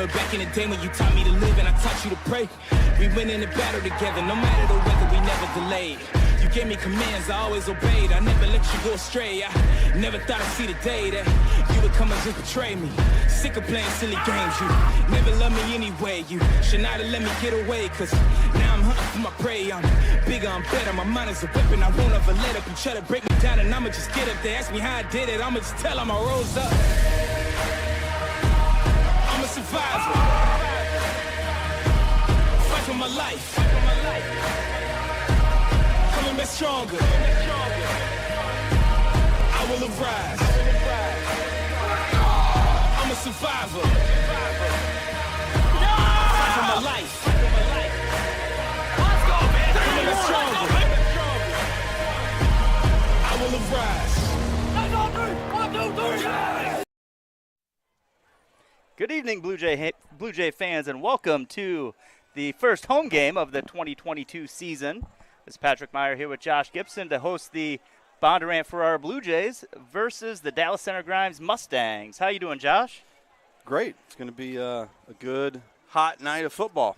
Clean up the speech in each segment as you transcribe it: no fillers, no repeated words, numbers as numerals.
remember back in the day when you taught me to live and I taught you to pray. We went in the battle together, no matter the weather, we never delayed. You gave me commands, I always obeyed. I never let you go astray. I never thought I'd see the day that you would come and just betray me. Sick of playing silly games, you never loved me anyway. You should not have let me get away, cause now I'm hunting for my prey. I'm bigger, I'm better, my mind is a weapon. I won't ever let up and try to break me down, and I'ma just get up. They ask me how I did it, I'ma just tell them I rose up. I'm a survivor. Fight for my life. Coming back stronger. I will arise. I'm a survivor. Fight for my life. Let's go, man. Coming back stronger. I will arise. 1, 2, 3. Good evening, Blue Jay fans, and welcome to the first home game of the 2022 season. This is Patrick Meyer here with Josh Gibson to host the Bondurant-Farrar Blue Jays versus the Dallas Center Grimes Mustangs. How you doing, Josh? Great. It's going to be a good, hot night of football.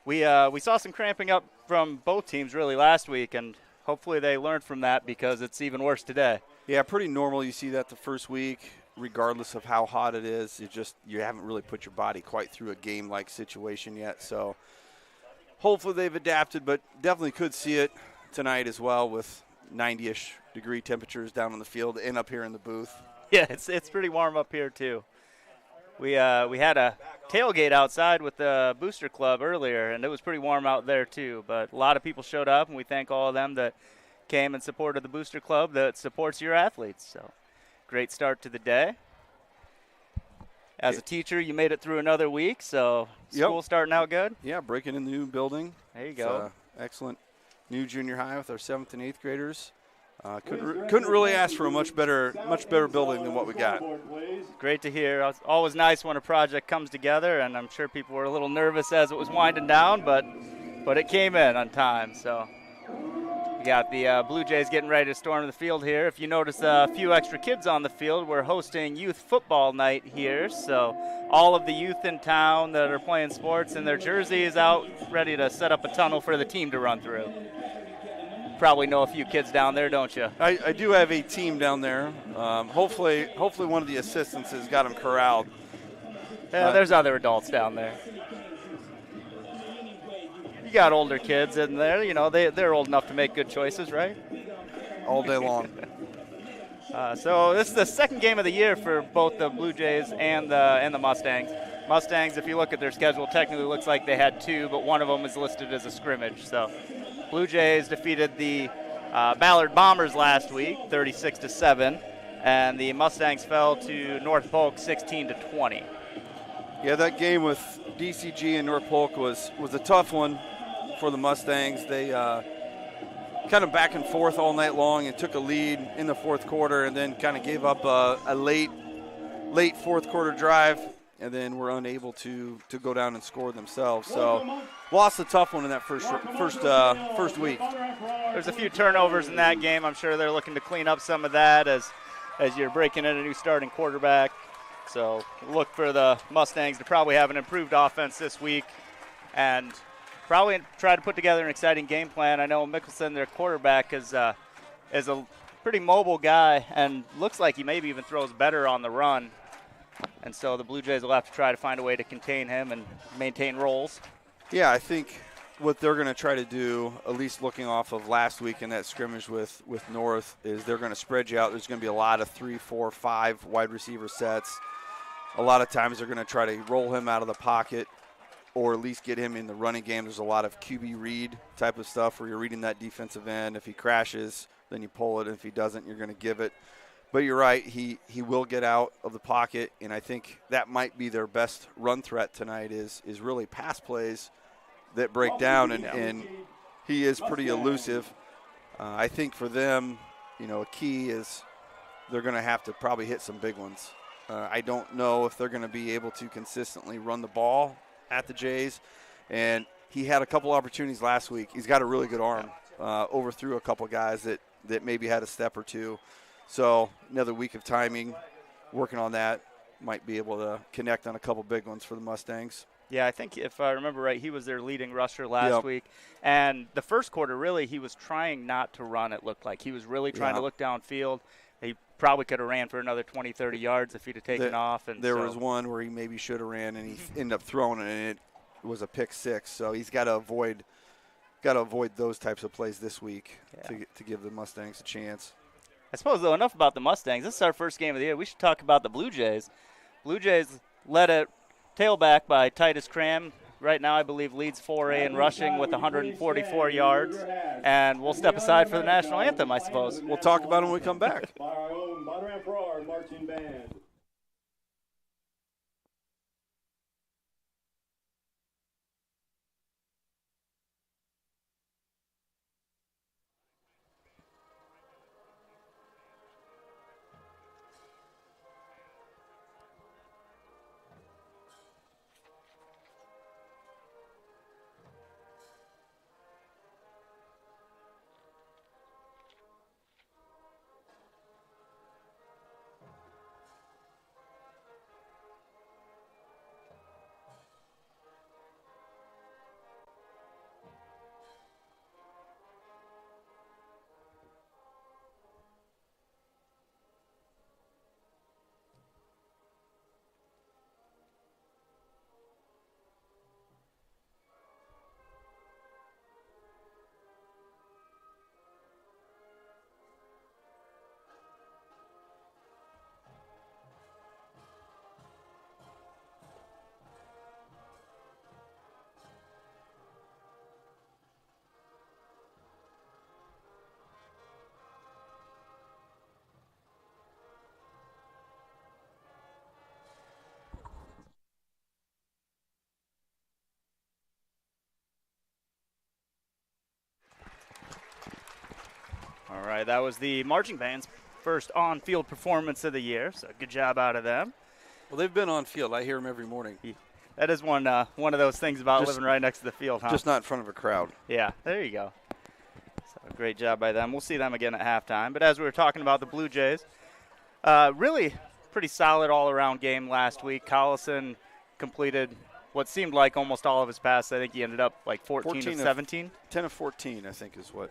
We saw some cramping up from both teams really last week, and hopefully they learned from that because it's even worse today. Yeah, pretty normal. You see that the first week, regardless of how hot it is. You haven't really put your body quite through a game-like situation yet. So hopefully they've adapted, but definitely could see it tonight as well with 90-ish degree temperatures down on the field and up here in the booth. Yeah, it's pretty warm up here too. We had a tailgate outside with the Booster Club earlier, and it was pretty warm out there too. But a lot of people showed up, and we thank all of them that came and supported the Booster Club that supports your athletes. So great start to the day. As a teacher, you made it through another week, so school starting out good? Yeah, breaking in the new building. There you go. Excellent new junior high with our 7th and 8th graders. Couldn't really ask for a much better building than what we got. Great to hear. It's always nice when a project comes together, and I'm sure people were a little nervous as it was winding down, but it came in on time. So we got the Blue Jays getting ready to storm the field here. If you notice a few extra kids on the field, we're hosting youth football night here. So all of the youth in town that are playing sports in their jerseys out ready to set up a tunnel for the team to run through. Probably know a few kids down there, don't you? I do have a team down there. Hopefully one of the assistants has got them corralled. Yeah, there's other adults down there. You got older kids in there. You know, they're old enough to make good choices, right? All day long. So this is the second game of the year for both the Blue Jays and the Mustangs. Mustangs, if you look at their schedule, technically looks like they had 2, but one of them is listed as a scrimmage. So Blue Jays defeated the Ballard Bombers last week, 36-7, and the Mustangs fell to North Polk 16-20. Yeah, that game with DCG and North Polk was a tough one for the Mustangs. They kind of back and forth all night long and took a lead in the fourth quarter and then kind of gave up a late fourth quarter drive and then were unable to go down and score themselves. So lost a tough one in that first week. There's a few turnovers in that game. I'm sure they're looking to clean up some of that as you're breaking in a new starting quarterback. So look for the Mustangs to probably have an improved offense this week and probably try to put together an exciting game plan. I know Mickelson, their quarterback, is a pretty mobile guy and looks like he maybe even throws better on the run. And so the Blue Jays will have to try to find a way to contain him and maintain rolls. Yeah, I think what they're going to try to do, at least looking off of last week in that scrimmage with North, is they're going to spread you out. There's going to be a lot of 3, 4, 5 wide receiver sets. A lot of times they're going to try to roll him out of the pocket or at least get him in the running game. There's a lot of QB read type of stuff where you're reading that defensive end. If he crashes, then you pull it. If he doesn't, you're going to give it. But you're right, he will get out of the pocket, and I think that might be their best run threat tonight is really pass plays that break down, and he is pretty elusive. I think for them, a key is they're going to have to probably hit some big ones. I don't know if they're going to be able to consistently run the ball at the Jays, and he had a couple opportunities last week. He's got a really good arm, overthrew a couple guys that maybe had a step or two. So another week of timing, working on that. might be able to connect on a couple big ones for the Mustangs. Yeah, I think if I remember right, he was their leading rusher last week. And the first quarter, really, he was trying not to run, it looked like. He was really trying to look downfield. He probably could have ran for another 20, 30 yards if he'd have taken off. And there was one where he maybe should have ran, and he ended up throwing it, and it was a pick six. So he's got to avoid those types of plays this week to give the Mustangs a chance. I suppose, though, enough about the Mustangs. This is our first game of the year. We should talk about the Blue Jays. Blue Jays led it tailback by Titus Cram. Right now, I believe, leads 4A in rushing with 144 yards. And we'll step aside for the national anthem, I suppose. We'll talk about it when we come back. By our own Bondurant-Farrar marching band. All right, that was the marching band's first on-field performance of the year, so good job out of them. Well, they've been on field. I hear them every morning. That is one of those things about living right next to the field, huh? Just not in front of a crowd. Yeah, there you go. So great job by them. We'll see them again at halftime. But as we were talking about the Blue Jays, really pretty solid all-around game last week. Collison completed what seemed like almost all of his passes. I think he ended up like 14 of 17. 10 of 14, I think, is what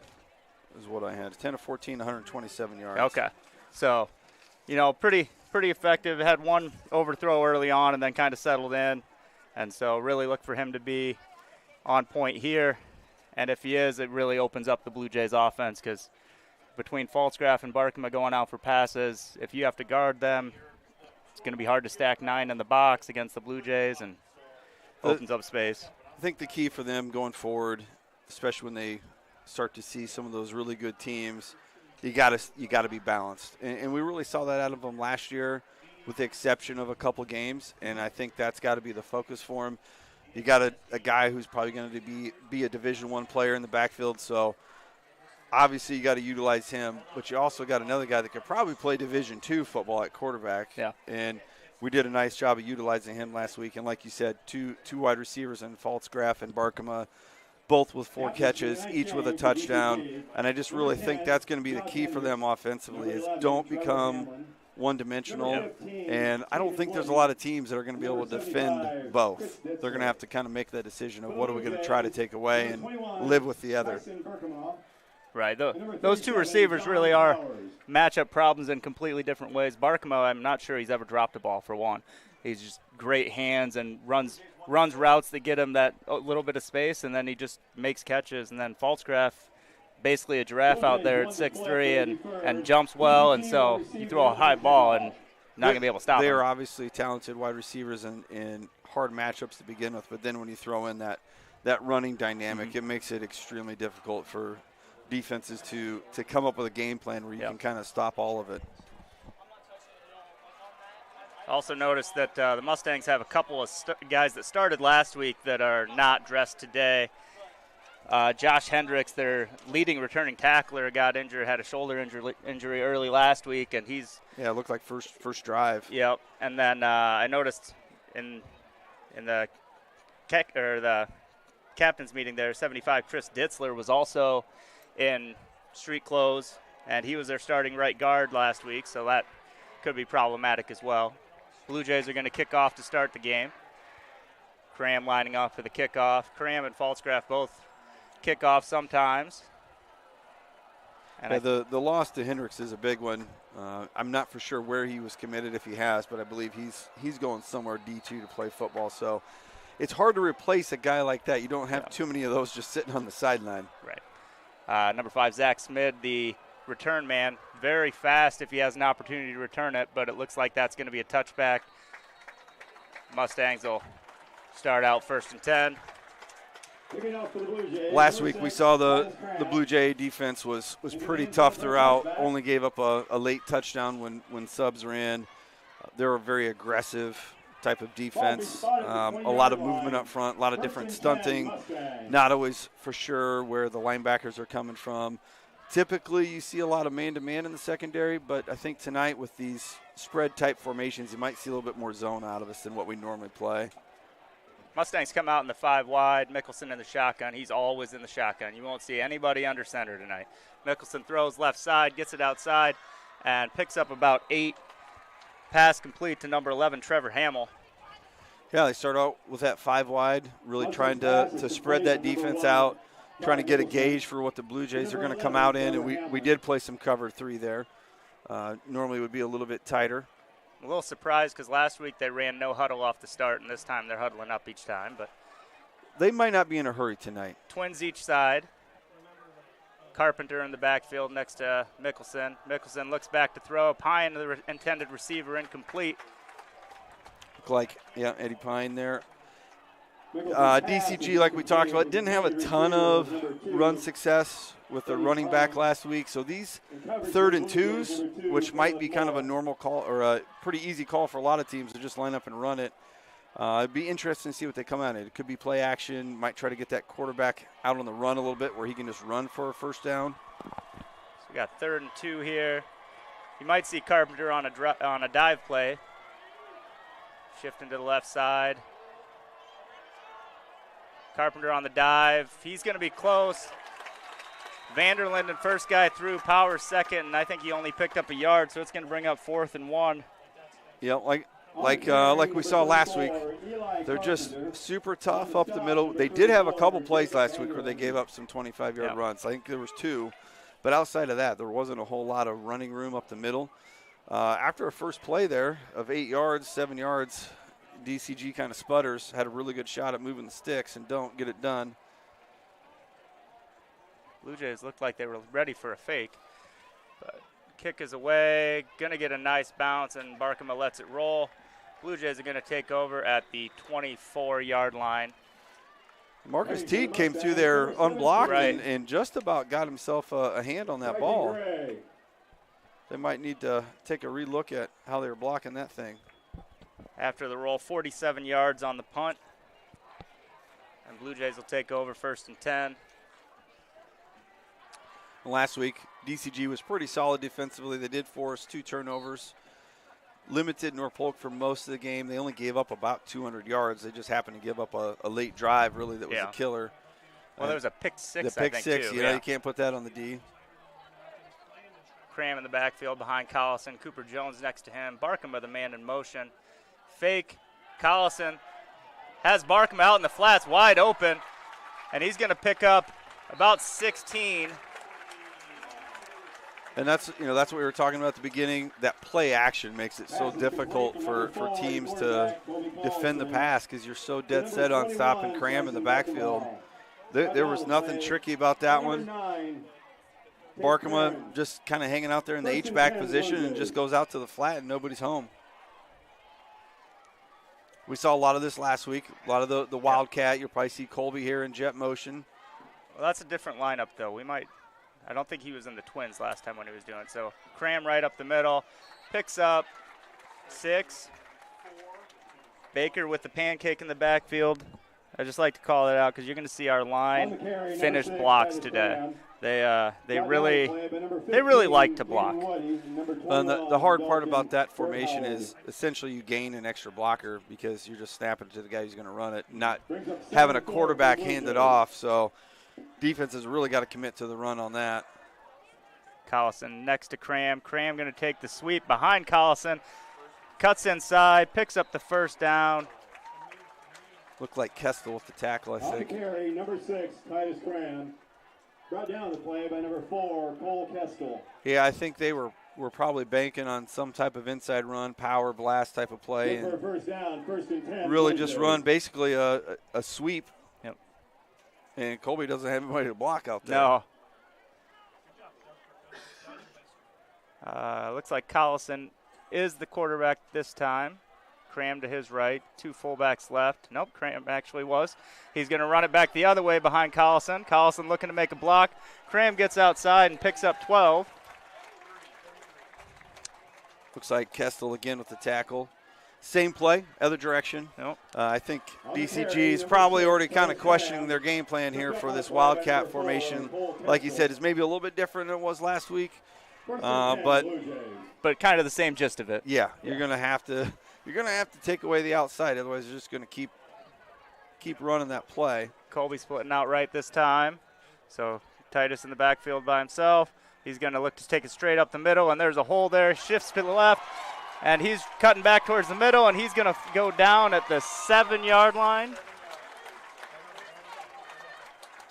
I had. 10 of 14, 127 yards. Okay. So, pretty effective. Had one overthrow early on and then kind of settled in. And so really look for him to be on point here. And if he is, it really opens up the Blue Jays offense because between Falsgraf and Barkema going out for passes, if you have to guard them, it's going to be hard to stack 9 in the box against the Blue Jays and opens up space. I think the key for them going forward, especially when they start to see some of those really good teams, you got to be balanced. And we really saw that out of them last year with the exception of a couple games, and I think that's got to be the focus for him. You got a guy who's probably going to be a Division I player in the backfield, so obviously you got to utilize him, but you also got another guy that could probably play Division II football at quarterback. Yeah. And we did a nice job of utilizing him last week, and like you said, two wide receivers in Falsgraf and Barkema, both with 4 catches, each with a touchdown. And I just really think that's going to be the key for them offensively is don't become one-dimensional. And I don't think there's a lot of teams that are going to be able to defend both. They're going to have to kind of make that decision of what are we going to try to take away and live with the other. Right. Those two receivers really are matchup problems in completely different ways. Barkema, I'm not sure he's ever dropped a ball for one. He's just great hands and runs routes that get him that little bit of space, and then he just makes catches. And then Falsgraf, basically a giraffe out there at 6'3", and jumps well, and so you throw a high ball and not going to be able to stop him. They are obviously talented wide receivers in hard matchups to begin with, but then when you throw in that running dynamic, it makes it extremely difficult for defenses to come up with a game plan where you can kind of stop all of it. Also noticed that the Mustangs have a couple of guys that started last week that are not dressed today. Josh Hendricks, their leading returning tackler, got injured, had a shoulder injury early last week, and he's it looked like first drive. Yep. And then I noticed in the captain's meeting there, 75 Chris Ditzler was also in street clothes, and he was their starting right guard last week, so that could be problematic as well. Blue Jays are going to kick off to start the game. Cram lining up for the kickoff. Cram and Pfalzgraff both kick off sometimes. And the loss to Hendricks is a big one. I'm not for sure where he was committed, if he has, but I believe he's going somewhere D2 to play football. So it's hard to replace a guy like that. You don't have too many of those just sitting on the sideline. Right. Number 5, Zach Smid, the return man, very fast if he has an opportunity to return it, but it looks like that's going to be a touchback. Mustangs will start out 1st and 10. Last week we saw the Blue Jay defense was pretty tough throughout, only gave up a late touchdown when subs were in. They're a very aggressive type of defense, a lot of movement up front, a lot of different stunting, not always for sure where the linebackers are coming from. Typically you see a lot of man-to-man in the secondary, but I think tonight with these spread-type formations you might see a little bit more zone out of us than what we normally play. Mustangs come out in the 5 wide. Mickelson in the shotgun. He's always in the shotgun. You won't see anybody under center tonight. Mickelson throws left side, gets it outside, and picks up about 8. Pass complete to number 11, Trevor Hamill. Yeah, they start out with that 5 wide, really trying to spread that defense out, trying to get a gauge for what the Blue Jays are going to come out in, and we did play some cover 3 there. Normally it would be a little bit tighter. A little surprised because last week they ran no huddle off the start, and this time they're huddling up each time. But they might not be in a hurry tonight. Twins each side. Carpenter in the backfield next to Mickelson. Mickelson looks back to throw. Pine, the intended receiver, incomplete. Look like, yeah, Eddie Pine there. DCG, like we talked about, didn't have a ton of run success with the running back last week. So these 3rd and 2s, which might be kind of a normal call or a pretty easy call for a lot of teams to just line up and run it. It'd be interesting to see what they come out in. It could be play action, might try to get that quarterback out on the run a little bit where he can just run for a 1st down. So we got 3rd and 2 here. You might see Carpenter on a dive play. Shifting to the left side. Carpenter on the dive. He's going to be close. Vanderlinden, first guy through. Powers second, and I think he only picked up a yard, so it's going to bring up 4th and 1. Yeah, like we saw last week, they're just super tough up the middle. They did have a couple plays last week where they gave up some 25-yard runs. I think there was 2, but outside of that, there wasn't a whole lot of running room up the middle. After a first play there of 8 yards, 7 yards, DCG kind of sputters, had a really good shot at moving the sticks and don't get it done. Blue Jays looked like they were ready for a fake, but kick is away, going to get a nice bounce, and Barkema lets it roll. Blue Jays are going to take over at the 24-yard line. Marcus Teed came through there unblocked and just about got himself a hand on that ball. They might need to take a relook at how they were blocking that thing. After the roll, 47 yards on the punt. And Blue Jays will take over 1st and 10. Last week, DCG was pretty solid defensively. They did force 2 turnovers. Limited Norfolk for most of the game. They only gave up about 200 yards. They just happened to give up a late drive, really, that was a killer. Well, there was a pick 6, the pick 6, too. You can't put that on the D. Cram in the backfield behind Collison. Cooper Jones next to him. Barkema, the man in motion. Fake. Collison has Barkema out in the flats, wide open, and he's going to pick up about 16. And that's what we were talking about at the beginning. That play action makes it so difficult for teams to defend the pass because you're so dead set on stopping Cram in the backfield. There was nothing tricky about that one. Barkema just kind of hanging out there in the H-back position and just goes out to the flat and nobody's home. We saw a lot of this last week, a lot of the Wildcat. You'll probably see Colby here in jet motion. Well, that's a different lineup, though. I don't think he was in the Twins last time when he was doing it. So Cram right up the middle, picks up 6. Baker with the pancake in the backfield. I just like to call it out because you're going to see our line finish blocks today. They really like to block. And the hard part about that formation is essentially you gain an extra blocker because you're just snapping to the guy who's going to run it, not having a quarterback hand it off. So defense has really got to commit to the run on that. Collison next to Cram. Cram going to take the sweep behind Collison. cuts inside, picks up the first down. Looked like Kestel with the tackle, I On the think. carry, number 6, Titus Cram. Brought down the play by number 4, Cole Kestel. Yeah, I think they were probably banking on some type of inside run, power blast type of play, Good for a and first down, 1st and 10. really Blue just Jays. run basically a sweep. Yep. And Colby doesn't have anybody to block out there. No. Looks like Collison is the quarterback this time. Cram to his right, 2 fullbacks left. Nope, Cram actually was. He's going to run it back the other way behind Collison. Collison looking to make a block. Cram gets outside and picks up 12. Looks like Kestel again with the tackle. Same play, other direction. Nope. I think DCG is probably already kind of questioning their game plan here for this Wildcat formation. Like you said, it's maybe a little bit different than it was last week. But kind of the same gist of it. Yeah, you're gonna have to take away the outside, otherwise you're just gonna keep running that play. Colby splitting out right this time. So Titus in the backfield by himself. He's going to look to take it straight up the middle, and there's a hole there. Shifts to the left, and he's cutting back towards the middle, and he's going to go down at the 7-yard line.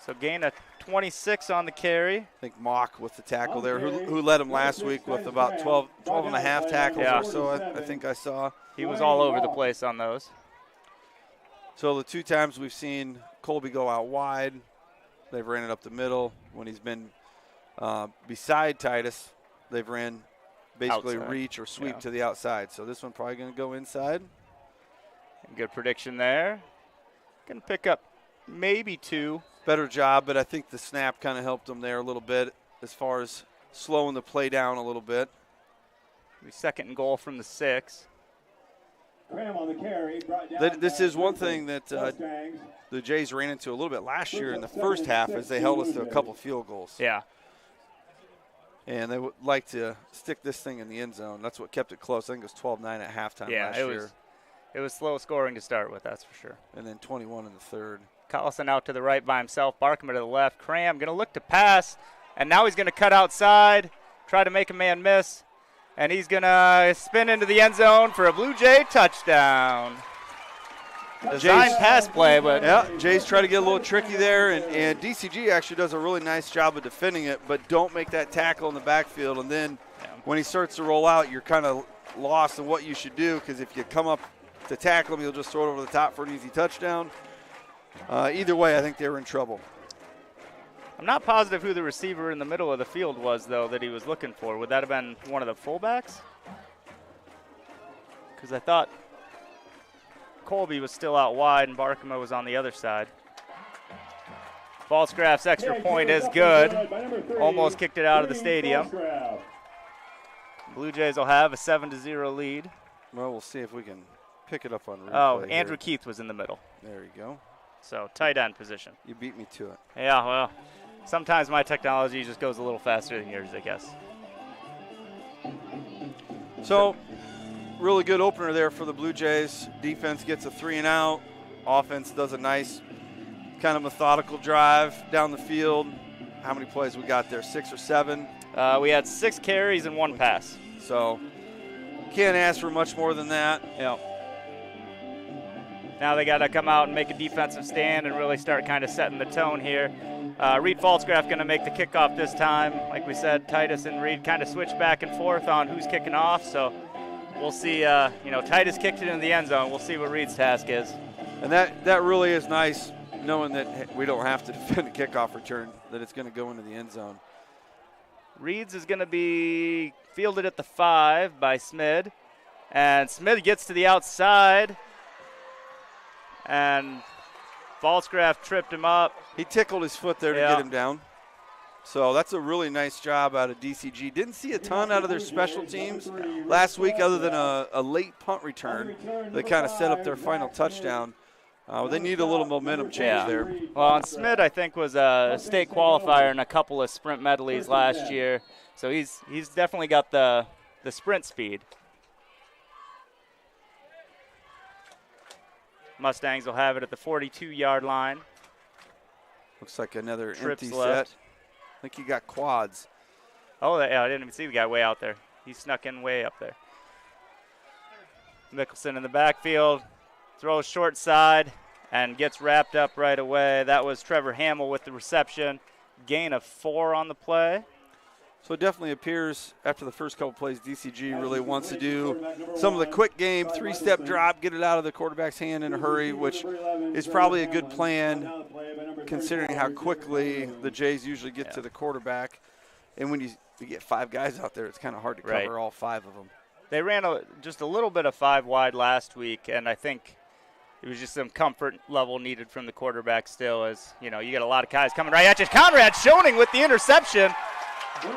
So gain of 26 on the carry. I think Mock with the tackle there, who led him last week with about 12 and a half tackles or so, I think I saw. He was all over the place on those. So the 2 times we've seen Colby go out wide, they've ran it up the middle. When he's been beside Titus, they've ran basically Outside. reach or sweep to the outside. So this one probably going to go inside. Good prediction there. Going to pick up maybe 2. Better job, but I think the snap kind of helped them there a little bit as far as slowing the play down a little bit. 2nd and goal from the 6. Cram on the carry, brought down This is one thing that Mustangs. the Jays ran into a little bit last year in the first half as they held us to a couple field goals. Yeah. And they would like to stick this thing in the end zone. That's what kept it close. I think it was 12-9 at halftime last year. It was slow scoring to start with, that's for sure. And then 21 in the third. Collison out to the right by himself. Barkman to the left. Cram going to look to pass, and now he's going to cut outside, try to make a man miss, and he's going to spin into the end zone for a Blue Jay touchdown. Design pass play, but yeah, Jays try to get a little tricky there, and DCG actually does a really nice job of defending it, but don't make that tackle in the backfield. And then when he starts to roll out, you're kind of lost in what you should do, because if you come up to tackle him, you'll just throw it over the top for an easy touchdown. Either way, I think they were in trouble. I'm not positive who the receiver in the middle of the field was, though, that he was looking for. Would that have been one of the fullbacks? Because I thought Colby was still out wide and Barkema was on the other side. Falsgraff's extra point is good. Almost kicked it out of the stadium. Blue Jays will have a 7-0 lead. Well, we'll see if we can pick it up on replay. Oh, Andrew here. Keith was in the middle. There you go. So tight end position. You beat me to it. Yeah, well, sometimes my technology just goes a little faster than yours, I guess. So, really good opener there for the Blue Jays. Defense gets a 3-and-out. Offense does a nice kind of methodical drive down the field. How many plays we got there? 6 or 7? We had 6 carries and 1 pass. So, can't ask for much more than that. Yeah. Now they got to come out and make a defensive stand and really start kind of setting the tone here. Reed Falsgraff going to make the kickoff this time. Like we said, Titus and Reed kind of switch back and forth on who's kicking off. So we'll see. Titus kicked it in the end zone. We'll see what Reed's task is. And that really is nice, knowing that we don't have to defend a kickoff return, that it's going to go into the end zone. Reed's is going to be fielded at the 5 by Smid. And Smid gets to the outside. And Falsgraff tripped him up. He tickled his foot there to get him down. So that's a really nice job out of DCG. Didn't see a ton out of their special teams last week other than a late punt return that kind of set up their final touchdown. They need a little momentum change there. Well, and Smid, I think, was a state qualifier in a couple of sprint medleys last year. So he's definitely got the sprint speed. Mustangs will have it at the 42-yard line. Looks like another Trips empty left. set. I think he got quads. Oh, yeah, I didn't even see the guy way out there. He snuck in way up there. Mickelson in the backfield, throws short side, and gets wrapped up right away. That was Trevor Hamill with the reception. Gain of 4 on the play. So it definitely appears after the first couple plays, DCG really wants to do some of the quick game, 3-step drop, get it out of the quarterback's hand in a hurry, which is probably a good plan considering how quickly the Jays usually get to the quarterback. And when you get 5 guys out there, it's kind of hard to cover all 5 of them. They ran just a little bit of 5 wide last week, and I think it was just some comfort level needed from the quarterback still, as you got a lot of guys coming right at you. Conrad Schoening with the interception.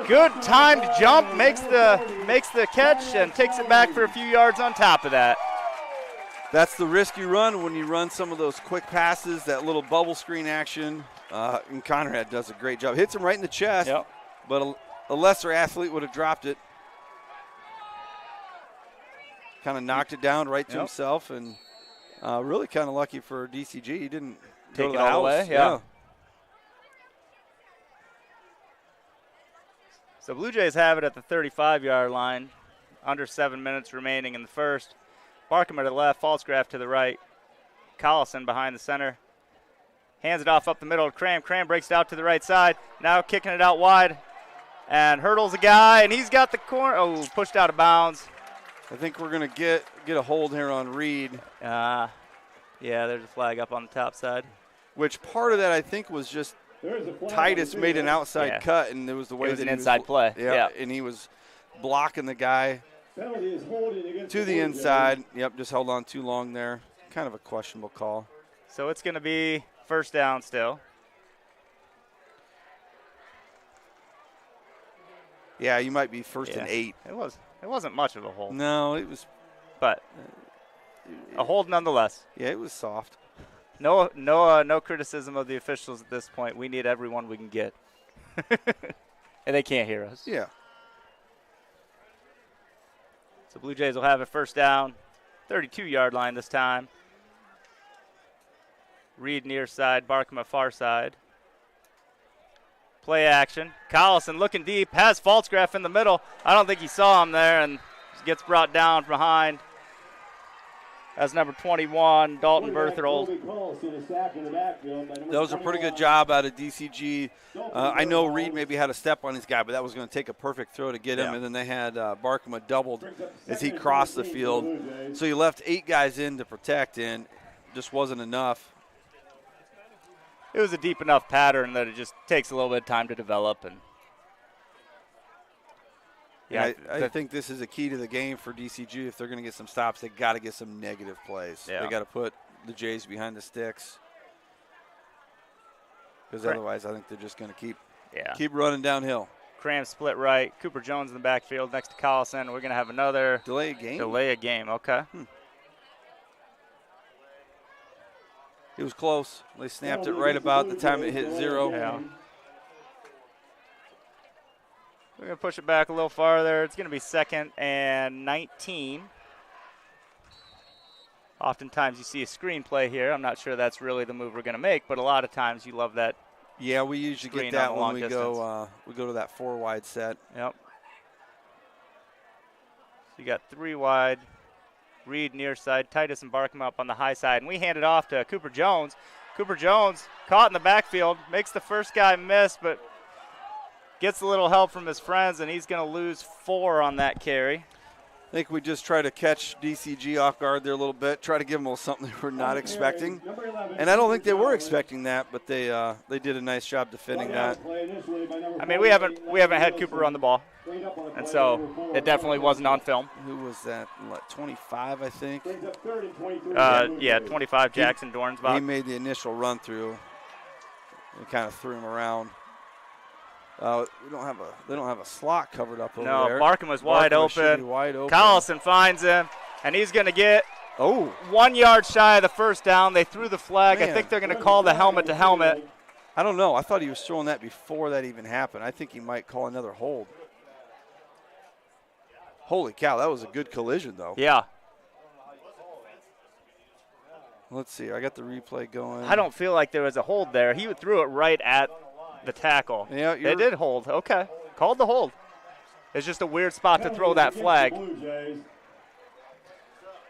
Good timed jump, makes the catch and takes it back for a few yards on top of that. That's the risk you run when you run some of those quick passes, that little bubble screen action. And Conrad does a great job. Hits him right in the chest, but a lesser athlete would have dropped it. Kind of knocked it down right to himself, and really kind of lucky for DCG. He didn't take go to it the all house. the way. Yeah. So Blue Jays have it at the 35-yard line. Under 7 minutes remaining in the first. Barkham to the left, Falsgraf to the right. Collison behind the center. Hands it off up the middle to Cram. Cram breaks it out to the right side. Now kicking it out wide. And hurdles a guy, and he's got the corner. Oh, pushed out of bounds. I think we're going to get a hold here on Reed. Yeah, there's a flag up on the top side. Which part of that I think was just Titus made an outside cut, and it was the way it was that an inside play. Yeah, and he was blocking the guy to the inside. Yep, just held on too long there. Kind of a questionable call. So it's going to be first down still. Yeah, you might be first and 8. It wasn't much of a hold. No, it was. But a hold nonetheless. Yeah, it was soft. No criticism of the officials at this point. We need everyone we can get. And they can't hear us. Yeah. So Blue Jays will have a first down. 32-yard line this time. Reed near side, Barkham far side. Play action. Collison looking deep, has Falsgraf in the middle. I don't think he saw him there, and gets brought down behind. That's number 21, Dalton Berthold. That was a pretty good job out of DCG. I know Reed maybe had a step on his guy, but that was going to take a perfect throw to get him. And then they had Barkham doubled as he crossed the field. So you left 8 guys in to protect, and just wasn't enough. It was a deep enough pattern that it just takes a little bit of time to develop. And I think this is a key to the game for DCG. If they're going to get some stops, they got to get some negative plays. Yeah. They got to put the Jays behind the sticks, because otherwise, I think they're just going to keep running downhill. Cram split right. Cooper Jones in the backfield next to Collison. We're going to have another delay a game. Okay. It was close. They snapped it right about the time it hit 0. Yeah. We're going to push it back a little farther. It's going to be 2nd and 19. Oftentimes you see a screen play here. I'm not sure that's really the move we're going to make, but a lot of times you love that. Yeah, we usually get that when we go to that 4 wide set. Yep. So you got 3 wide. Reed near side, Titus and Barkham up on the high side, and we hand it off to Cooper Jones. Cooper Jones caught in the backfield, makes the first guy miss, but gets a little help from his friends, and he's going to lose 4 on that carry. I think we just try to catch DCG off guard there a little bit, try to give them something they were not expecting. And I don't think they were expecting that, but they did a nice job defending that. I mean, we haven't had Cooper run the ball, and so it definitely wasn't on film. Who was that? 25, I think. 25. Jackson Dornsbach. He made the initial run through and kind of threw him around. They don't have a slot covered up over there. No, Barkham was wide open. Collison finds him, and he's going to get 1 yard shy of the first down. They threw the flag. I think they're going to call the helmet to helmet. I don't know. I thought he was throwing that before that even happened. I think he might call another hold. Holy cow, that was a good collision, though. Yeah. Let's see. I got the replay going. I don't feel like there was a hold there. He threw it right at the tackle. Yeah, they did hold. Okay. Called the hold. It's just a weird spot to throw that flag.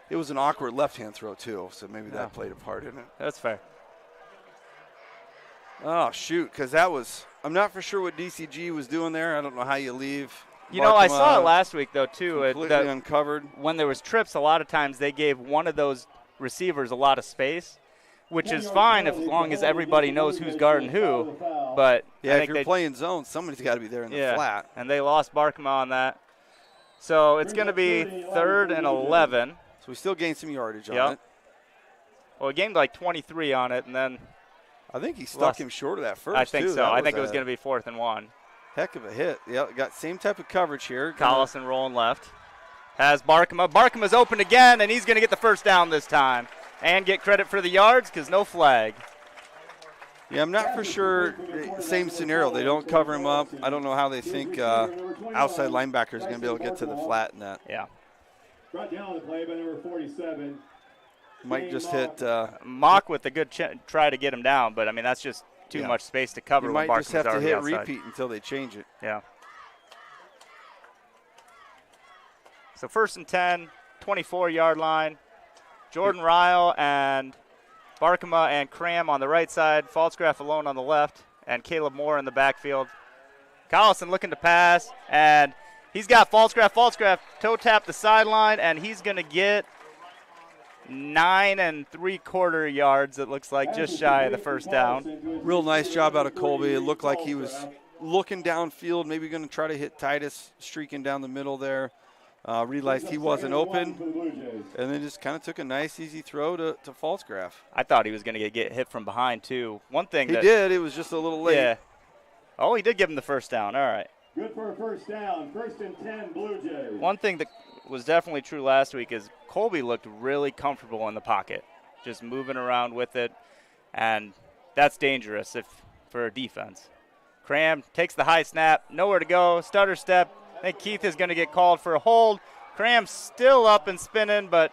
It was an awkward left-hand throw, too, so maybe that played a part in it. That's fair. Oh, shoot, because that was – I'm not for sure what DCG was doing there. I don't know how you leave. You know, I saw it last week, though, too. Completely uncovered. When there was trips, a lot of times they gave one of those receivers a lot of space, which is fine as long as everybody knows who's guarding who. But yeah, if you're playing zone, somebody's got to be there in the flat. And they lost Barkema on that. So it's going to be 3rd and 11. So we still gained some yardage on it. Well, we gained like 23 on it, and then I think he stuck him short of that first. I think so. I think it was going to be 4th and 1. Heck of a hit. Yeah, got same type of coverage here. Collison rolling left. Has Barkema. Barkema's open again, and he's going to get the first down this time. And get credit for the yards because no flag. Yeah, I'm not for sure. Same scenario. They don't cover him up. I don't know how they think outside linebacker is going to be able to get to the flat in that. Yeah. Brought down on the play by number 47. Might just hit. Mock with a good try to get him down, but, I mean, that's just too much space to cover. You when might just have to hit outside. repeat until they change it. Yeah. So 1st and 10, 24-yard line. Jordan Ryle and Barkema and Cram on the right side. Falsgraf alone on the left, and Caleb Moore in the backfield. Collison looking to pass, and he's got Falsgraf. Falsgraf toe tap the sideline, and he's going to get 9 3/4 yards, it looks like, just shy of the first down. Real nice job out of Colby. It looked like he was looking downfield, maybe going to try to hit Titus, streaking down the middle there. Realized he wasn't open, and then just kind of took a nice, easy throw to Falsgraf. I thought he was going to get hit from behind, too. One thing he did. It was just a little late. Yeah. Oh, he did give him the first down. All right. Good for a first down. 1st and 10, Blue Jays. One thing that was definitely true last week is Colby looked really comfortable in the pocket, just moving around with it, and that's dangerous for a defense. Cram takes the high snap, nowhere to go, stutter step. I think Keith is going to get called for a hold. Cram's still up and spinning, but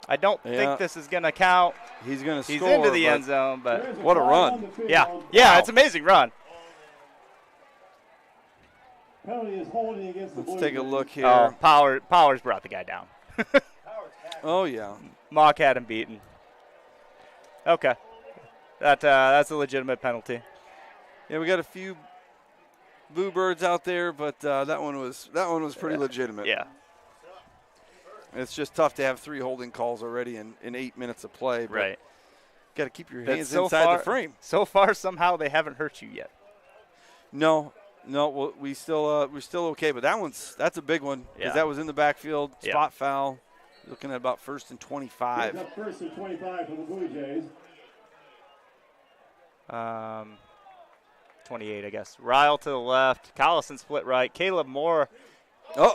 I don't think this is going to count. He's going to score. He's into the end zone, but what a run. Yeah, it's an amazing run. Penalty is holding against the Let's take a look here. Oh, Powers brought the guy down. Oh, yeah. Mock had him beaten. Okay. That's a legitimate penalty. Yeah, we got a few boo birds out there, but that one was pretty legitimate. Yeah. It's just tough to have 3 holding calls already in 8 minutes of play. But right. Got to keep your hands inside the frame. So far, somehow they haven't hurt you yet. No, well, we're still okay. But that's a big one because that was in the backfield, spot foul. Looking at about 1st and 25. 1st and 25 for the Blue Jays. 28, I guess. Ryle to the left. Collison split right. Caleb Moore.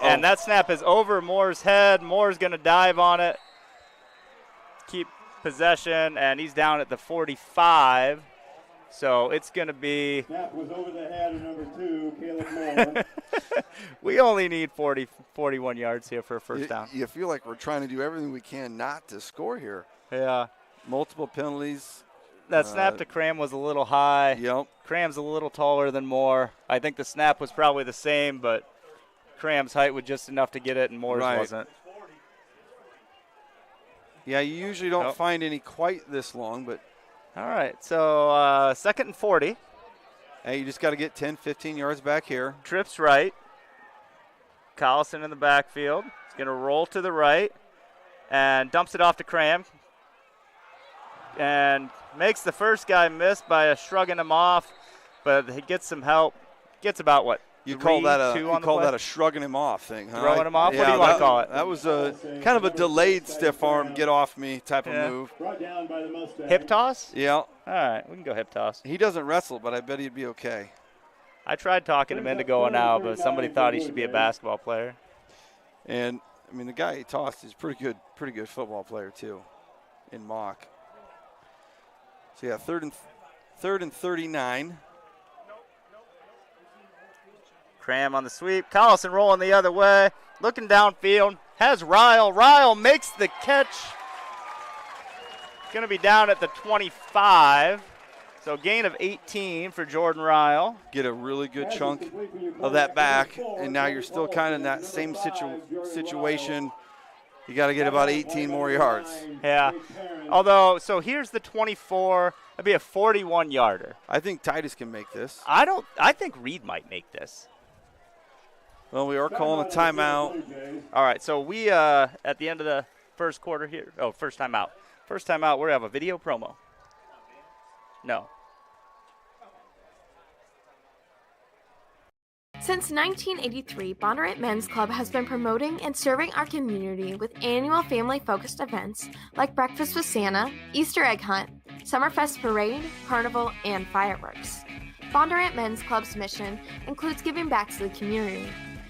And that snap is over Moore's head. Moore's going to dive on it. Keep possession, and he's down at the 45. So it's going to be. Snap was over the head of number 2, Caleb Moore. We only need 41 yards here for a first down. You feel like we're trying to do everything we can not to score here. Yeah. Multiple penalties. That snap to Cram was a little high. Yep. Cram's a little taller than Moore. I think the snap was probably the same, but Cram's height was just enough to get it, and Moore's wasn't. Yeah, you usually don't find any quite this long, but. All right, so 2nd and 40. Hey, you just got to get 10, 15 yards back here. Trips right. Collison in the backfield. He's going to roll to the right and dumps it off to Cram. And makes the first guy miss by shrugging him off, but he gets some help. Gets about what? You call that a shrugging him off thing, huh? Throwing him off? Yeah, what do you want to call it? That was a kind of a delayed stiff arm, get off me type of move. Brought down by the Mustangs. Hip toss? Yeah. All right, we can go hip toss. He doesn't wrestle, but I bet he'd be okay. I tried talking him into going out, but somebody thought he should be a basketball player. And I mean, the guy he tossed is pretty good football player too, in mock. So yeah, third and 39. Cram on the sweep. Collison rolling the other way. Looking downfield. Has Ryle. Ryle makes the catch. Going to be down at the 25. So gain of 18 for Jordan Ryle. Get a really good chunk of that back, and now you're still kind of in that same situation. You got to get about 18 more yards. Yeah. Although, so here's the 24. That'd be a 41-yarder. I think Titus can make this. I think Reed might make this. Well, we are calling a timeout. All right, so we at the end of the first quarter here. Oh, first time out. First time out, we have a video promo. No. Since 1983, Bondurant Men's Club has been promoting and serving our community with annual family-focused events like Breakfast with Santa, Easter Egg Hunt, Summerfest Parade, Carnival, and fireworks. Bondurant Men's Club's mission includes giving back to the community.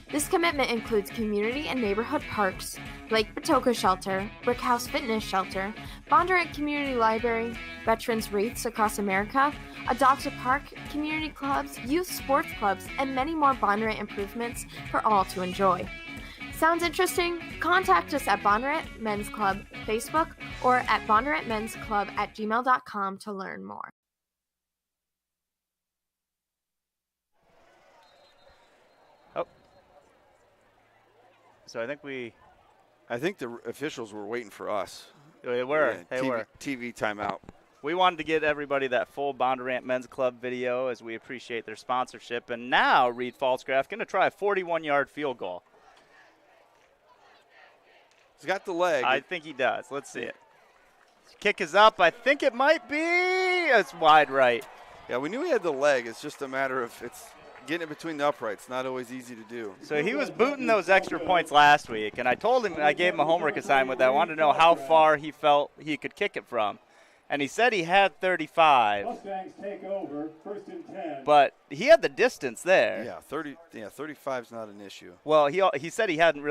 This commitment includes community and neighborhood parks, Lake Patoka Shelter, Brick House Fitness Shelter, Bondurant Community Library, Veterans Wreaths across America, Adopt a Park, community clubs, youth sports clubs, and many more Bondurant improvements for all to enjoy. Sounds interesting? Contact us at Bondurant Men's Club Facebook or at bondurantmensclub@gmail.com to learn more. So I think the officials were waiting for us. They were. Yeah, They were. TV timeout. We wanted to get everybody that full Bondurant Men's Club video as we appreciate their sponsorship. And now Reed Falsgraf going to try a 41-yard field goal. He's got the leg. I think he does. Let's see it. Kick is up. I think it might be. It's wide right. Yeah, we knew he had the leg. It's just a matter of getting it between the uprights. Not always easy to do. So he was booting those extra points last week, and I told him, I gave him a homework assignment that I wanted to know how far he felt he could kick it from. And he said he had 35. Mustangs take over, 1st and 10. But he had the distance there. Yeah, 35 is not an issue. Well, he said he hadn't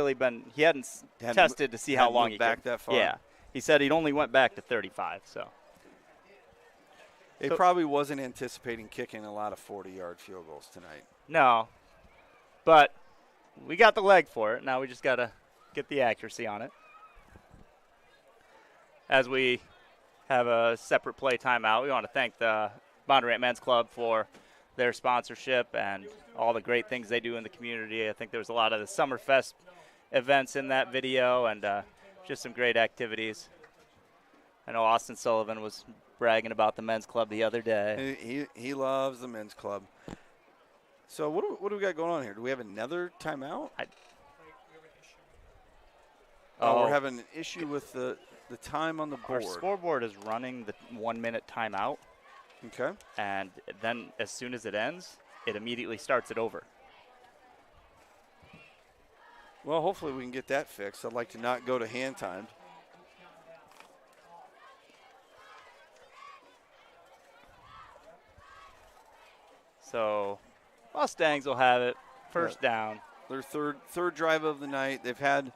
tested to see how long he back could. that far. Yeah, he said he'd only went back to 35. So he probably wasn't anticipating kicking a lot of 40-yard field goals tonight. No, but we got the leg for it. Now we just got to get the accuracy on it. As we have a separate play timeout, we want to thank the Bondurant Men's Club for their sponsorship and all the great things they do in the community. I think there was a lot of the Summerfest events in that video and just some great activities. I know Austin Sullivan was bragging about the men's club the other day. He loves the men's club. So what do we got going on here? Do we have another timeout? We're having an issue with the time on the board. Our scoreboard is running the 1-minute timeout. Okay. And then as soon as it ends, it immediately starts it over. Well, hopefully we can get that fixed. I'd like to not go to hand timed. So Mustangs will have it. First down. Their third drive of the night. They've had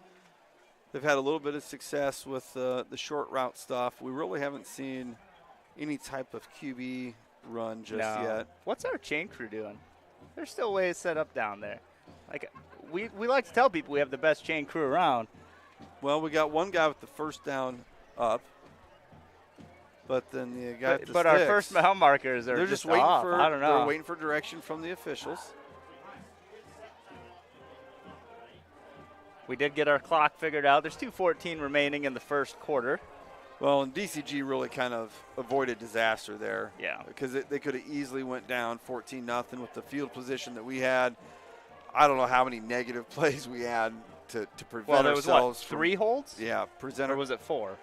a little bit of success with the short route stuff. We really haven't seen any type of QB run just yet. What's our chain crew doing? There's still ways set up down there. Like we like to tell people we have the best chain crew around. Well, we got one guy with the first down up. But then the guy at the But sticks, our first mile markers are they're just waiting off. for I don't know. They're waiting for direction from the officials. We did get our clock figured out. There's 2:14 remaining in the first quarter. Well, and DCG really kind of avoided disaster there. Yeah. Because they could have easily went down 14-0 with the field position that we had. I don't know how many negative plays we had to prevent there was ourselves what, 3 holds? Yeah, Or was it 4?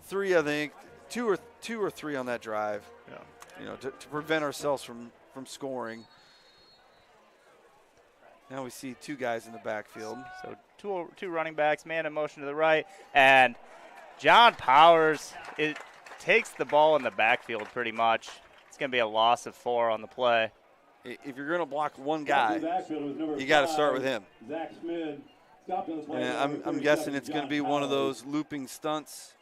3, I think. Two or three on that drive. Yeah. You know, to prevent ourselves from scoring. Now we see 2 guys in the backfield. So two running backs, man in motion to the right, and John Powers takes the ball in the backfield pretty much. It's going to be a loss of 4 on the play. If you're going to block one guy, you got to start with him. Zach Smith stopped on the play. And I'm guessing it's going to be one of those looping stunts,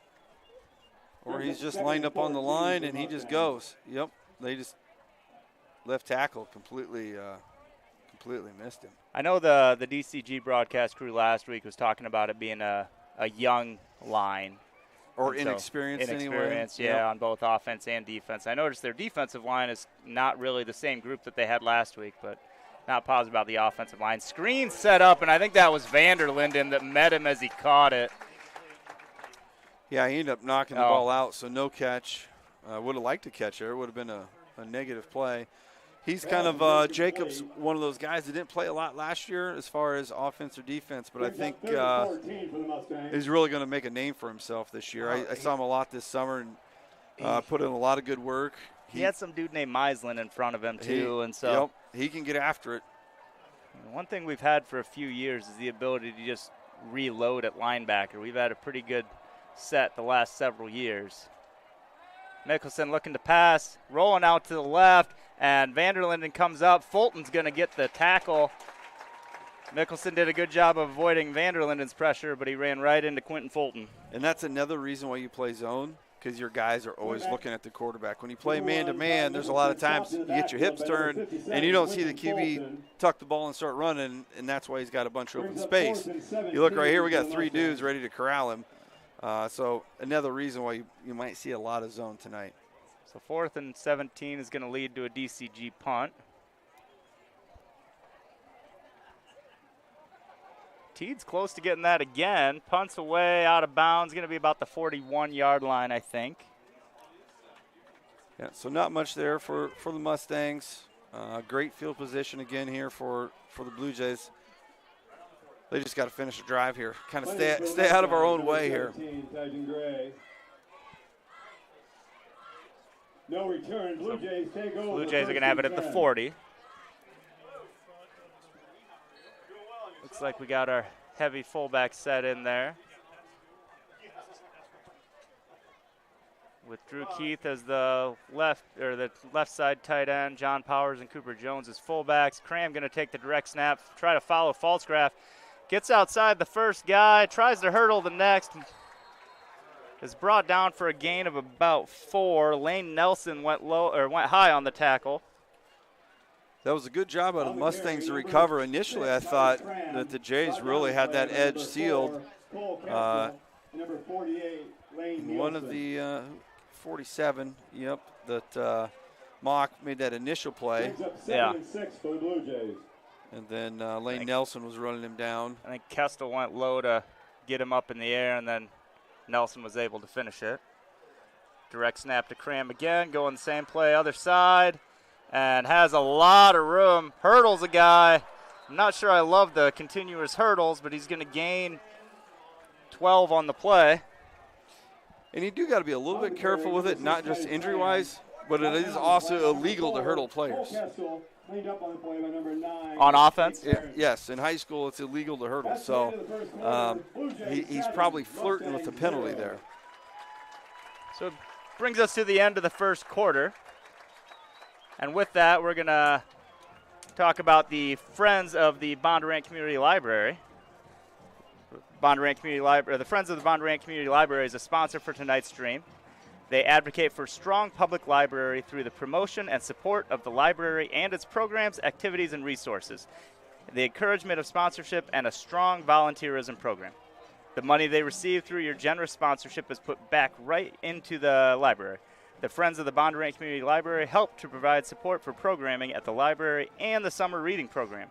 or he's just lined up on the line and he just goes. Yep, they just left tackle completely missed him. I know the DCG broadcast crew last week was talking about it being a young line. Or inexperienced anyway. Yeah, on both offense and defense. I noticed their defensive line is not really the same group that they had last week, but not positive about the offensive line. Screen set up, and I think that was Vanderlinden that met him as he caught it. Yeah, he ended up knocking the ball out, so no catch. Would have liked to catch there. It would have been a negative play. He's kind of Jacobs, one of those guys that didn't play a lot last year as far as offense or defense, but I think he's really going to make a name for himself this year. I saw him a lot this summer and put in a lot of good work. He had some dude named Mislin in front of him too, and so yep, he can get after it. One thing we've had for a few years is the ability to just reload at linebacker. We've had a pretty good set the last several years. Mickelson looking to pass, rolling out to the left, and Vanderlinden comes up. Fulton's going to get the tackle. Mickelson did a good job of avoiding Vanderlinden's pressure, but he ran right into Quentin Fulton. And that's another reason why you play zone, because your guys are always looking at the quarterback. When you play man-to-man, there's a lot of times you get your hips turned, and you don't see the QB tuck the ball and start running, and that's why he's got a bunch of open space. You look right here, we got 3 dudes ready to corral him. So another reason why you might see a lot of zone tonight. So 4th and 17 is going to lead to a DCG punt. Teed's close to getting that again. Punts away, out of bounds. Going to be about the 41-yard line, I think. Yeah, so not much there for the Mustangs. Great field position again here for the Blue Jays. They just got to finish the drive here. Kind of stay out of our own way here. No return. Blue Jays take over. Blue Jays are going to have it at the 40. Looks like we got our heavy fullback set in there. With Drew Keith as the left side tight end, John Powers and Cooper Jones as fullbacks. Cram going to take the direct snap, try to follow Falsgraf. Gets outside the first guy, tries to hurdle the next. Is brought down for a gain of about 4. Lane Nelson went high on the tackle. That was a good job out of the Mustangs to recover. Initially, I thought that the Jays really had that edge sealed. Number 48, Lane One of the 47, yep, that Mock made that initial play. Yeah. 6 for the Blue Jays. And then Lane Nelson was running him down. I think Kestel went low to get him up in the air, and then Nelson was able to finish it. Direct snap to Cram again, going the same play, other side, and has a lot of room. Hurdles a guy. I'm not sure I love the continuous hurdles, but he's going to gain 12 on the play. And you do got to be a little bit careful with it, not just injury-wise, but it is also illegal to hurdle players. On offense? Yes, in high school it's illegal to hurdle, so he's probably flirting with the penalty there. So it brings us to the end of the first quarter. And with that, we're going to talk about the Friends of the Bondurant Community Library. The Friends of the Bondurant Community Library is a sponsor for tonight's stream. They advocate for strong public library through the promotion and support of the library and its programs, activities, and resources, the encouragement of sponsorship, and a strong volunteerism program. The money they receive through your generous sponsorship is put back right into the library. The Friends of the Bondurant Community Library help to provide support for programming at the library and the summer reading program.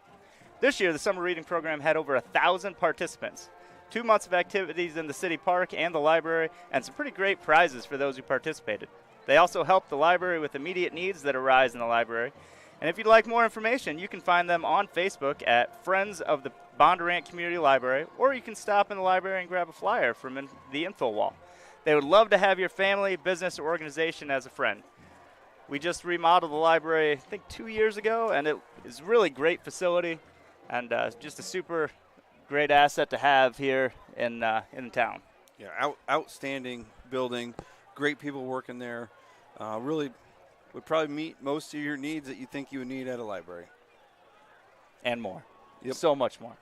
This year, the summer reading program had over 1,000 participants. 2 months of activities in the city park and the library, and some pretty great prizes for those who participated. They also help the library with immediate needs that arise in the library. And if you'd like more information, you can find them on Facebook at Friends of the Bondurant Community Library, or you can stop in the library and grab a flyer from the info wall. They would love to have your family, business, or organization as a friend. We just remodeled the library, I think 2 years ago, and it is a really great facility and just a super great asset to have here in town. Yeah, outstanding building, great people working there. Really would probably meet most of your needs that you think you would need at a library. And more. Yep. So much more.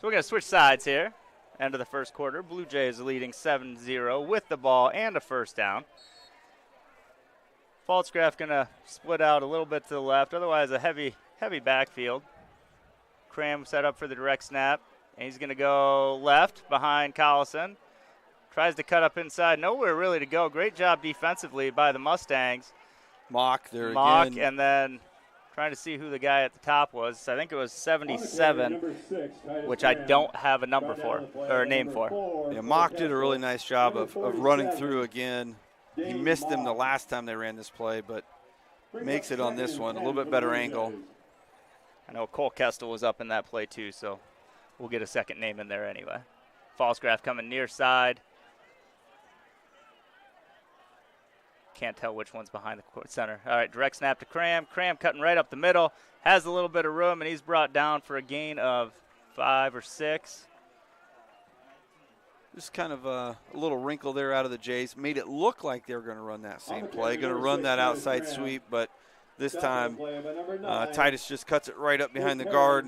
So we're going to switch sides here. End of the first quarter. Blue Jays leading 7-0 with the ball and a first down. Falsgraf going to split out a little bit to the left. Otherwise, a heavy backfield. Cram set up for the direct snap. And he's going to go left behind Collison. Tries to cut up inside. Nowhere really to go. Great job defensively by the Mustangs. Mock there Mock, again. and then Trying to see who the guy at the top was. I think it was 77, which I don't have a number for, or a name for. Yeah, Mock did a really nice job of running through again. He missed him the last time they ran this play, but makes it on this one. A little bit better angle. I know Cole Kestel was up in that play too, so we'll get a second name in there anyway. Falsgraf coming near side. Can't tell which one's behind the center. All right, direct snap to Cram. Cram cutting right up the middle. Has a little bit of room, and he's brought down for a gain of 5 or 6. Just kind of a little wrinkle there out of the Jays. Made it look like they were going to run that same play. Going to run that outside sweep, but this time Titus just cuts it right up behind the guard.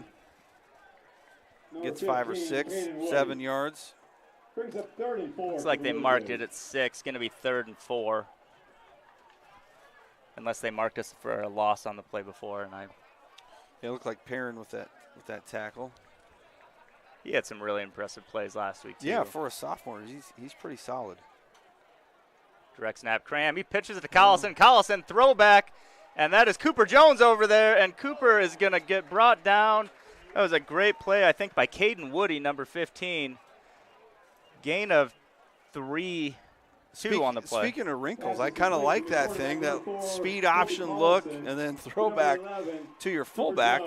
Gets 5 or 6, 7 yards. Looks like they marked it at 6. Going to be 3rd and 4. Unless they marked us for a loss on the play before, and It looked like Perrin with that tackle. He had some really impressive plays last week too. Yeah, for a sophomore, he's pretty solid. Direct snap, Cram. He pitches it to Collison. Collison throwback, and that is Cooper Jones over there, and Cooper is going to get brought down. That was a great play, I think, by Caden Woody, number 15. Gain of 3. 2 on the play. Speaking of wrinkles, I kind of like that thing, that speed option look, and then throwback to your fullback.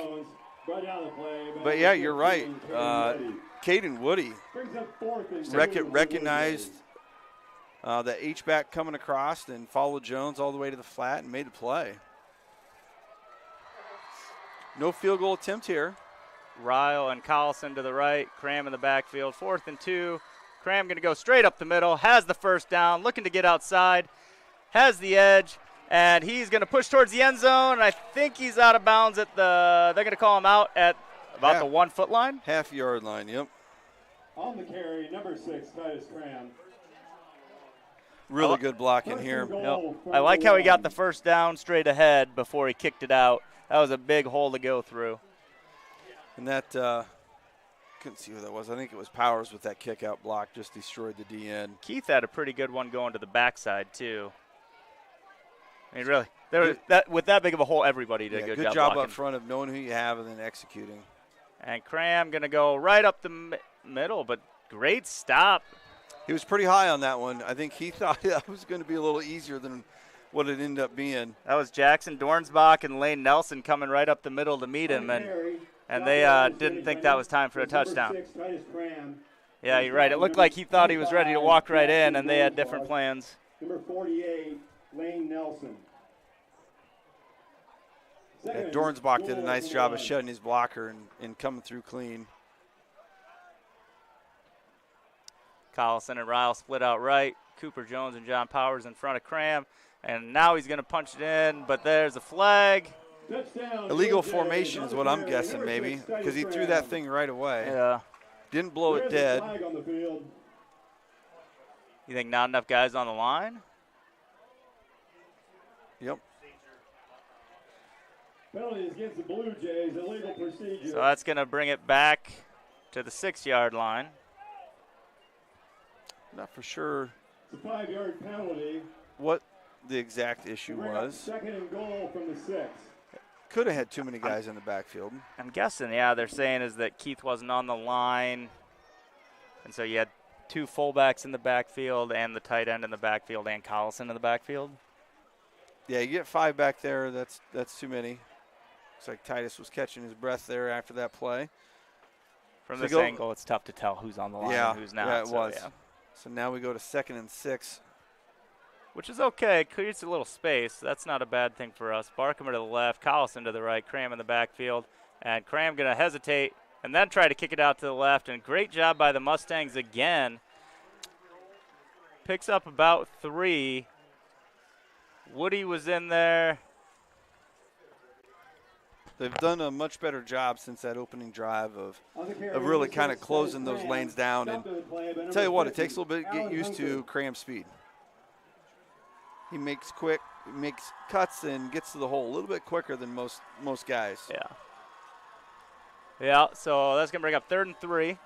But yeah, you're right. Caden Woody recognized the H-back coming across and followed Jones all the way to the flat and made the play. No field goal attempt here. Ryle and Collison to the right, Cram in the backfield, 4th and 2. Cram going to go straight up the middle, has the first down, looking to get outside, has the edge, and he's going to push towards the end zone, and I think he's out of bounds at they're going to call him out at about the 1 foot line? Half-yard line, yep. On the carry, number 6, Titus Cram. Really good blocking here. Yep. I like how he got the first down straight ahead before he kicked it out. That was a big hole to go through. And that couldn't see who that was. I think it was Powers with that kick-out block, just destroyed the DN. Keith had a pretty good one going to the backside, too. I mean, really, with that big of a hole, everybody did a good job blocking. Up front of knowing who you have and then executing. And Cram going to go right up the middle, but great stop. He was pretty high on that one. I think he thought that was going to be a little easier than what it ended up being. That was Jackson Dornsbach and Lane Nelson coming right up the middle to meet him, and they didn't think that was time for a touchdown. Yeah, you're right. It looked like he thought he was ready to walk right in, and they had different plans. Number 48, Lane Nelson. Yeah, Dornsbach did a nice job of shutting his blocker and coming through clean. Collison and Ryle split out right. Cooper Jones and John Powers in front of Cram. And now he's going to punch it in, but there's a flag. Illegal formation is what I'm guessing, maybe, because he threw that thing right away. Yeah. Didn't blow it dead. You think not enough guys on the line? Yep. Penalties against the Blue Jays, illegal procedure. So that's going to bring it back to the 6-yard line. Not for sure. It's a 5-yard penalty. What the exact issue was. 2nd and goal from the 6. Could have had too many guys in the backfield. I'm guessing, yeah, they're saying is that Keith wasn't on the line. And so you had 2 fullbacks in the backfield and the tight end in the backfield and Collison in the backfield. Yeah, you get 5 back there. That's too many. Looks like Titus was catching his breath there after that play. From this angle, it's tough to tell who's on the line and who's not. Yeah, it was. Yeah. So now we go to 2nd and 6. Which is okay. It creates a little space. That's not a bad thing for us. Barkham to the left, Collison to the right, Cram in the backfield. And Cram going to hesitate and then try to kick it out to the left. And great job by the Mustangs again. Picks up about 3. Woody was in there. They've done a much better job since that opening drive of really kind of closing those lanes down. And I'll tell you what, it takes a little bit to get used to Cram's speed. He makes cuts and gets to the hole a little bit quicker than most guys. Yeah. Yeah, so that's going to bring up 3rd and 3.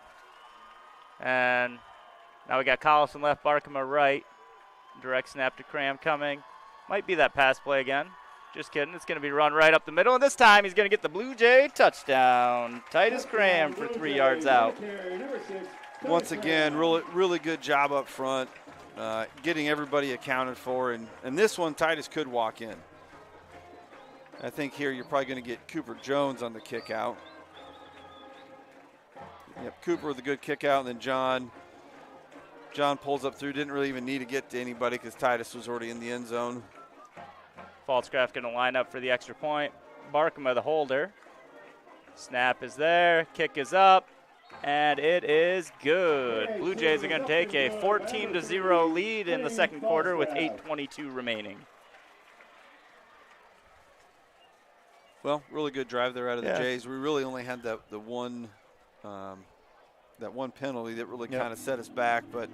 And now we got Collison left, Barkham right. Direct snap to Cram coming. Might be that pass play again. Just kidding. It's going to be run right up the middle, and this time he's going to get the Blue Jay touchdown. Titus Cram for 3 yards out. Once again, really good job up front, getting everybody accounted for. And this one, Titus could walk in. I think here you're probably going to get Cooper Jones on the kick out. Yep, Cooper with a good kick out, and then John pulls up through. Didn't really even need to get to anybody because Titus was already in the end zone. Pfalzgraff going to line up for the extra point. Barkema the holder. Snap is there. Kick is up. And it is good. Blue Jays are going to take a 14-0 lead in the second quarter with 8:22 remaining. Well, really good drive there out of the Jays. We really only had that one penalty that really kind of set us back. But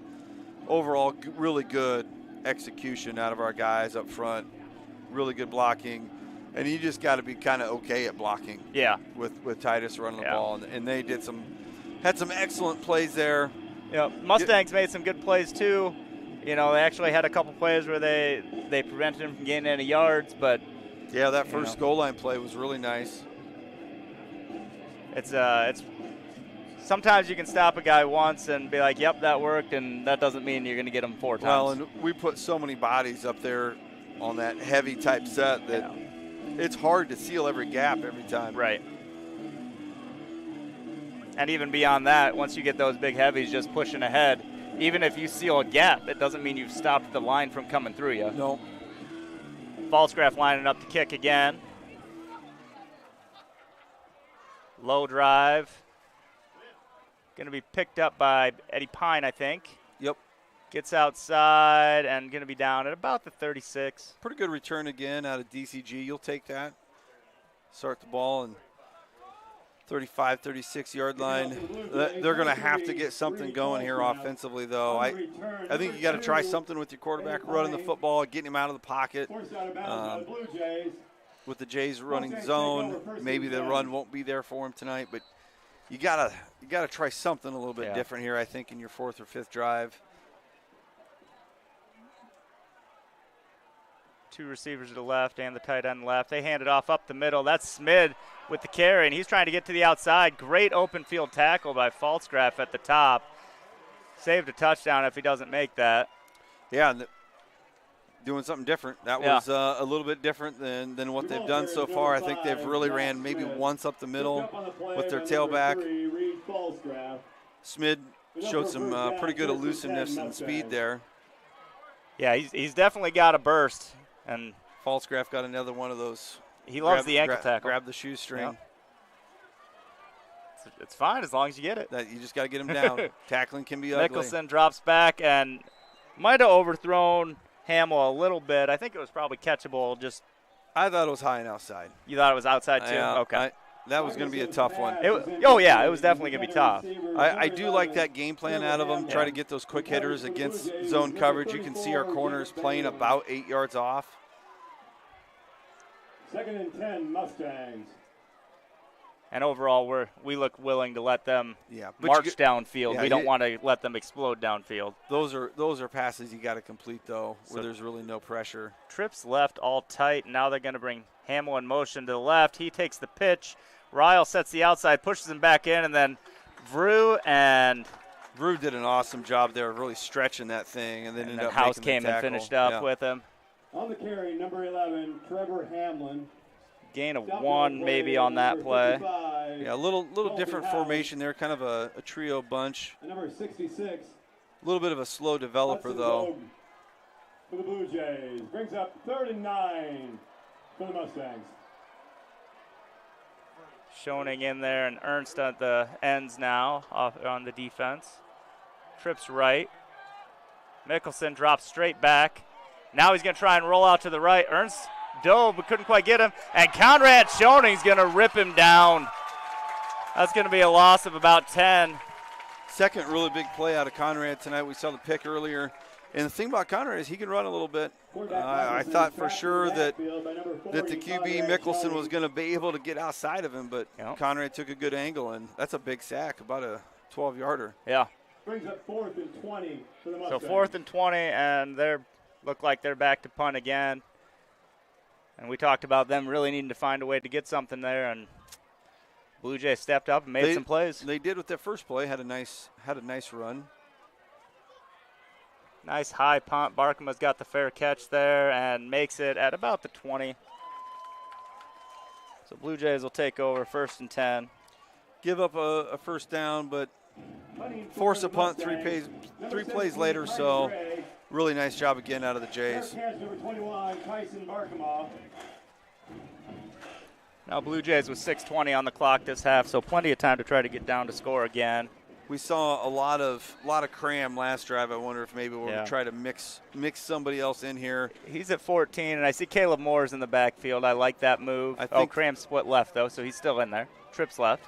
overall, really good execution out of our guys up front. Really good blocking. And you just got to be kind of okay at blocking. Yeah. With Titus running the ball. And they had some excellent plays there. Yeah, Mustangs made some good plays too. You know, they actually had a couple plays where they prevented him from gaining any yards, but yeah, that first goal line play was really nice. It's sometimes you can stop a guy once and be like, "Yep, that worked," and that doesn't mean you're going to get him 4 times. Well, and we put so many bodies up there on that heavy type set that it's hard to seal every gap every time. Right. And even beyond that, once you get those big heavies just pushing ahead, even if you seal a gap, it doesn't mean you've stopped the line from coming through you. No. Pfalzgraff lining up to kick again. Low drive. Going to be picked up by Eddie Pine, I think. Yep. Gets outside and going to be down at about the 36. Pretty good return again out of DCG. You'll take that. Start the ball and 35, 36-yard line. They're going to have to get something going here offensively, though. I think you got to try something with your quarterback running the football, getting him out of the pocket. With the Jays running zone, maybe the run won't be there for him tonight, but you got to try something a little bit different here, I think, in your 4th or 5th drive. 2 receivers to the left and the tight end left. They hand it off up the middle. That's Smid with the carry, and he's trying to get to the outside. Great open field tackle by Pfalzgraff at the top. Saved a touchdown if he doesn't make that. Yeah, doing something different. That was a little bit different than what they've done so far. I think they've really ran maybe once up the middle with their tailback. Smid showed some pretty good elusiveness and speed there. Yeah, he's definitely got a burst. And Pfalzgraff got another one of those. He loves the ankle tackle. Grab the shoestring. Yeah. It's fine as long as you get it. You just got to get him down. Tackling can be ugly. Mickelson drops back and might have overthrown Hamill a little bit. I think it was probably catchable. I thought it was high and outside. You thought it was outside too? Yeah, okay. That was going to be a tough one. It was definitely going to be tough. I do like that game plan out of them. Try to get those quick hitters against zone coverage. You can see our corners playing about 8 yards off. 2nd and 10, Mustangs. And overall, we look willing to let them march downfield. Yeah, we don't want to let them explode downfield. Those are passes you got to complete, though, where there's really no pressure. Trips left all tight. Now they're going to bring Hamill in motion to the left. He takes the pitch. Ryle sets the outside, pushes him back in, and then Vrew did an awesome job there, really stretching that thing, and then House came and finished up with him. On the carry, number 11, Trevor Hamlin. Gain of 1 maybe on that play. Yeah, a little different formation there, kind of a trio bunch. And number 66. A little bit of a slow developer, though. For the Blue Jays, brings up 3rd and 9 for the Mustangs. Schoening in there and Ernst at the ends now on the defense. Trips right. Mickelson drops straight back. Now he's going to try and roll out to the right. Ernst dove but couldn't quite get him. And Conrad Schoening's going to rip him down. That's going to be a loss of about 10. Second really big play out of Conrad tonight. We saw the pick earlier. And the thing about Conrad is he can run a little bit. I thought for sure that the QB Mickelson was going to be able to get outside of him, but Conrad took a good angle, and that's a big sack, about a 12-yarder. Yeah. Brings up 4th and 20 for the So Mustangs. 4th and 20, and they look like they're back to punt again. And we talked about them really needing to find a way to get something there, and Blue Jays stepped up and made some plays. They did with their first play. Had a nice run. Nice high punt. Barkema's got the fair catch there and makes it at about the 20. So Blue Jays will take over 1st and 10. Give up a first down, but force a punt three plays later. So really nice job again out of the Jays. Now Blue Jays with 6:20 on the clock this half, so plenty of time to try to get down to score again. We saw a lot of Cram last drive. I wonder if maybe we're going to try to mix somebody else in here. He's at 14, and I see Caleb Moore's in the backfield. I like that move. Cram split left, though, so he's still in there. Trips left.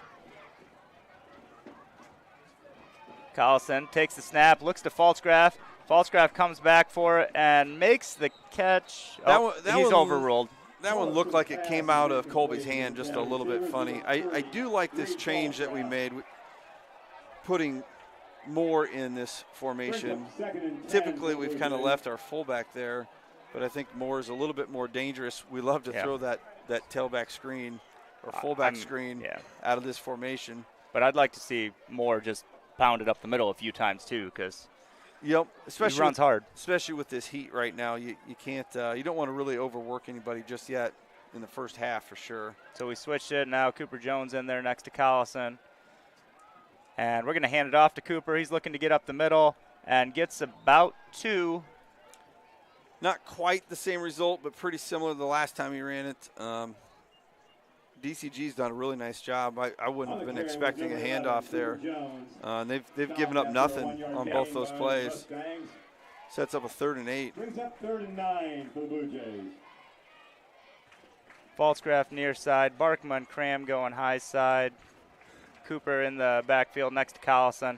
Collison takes the snap, looks to Falsgraf. Falsgraf comes back for it and makes the catch. He's overruled. That one looked like it came out of Colby's hand, just a little bit funny. I do like this change that we made, putting Moore in this formation. Typically, we've kind of left our fullback there, but I think Moore is a little bit more dangerous. We love to throw that tailback screen or fullback screen out of this formation. But I'd like to see Moore just pound it up the middle a few times too, because especially he runs hard. Especially with this heat right now, you can't you don't want to really overwork anybody just yet in the first half for sure. So we switched it. Now Cooper Jones in there next to Collison. And we're going to hand it off to Cooper. He's looking to get up the middle and gets about 2. Not quite the same result, but pretty similar to the last time he ran it. DCG's done a really nice job. I wouldn't have been expecting a handoff there. They've given up nothing on both those plays. Sets up a 3rd and 8. Brings up 3rd and 9 for the Blue Jays. Falsgraf near side. Barkema and Cram going high side. Cooper in the backfield next to Collison.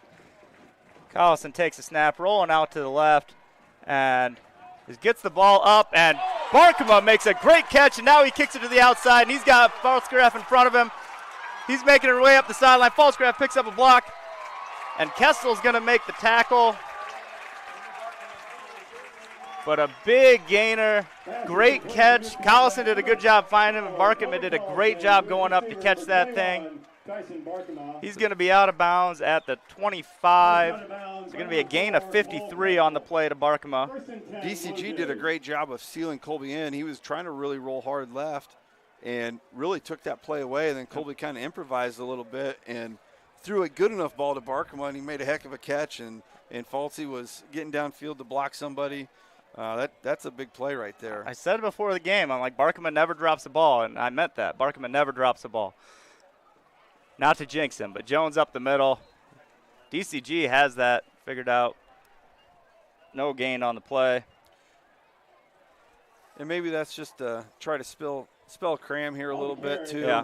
Collison takes a snap, rolling out to the left, and gets the ball up, and Barkema makes a great catch, and now he kicks it to the outside, and he's got Falsgraf in front of him. He's making her way up the sideline. Falsgraf picks up a block, and Kessel's going to make the tackle. But a big gainer, great catch. Collison did a good job finding him, and Barkema did a great job going up to catch that thing. He's going to be out of bounds at the 25. It's going to be a gain of 53 on the play to Barkema. DCG did a great job of sealing Colby in. He was trying to really roll hard left and really took that play away. And then Colby kind of improvised a little bit and threw a good enough ball to Barkema, and he made a heck of a catch. And Falsey was getting downfield to block somebody. That's a big play right there. I said it before the game. I'm like, Barkema never drops the ball, and I meant that. Barkema never drops the ball. Not to jinx him, but Jones up the middle. DCG has that figured out. No gain on the play. And maybe that's just to try to spell Cram here a little bit too. Yeah.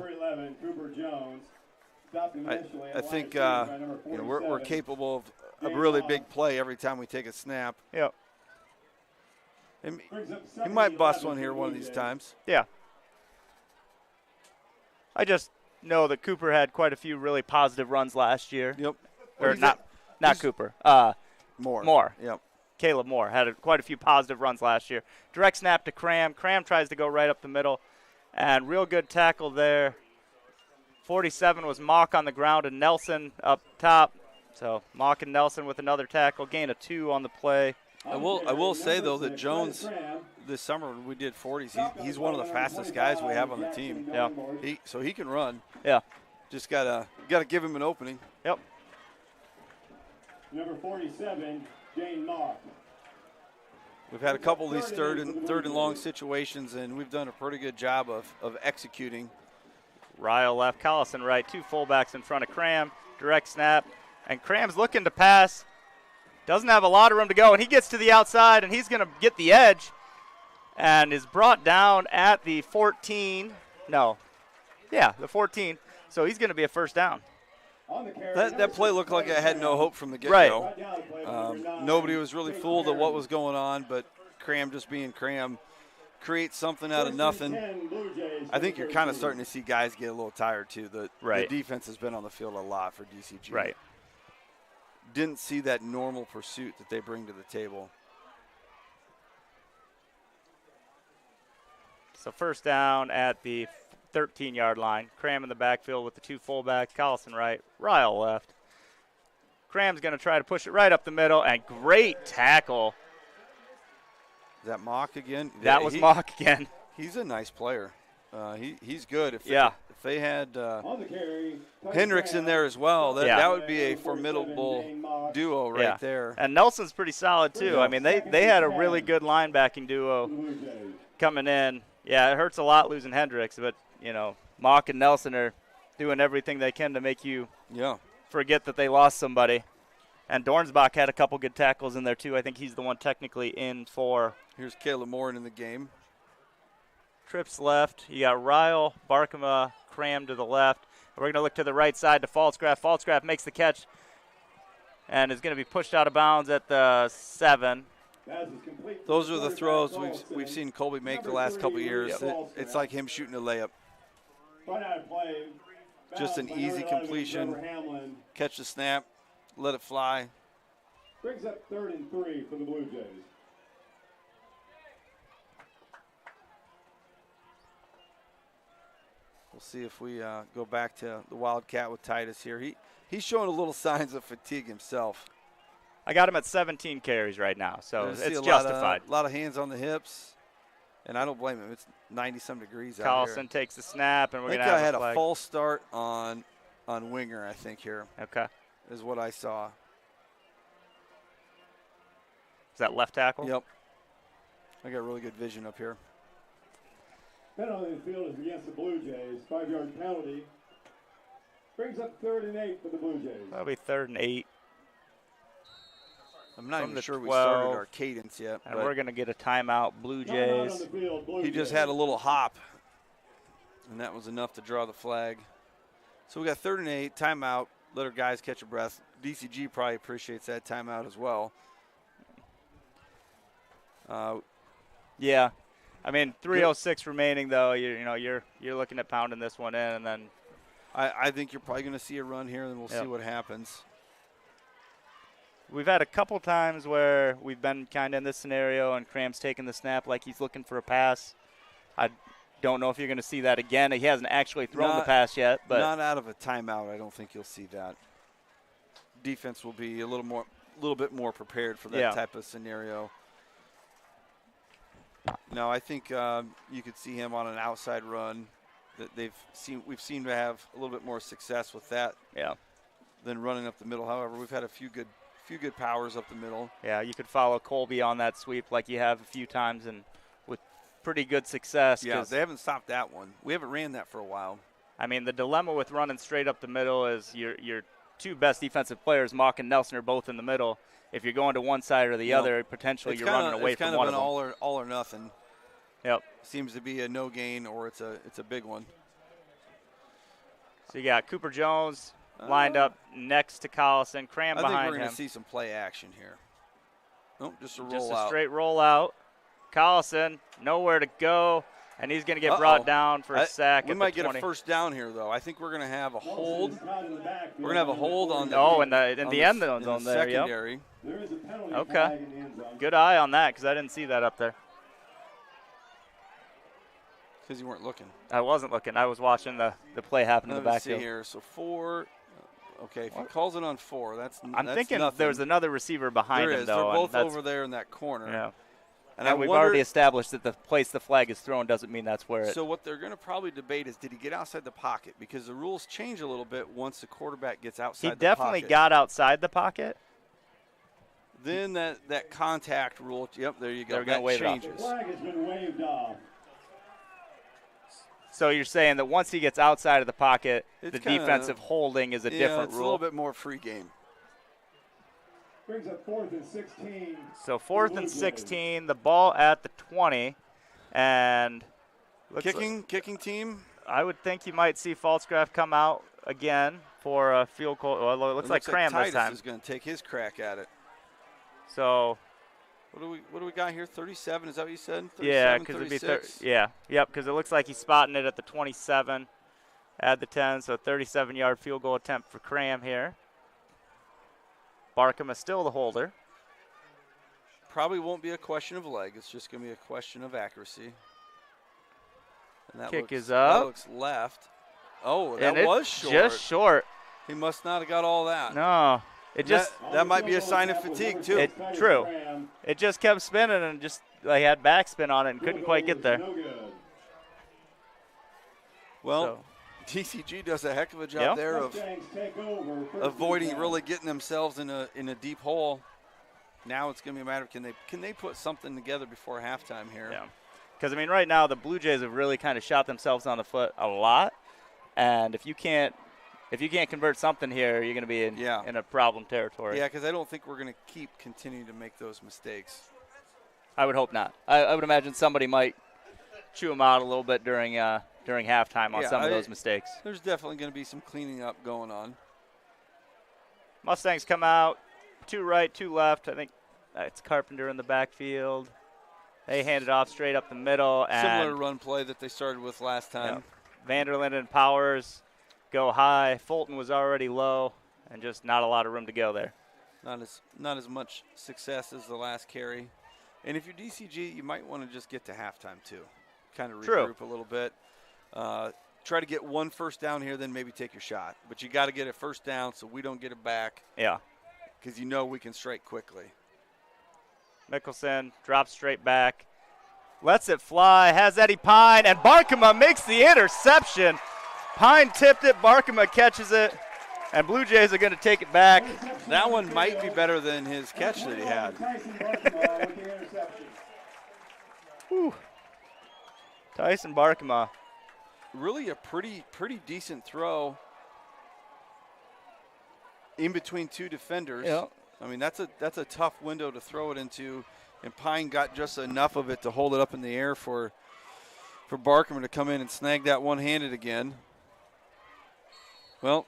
I think we're capable of a really big play every time we take a snap. Yep. And he might bust one here one of these times. Yeah. I just know that Cooper had quite a few really positive runs last year. Yep. Or not Cooper. Moore. Yep. Caleb Moore had quite a few positive runs last year. Direct snap to Cram. Cram tries to go right up the middle. And real good tackle there. 47 was Mock on the ground and Nelson up top. So Mock and Nelson with another tackle. Gain of 2 on the play. I will say, though, that Jones this summer we did 40s. He's one of the fastest guys we have on the team. Yeah. So he can run. Yeah. Just gotta give him an opening. Yep. Number 47, Jane Mock. We've had a couple of these third and long situations, and we've done a pretty good job of executing. Ryle left, Collison right, 2 fullbacks in front of Cram. Direct snap, and Cram's looking to pass. Doesn't have a lot of room to go, and he gets to the outside, and he's going to get the edge and is brought down at the 14. The 14. So he's going to be a first down. That play looked like it had no hope from the get-go. Right. Nobody was really fooled at what was going on, but Cram just being Cram creates something out of nothing. I think you're kind of starting to see guys get a little tired, too. The defense has been on the field a lot for DCG. Right. Didn't see that normal pursuit that they bring to the table. So first down at the 13-yard line. Cram in the backfield with the 2 fullbacks, Collison right, Ryle left. Cram's going to try to push it right up the middle, and great tackle. Is that Mock again? That was Mock again. He's a nice player. He's good. If they had Hendricks in there as well, that would be a formidable duo right there. And Nelson's pretty solid too. Yeah. I mean, they had a really good linebacking duo coming in. Yeah, it hurts a lot losing Hendricks, but Mock and Nelson are doing everything they can to make you forget that they lost somebody. And Dornsbach had a couple good tackles in there too. I think he's the one technically in for. Here's Caleb Moore in the game. Trips left. You got Ryle, Barkema, Cram to the left. We're going to look to the right side to Falsgraf. Falsgraf makes the catch and is going to be pushed out of bounds at the 7. Those are the throws we've seen Colby make the last couple of years. It's like him shooting a layup. Just an easy completion. Catch the snap, let it fly. Brings up 3rd and 3 for the Blue Jays. We'll see if we go back to the Wildcat with Titus here. He's showing a little signs of fatigue himself. I got him at 17 carries right now, so it's justified. A lot of hands on the hips, and I don't blame him. It's 90-some degrees out here. Carlson takes the snap, and we're going to have I think I a had flag. a false start on Winger, I think, here. Okay. Is what I saw. Is that left tackle? Yep. I got really good vision up here. Penalty in the field is against the Blue Jays. 5-yard penalty. Brings up 3rd and 8 for the Blue Jays. That'll be 3rd and 8. I'm not even sure 12, we started our cadence yet. And we're going to get a timeout, Blue Jays. He just had a little hop, and that was enough to draw the flag. So we got 3rd and 8, timeout. Let our guys catch a breath. DCG probably appreciates that timeout as well. Yeah. I mean, 3:06 remaining though. You're looking at pounding this one in, and then I think you're probably going to see a run here, and then we'll see what happens. We've had a couple times where we've been kind of in this scenario, and Cram's taking the snap like he's looking for a pass. I don't know if you're going to see that again. He hasn't actually thrown the pass yet, but not out of a timeout. I don't think you'll see that. Defense will be a little bit more prepared for that type of scenario. No, I think you could see him on an outside run. That we've seen to have a little bit more success with that. Yeah. Than running up the middle. However, we've had a few good powers up the middle. Yeah, you could follow Colby on that sweep like you have a few times and with pretty good success. Yeah, they haven't stopped that one. We haven't ran that for a while. I mean, the dilemma with running straight up the middle is your 2 best defensive players, Mock and Nelson, are both in the middle. If you're going to one side or the other, potentially you're running away from one of them. It's kind of an all or nothing. Yep. Seems to be a no gain or it's a big one. So you got Cooper Jones lined up next to Collison, Cram behind him. I think we're going to see some play action here. Nope, just a roll out. Just a straight roll out. Collison, nowhere to go, and he's going to get brought down for a sack. We might get a first down here, though. I think we're going to have a hold. We're going to have a hold on the end zone there. Secondary. Yep. Okay. Good eye on that because I didn't see that up there. Because you weren't looking. I wasn't looking. I was watching the play happen in the backfield. See here. So 4. Okay, if he calls it on 4, that's thinking nothing. There's another receiver behind him, though. They're both over there in that corner. Yeah. And we've already established that the place the flag is thrown doesn't mean that's where it. So what they're going to probably debate is, did he get outside the pocket? Because the rules change a little bit once the quarterback gets outside the pocket. He definitely got outside the pocket. Then that contact rule, yep, there you go. They're going to waive changes. The flag has been waved off. So you're saying that once he gets outside of the pocket, the defensive holding is a different it's rule? a little bit more free game. Brings up 4th and 16. So 4th and 16, the ball at the 20, and kicking team. I would think you might see Falsgraf come out again for a field goal. Well, it looks like Cram this time. Titus is going to take his crack at it. So. What do we got here? 37? Is that what you said? 37, yeah, because it'd be because it looks like he's spotting it at the 27, add the 10, so 37-yard field goal attempt for Cram here. Barkham is still the holder. Probably won't be a question of leg. It's just going to be a question of accuracy. And that Kick is that up. looks left. Oh, And that was short. Just short. He must not have got all that. No. It just that might be a sign of fatigue too. True. It just kept spinning and just like had backspin on it and couldn't quite get there. Well, DCG does a heck of a job there of avoiding really getting themselves in a deep hole. Now it's going to be a matter of can they put something together before halftime here? Yeah. Because, I mean, right now the Blue Jays have really kind of shot themselves on the foot a lot. And if you can't convert something here, you're going to be in a problem territory. Yeah, because I don't think we're going to keep continuing to make those mistakes. I would hope not. I would imagine somebody might chew them out a little bit during halftime on some of those mistakes. There's definitely going to be some cleaning up going on. Mustangs come out, 2 right, 2 left. I think it's Carpenter in the backfield. They hand it off straight up the middle. And similar run play that they started with last time. Vanderland and Powers go high. Fulton was already low, and just not a lot of room to go there. Not as much success as the last carry. And if you're DCG, you might want to just get to halftime too. Kind of regroup a little bit. Try to get 1 first down here, then maybe take your shot. But you got to get a first down so we don't get it back. Yeah. Because we can strike quickly. Mickelson drops straight back. Lets it fly. Has Eddie Pine. And Barkema makes the interception. Pine tipped it. Barkema catches it. And Blue Jays are going to take it back. That one might be better than his catch that he had. Whew. Tyson Barkema. Really a pretty decent throw in between 2 defenders. Yep. I mean, that's a tough window to throw it into, and Pine got just enough of it to hold it up in the air for Barkman to come in and snag that one-handed again. Well,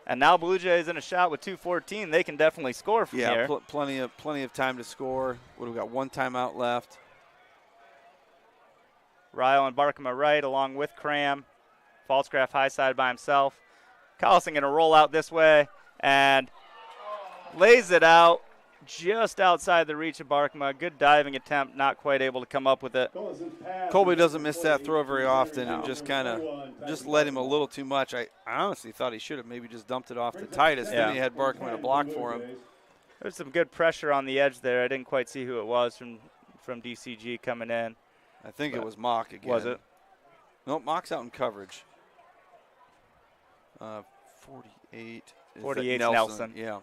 and now Blue Jays in a shot with 2:14. They can definitely score from here. Yeah, plenty of time to score. We've got 1 timeout left. Ryle and Barkema right along with Cram. Falscraft high side by himself. Collison going to roll out this way and lays it out just outside the reach of Barkema. Good diving attempt, not quite able to come up with it. Colby doesn't miss that throw very often and just led him a little too much. I honestly thought he should have maybe just dumped it off to Titus. Then he had Barkema to block for him. There's some good pressure on the edge there. I didn't quite see who it was from DCG coming in. I think it was Mock again. Was it? Nope, Mock's out in coverage. 48. 48 Nelson. Yeah.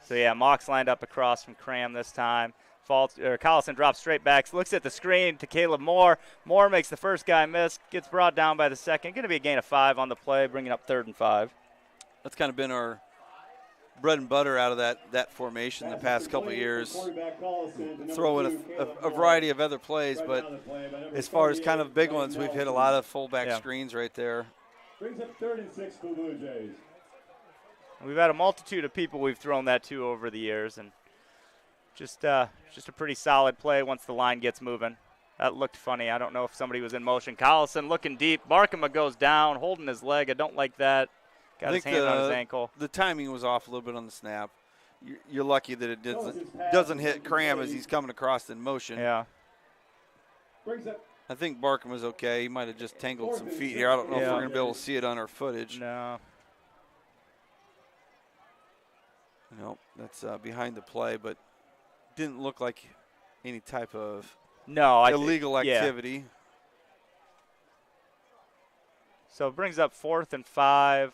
So, yeah, Mock's lined up across from Cram this time. Collison drops straight back, looks at the screen to Caleb Moore. Moore makes the first guy miss, gets brought down by the second. Going to be a gain of 5 on the play, bringing up 3rd and 5. That's kind of been our bread and butter out of that formation the past couple of years. Throw in a variety of other plays, but as far as kind of big ones, we've hit a lot of fullback screens right there. Brings up 3rd and 6 for the Blue Jays. We've had a multitude of people we've thrown that to over the years, and just a pretty solid play once the line gets moving. That looked funny. I don't know if somebody was in motion. Collison looking deep. Barkema goes down, holding his leg. I don't like that. Got his hand on his ankle. The timing was off a little bit on the snap. You're lucky that it doesn't hit Cram as he's coming across in motion. Yeah. I think Barkham was okay. He might have just tangled some feet here. I don't know if we're going to be able to see it on our footage. No. No, that's behind the play, but didn't look like any type of illegal activity. So it brings up 4th and 5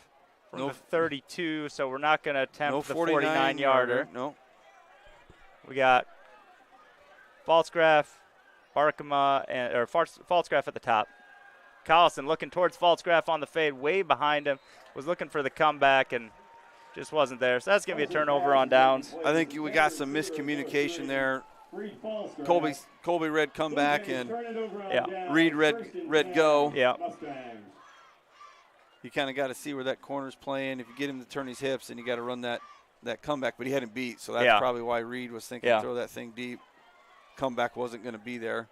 from the 32, so we're not going to attempt the 49-yarder. No. We got Falscraft, Barkema, or Falscraft at the top. Collison looking towards Falscraft on the fade, way behind him. Was looking for the comeback and just wasn't there. So that's going to be a turnover on downs. I think we got some miscommunication there. Colby read comeback and Reed read go. Yeah. You kind of got to see where that corner's playing. If you get him to turn his hips, then you got to run that comeback. But he had him beat, so that's probably why Reed was thinking throw that thing deep. Comeback wasn't going to be there.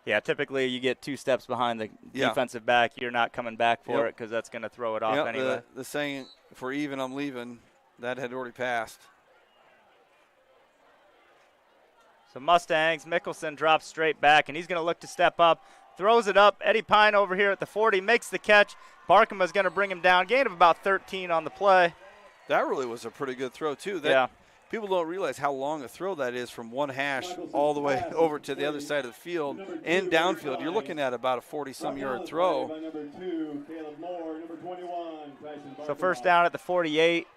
Yeah, typically you get 2 steps behind the defensive back. You're not coming back for it because that's going to throw it off anyway. The saying, for even, I'm leaving, that had already passed. So Mustangs, Mickelson drops straight back, and he's going to look to step up. throws it up. Eddie Pine over here at the 40 makes the catch. Barkham is going to bring him down. Gain of about 13 on the play. That really was a pretty good throw, too. Yeah. People don't realize how long a throw that is from one hash all the way over to the other side of the field and downfield. You're looking at about a 40-some-yard throw. So first down at the 48,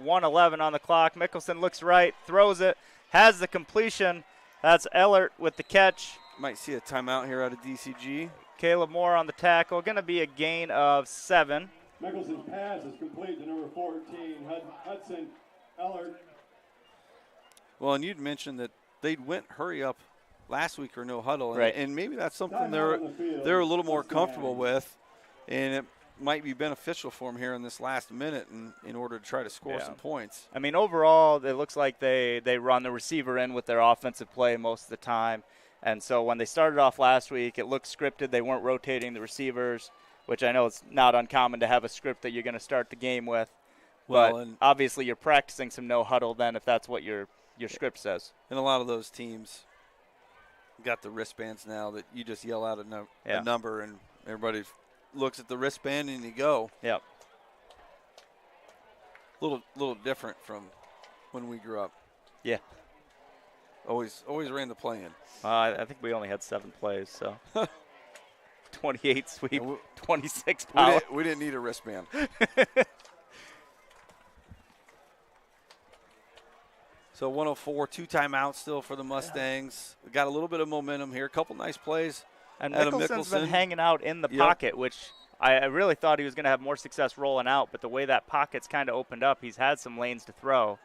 1:11 on the clock. Mickelson looks right, throws it, has the completion. That's Ellert with the catch. Might see a timeout here out of DCG. Caleb Moore on the tackle. Going to be a gain of 7. Mickelson's pass is complete to number 14, Hudson Ellert. Well, and you'd mentioned that they went hurry up last week or no huddle, right. and maybe that's something they're a little more comfortable with, and it might be beneficial for them here in this last minute in order to try to score some points. I mean, overall, it looks like they run the receiver in with their offensive play most of the time, and so when they started off last week, it looked scripted. They weren't rotating the receivers, which I know it's not uncommon to have a script that you're going to start the game with. Well, but obviously you're practicing some no huddle then if that's what your script says. And a lot of those teams got the wristbands now that you just yell out a number and everybody looks at the wristband and you go. Yep. Little different from when we grew up. Yeah. Always ran the play in. I think we only had 7 plays, so 28 sweep, 26 power. We didn't need a wristband. So 104, 2 timeouts still for the Mustangs. We got a little bit of momentum here. A couple nice plays. And Mickelson's been hanging out in the pocket, which I really thought he was going to have more success rolling out, but the way that pocket's kind of opened up, he's had some lanes to throw.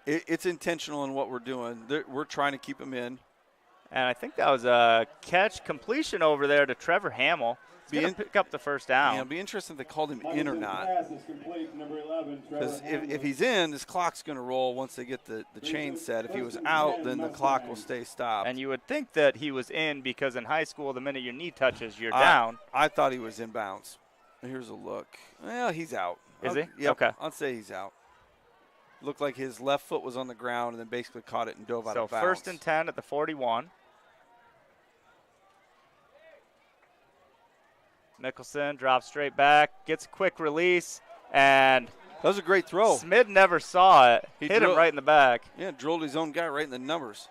It's intentional in what we're doing. We're trying to keep him in. And I think that was a catch completion over there to Trevor Hamill. He's going to pick up the first down. Yeah, it'll be interesting if they called him in or not. Because if he's in, this clock's going to roll once they get the chain set. If he was out, then the clock will stay stopped. And you would think that he was in because in high school, the minute your knee touches, you're down. I thought he was in bounds. Here's a look. Well, he's out. Is he? Yep, okay. I'll say he's out. Looked like his left foot was on the ground and then basically caught it and dove out of bounds. So first and 10 at the 41. Mickelson drops straight back, gets a quick release, and that was a great throw. Smid never saw it. He hit him right in the back. Yeah, drilled his own guy right in the numbers.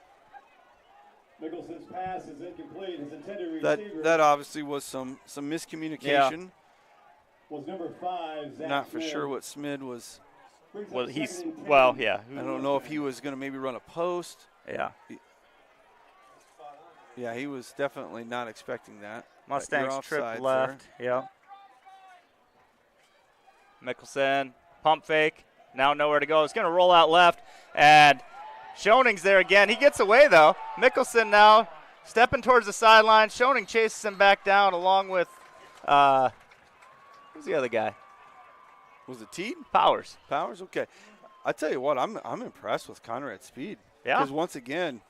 Mickelson's pass is incomplete. His intended receiver. That obviously was some miscommunication. Yeah. Was number 5, Zach Not for Smith. sure what Smid was. Well, yeah. I don't know if he was going to maybe run a post. Yeah. Yeah, he was definitely not expecting that. Mustangs trip left. Yeah. Mickelson, pump fake. Now nowhere to go. He's going to roll out left. And Schoning's there again. He gets away, though. Mickelson now stepping towards the sideline. Schoening chases him back down along with who's the other guy? Was it Teed? Powers. Powers? Okay. I tell you what, I'm impressed with Conrad's speed. Yeah. Because once again,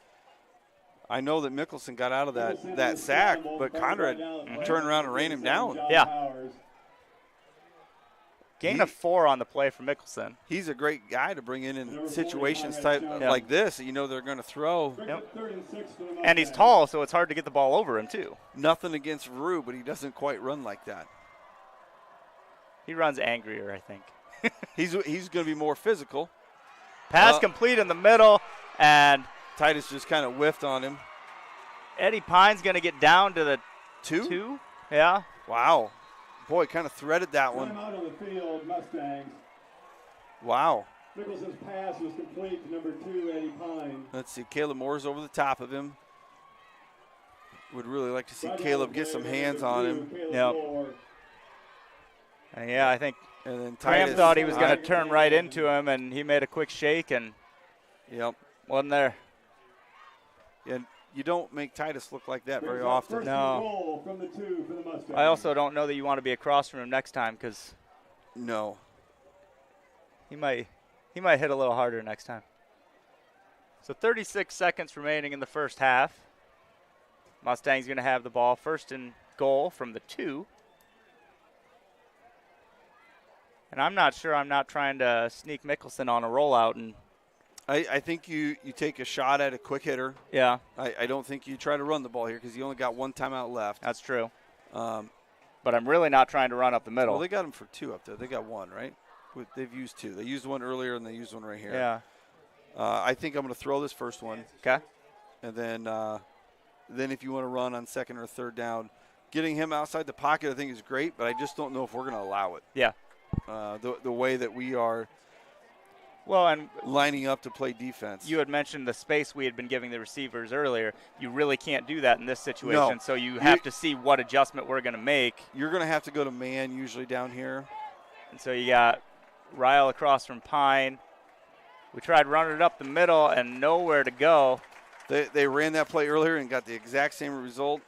I know that Mickelson got out of that sack, but Conrad turned around and ran him down. Yeah. Gain of 4 on the play for Mickelson. He's a great guy to bring in situations like this. You know they're going to throw. Yep. And he's tall, so it's hard to get the ball over him, too. Nothing against Rue, but he doesn't quite run like that. He runs angrier, I think. He's going to be more physical. Pass complete in the middle, and Titus just kind of whiffed on him. Eddie Pine's going to get down to the 2. Yeah. Wow. Boy, kind of threaded that one. Out on the field, Mustangs. Wow. Mickelson's pass was complete to number 2, Eddie Pine. Let's see. Caleb Moore's over the top of him. Would really like to see Caleb get some hands on him. Yep. Yeah, I think and then Graham thought he was going to turn right into him, and he made a quick shake and wasn't there. And you don't make Titus look like that very often. No. From the 2 for the Mustangs. I also don't know that you want to be across from him next time because he might hit a little harder next time. So 36 seconds remaining in the first half. Mustangs going to have the ball first and goal from the 2. And I'm not sure I'm not trying to sneak Mickelson on a rollout and I think you take a shot at a quick hitter. Yeah, I don't think you try to run the ball here because you only got one timeout left. that's true. But I'm really not trying to run up the middle. Well, they got him for 2 up there. They got 1, right? They've used 2. They used 1 earlier, and they used 1 right here. Yeah. I think I'm going to throw this first one. Okay. And then if you want to run on 2nd or 3rd down, getting him outside the pocket I think is great, but I just don't know if we're going to allow it. Yeah. The way that we are Well, and lining up to play defense. you had mentioned the space we had been giving the receivers earlier. You really can't do that in this situation, No. so you have to see what adjustment we're going to make. You're going to have to go to man usually down here. And so you got Ryle across from Pine. We tried running it up the middle and nowhere to go. They ran that play earlier and got the exact same result.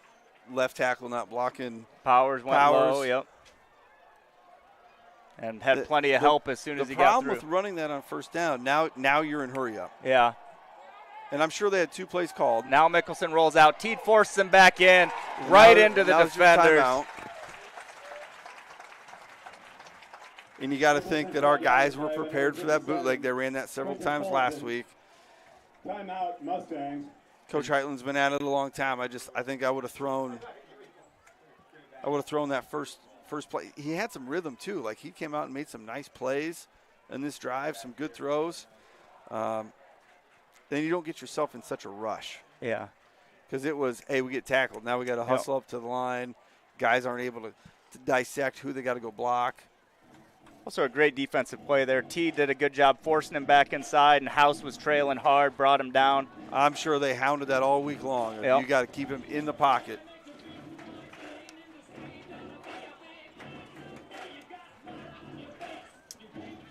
Left tackle not blocking. Powers went low, yep. And had plenty of help as soon as he got through. The problem with running that on 1st down, now you're in hurry up. Yeah. And I'm sure they had 2 plays called. Now Mickelson rolls out. Teed forces him back in, right into the now it's your defenders. timeout. And you got to think that our guys were prepared for that bootleg. They ran that several times last week. Timeout, Mustangs. Coach Heitland's been at it a long time. I think I would have thrown that first play. He had some rhythm too. Like he came out and made some nice plays in this drive, some good throws. Then you don't get yourself in such a rush. Yeah. Because it was, hey, we get tackled. Now we got to hustle up to the line. Guys aren't able to dissect who they got to go block. Also a great defensive play there. T did a good job forcing him back inside, and House was trailing hard, brought him down. I'm sure they hounded that all week long. Yep. You got to keep him in the pocket.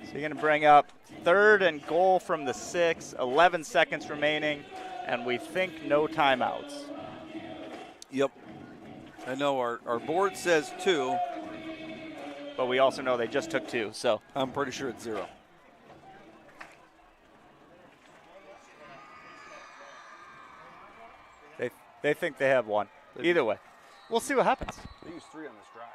So you're going to bring up 3rd and goal from the 6, 11 seconds remaining, and we think no timeouts. Yep. I know our board says 2. But we also know they just took 2, so. I'm pretty sure it's 0. They think they have 1. Either way, we'll see what happens. They used 3 on this drive.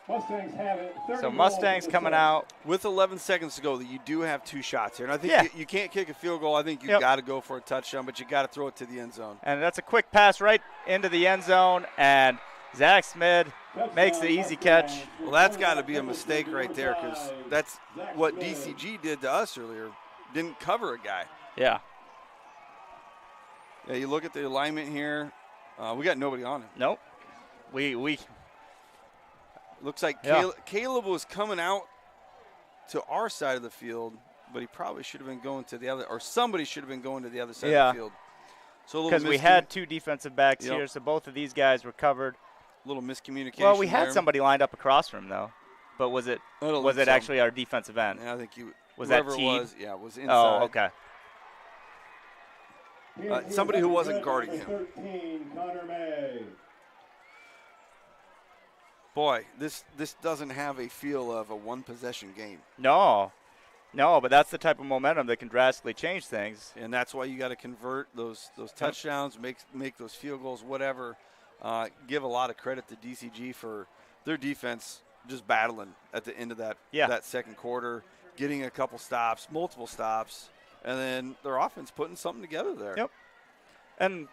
Mustangs have it. So Mustangs coming out. With 11 seconds to go, you do have 2 shots here. And I think Yeah. you can't kick a field goal. I think you Yep. got to go for a touchdown, but you got to throw it to the end zone. And that's a quick pass right into the end zone, and Zach Smith makes the easy catch. Well, that's got to be a mistake right there because that's what DCG did to us earlier. Didn't cover a guy. Yeah. Yeah, you look at the alignment here. We got nobody on him. Nope. We Looks like Yeah. Caleb was coming out to our side of the field, but he probably should have been going to the other, or somebody should have been going to the other side Yeah. of the field. So because we had 2 defensive backs Yep. here, so both of these guys were covered. little miscommunication. Well, we had there. somebody lined up across from him, though. But was it I don't think so. actually our defensive end? Yeah, I think you. Was that whoever it Teed? was, yeah, was inside. Oh, okay. Somebody who wasn't guarding him. 13, Connor May. Boy, this doesn't have a feel of a one-possession game, No, but that's the type of momentum that can drastically change things. and that's why you got to convert those touchdowns, make those field goals, whatever. Give a lot of credit to DCG for their defense just battling at the end of that 2nd quarter, getting a couple stops, multiple stops, and then their offense putting something together there. Yep. And,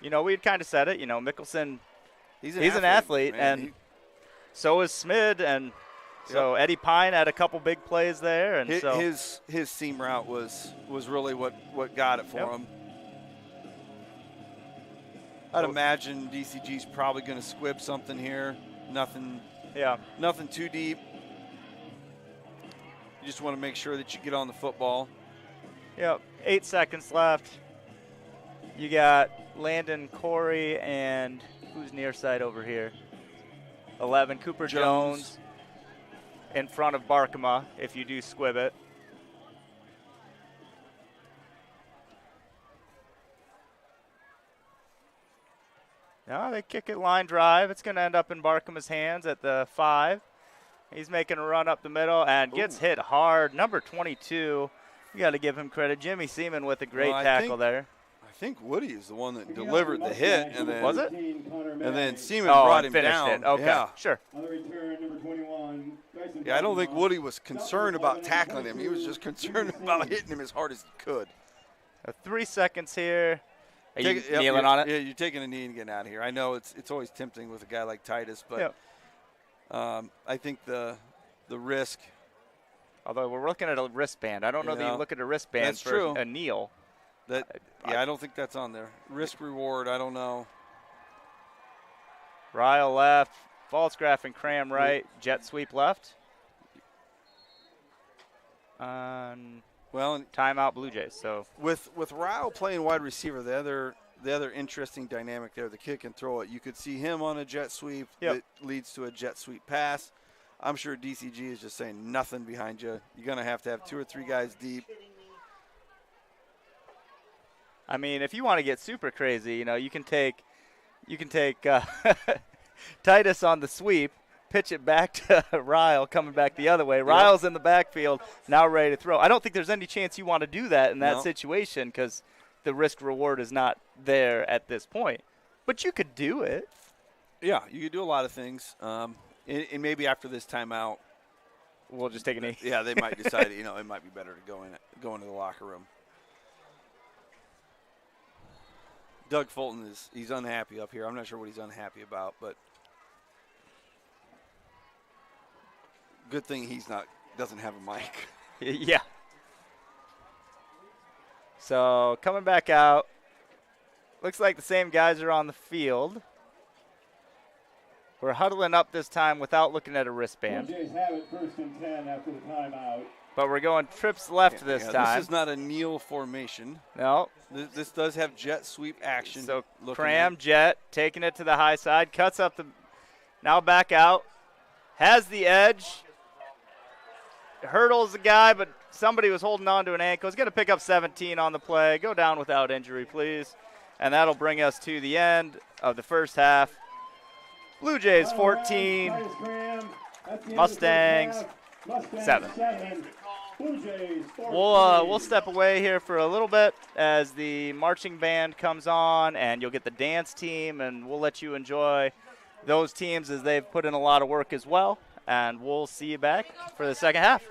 we had kind of said it, Mickelson, He's an athlete, man. and so is Smid, and so Eddie Pine had a couple big plays there, and his seam route was really what got it for him. I'd imagine DCG's probably going to squib something here. Nothing too deep. You just want to make sure that you get on the football. Yep, 8 seconds left. You got Landon Corey and who's near side over here? 11, Cooper Jones in front of Barkema if you do squib it. No, they kick it line drive. It's going to end up in Barkema's hands at the 5. He's making a run up the middle and gets hit hard. Number 22, you got to give him credit. Jimmy Seaman with a great tackle there. I think Woody is the one that delivered the hit, and then Was it? And then Seaman Oh, brought and him finished down. it. Okay, Yeah. sure. On the return, number 21, Dyson Yeah, I don't think Bondurant. Woody was concerned about tackling him. He was just concerned about hitting him as hard as he could. 3 seconds here. Are you Yep, kneeling on it? Yeah, you're taking a knee and getting out of here. I know it's always tempting with a guy like Titus, but Yep. I think the risk. Although we're looking at a wristband. I don't know that you look at a wristband that's for true. a kneel. I don't think that's on there. Risk reward, I don't know. Ryle left, Falsgraf and Cram right, jet sweep left. Well, and Timeout Blue Jays. So with Ryle playing wide receiver, the other interesting dynamic there, the kick and throw it. You could see him on a jet sweep that leads to a jet sweep pass. I'm sure DCG is just saying nothing behind you. You're going to have 2 or 3 guys deep. I mean, if you want to get super crazy, you can take Titus on the sweep, pitch it back to Ryle coming back the other way. Ryle's in the backfield, now ready to throw. I don't think there's any chance you want to do that in that situation because the risk reward is not there at this point. But you could do it. Yeah, you could do a lot of things. And maybe after this timeout, we'll just take a knee. Yeah, they might decide, it might be better to go into the locker room. Doug Fulton he's unhappy up here. I'm not sure what he's unhappy about, but good thing doesn't have a mic. Yeah. So coming back out, looks like the same guys are on the field. We're huddling up this time without looking at a wristband. Blue Jays have it 1st and 10 after the timeout. But we're going trips left this time. This is not a kneel formation. No. This does have jet sweep action. So Cram, jet, taking it to the high side, cuts up now back out, has the edge, hurdles the guy, but somebody was holding on to an ankle. He's going to pick up 17 on the play. Go down without injury, please. And that'll bring us to the end of the first half. Blue Jays 14, Mustangs 7. We'll step away here for a little bit as the marching band comes on, and you'll get the dance team, and we'll let you enjoy those teams as they've put in a lot of work as well. And we'll see you back for the second half.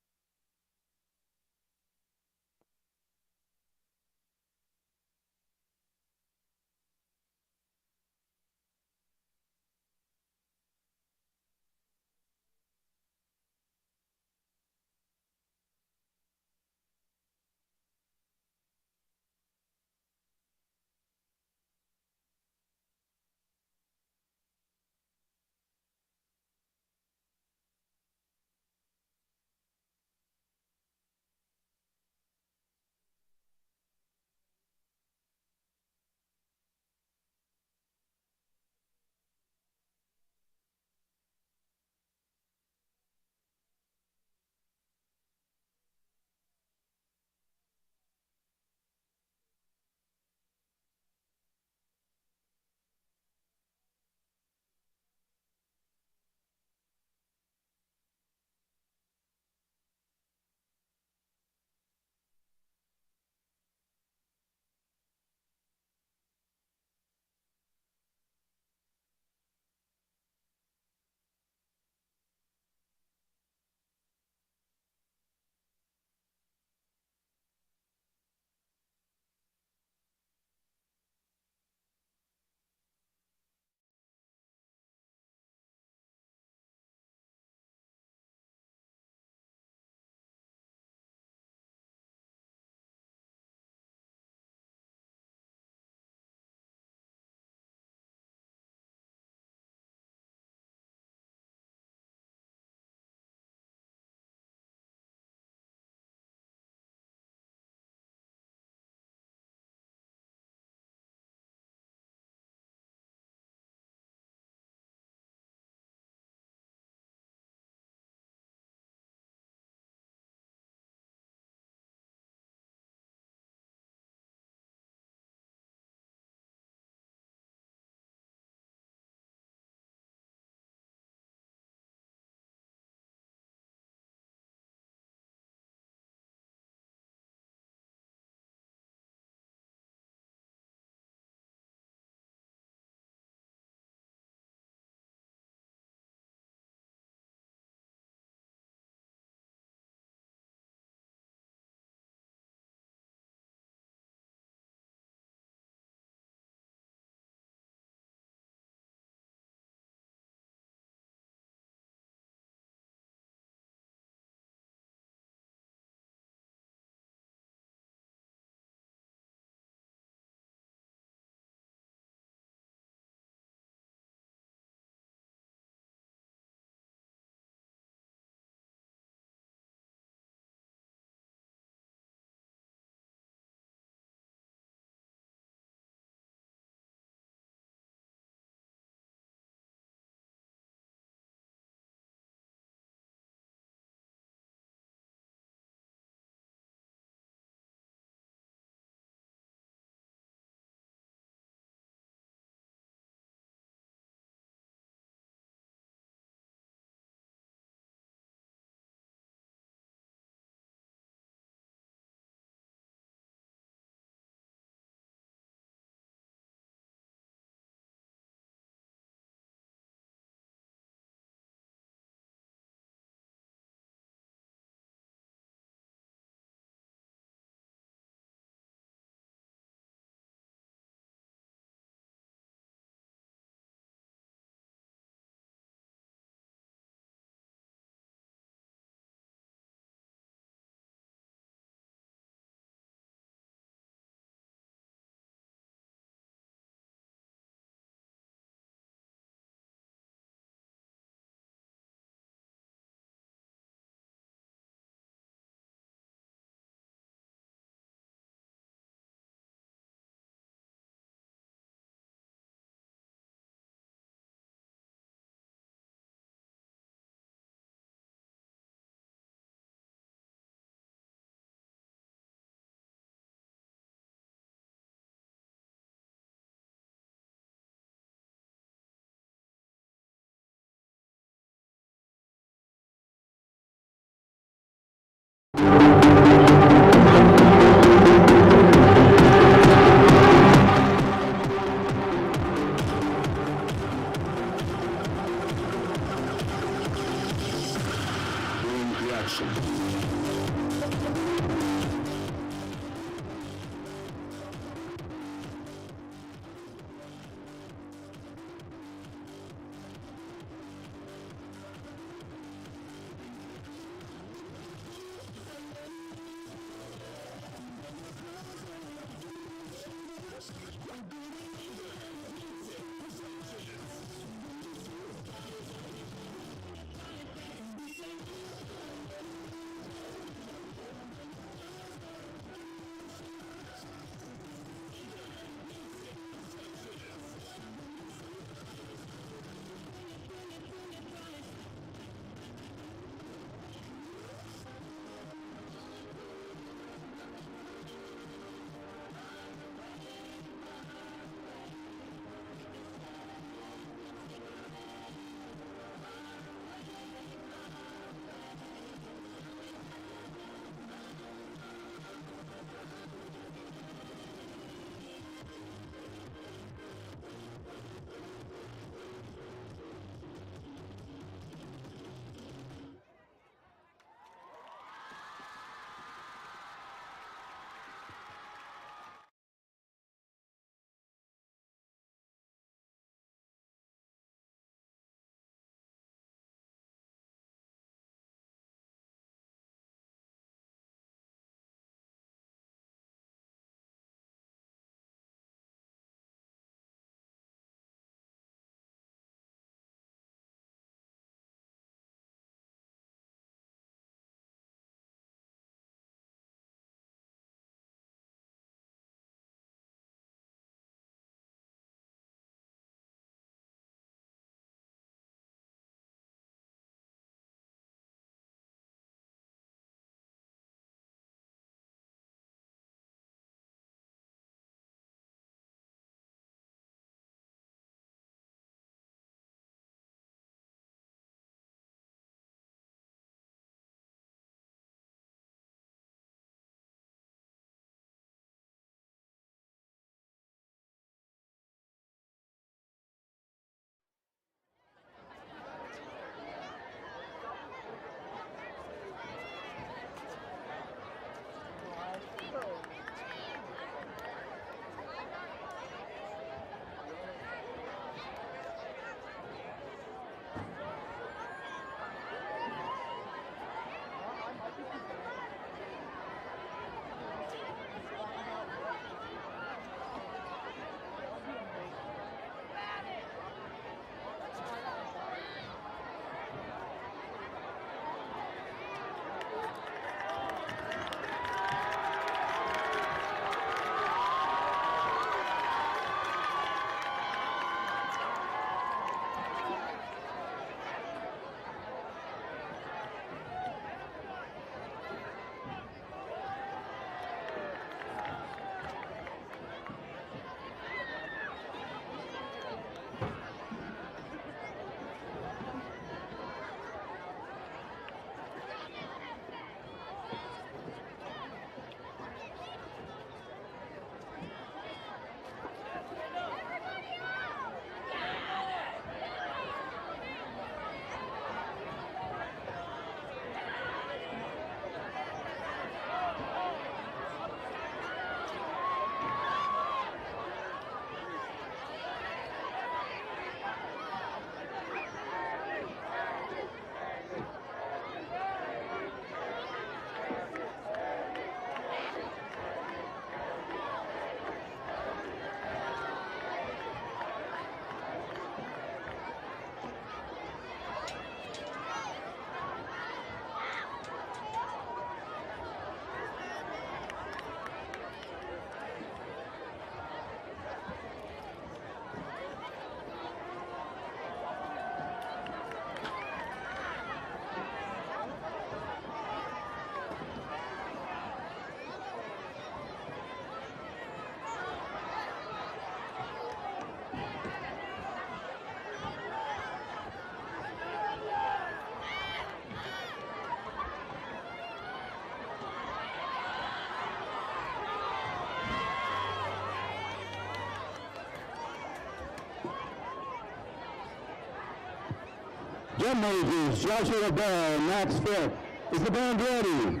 Drum majors, Joshua Bell, Max Fitt. Is the band ready?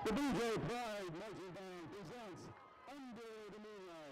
The BJ Pride Marching Band presents Under the Moonlight.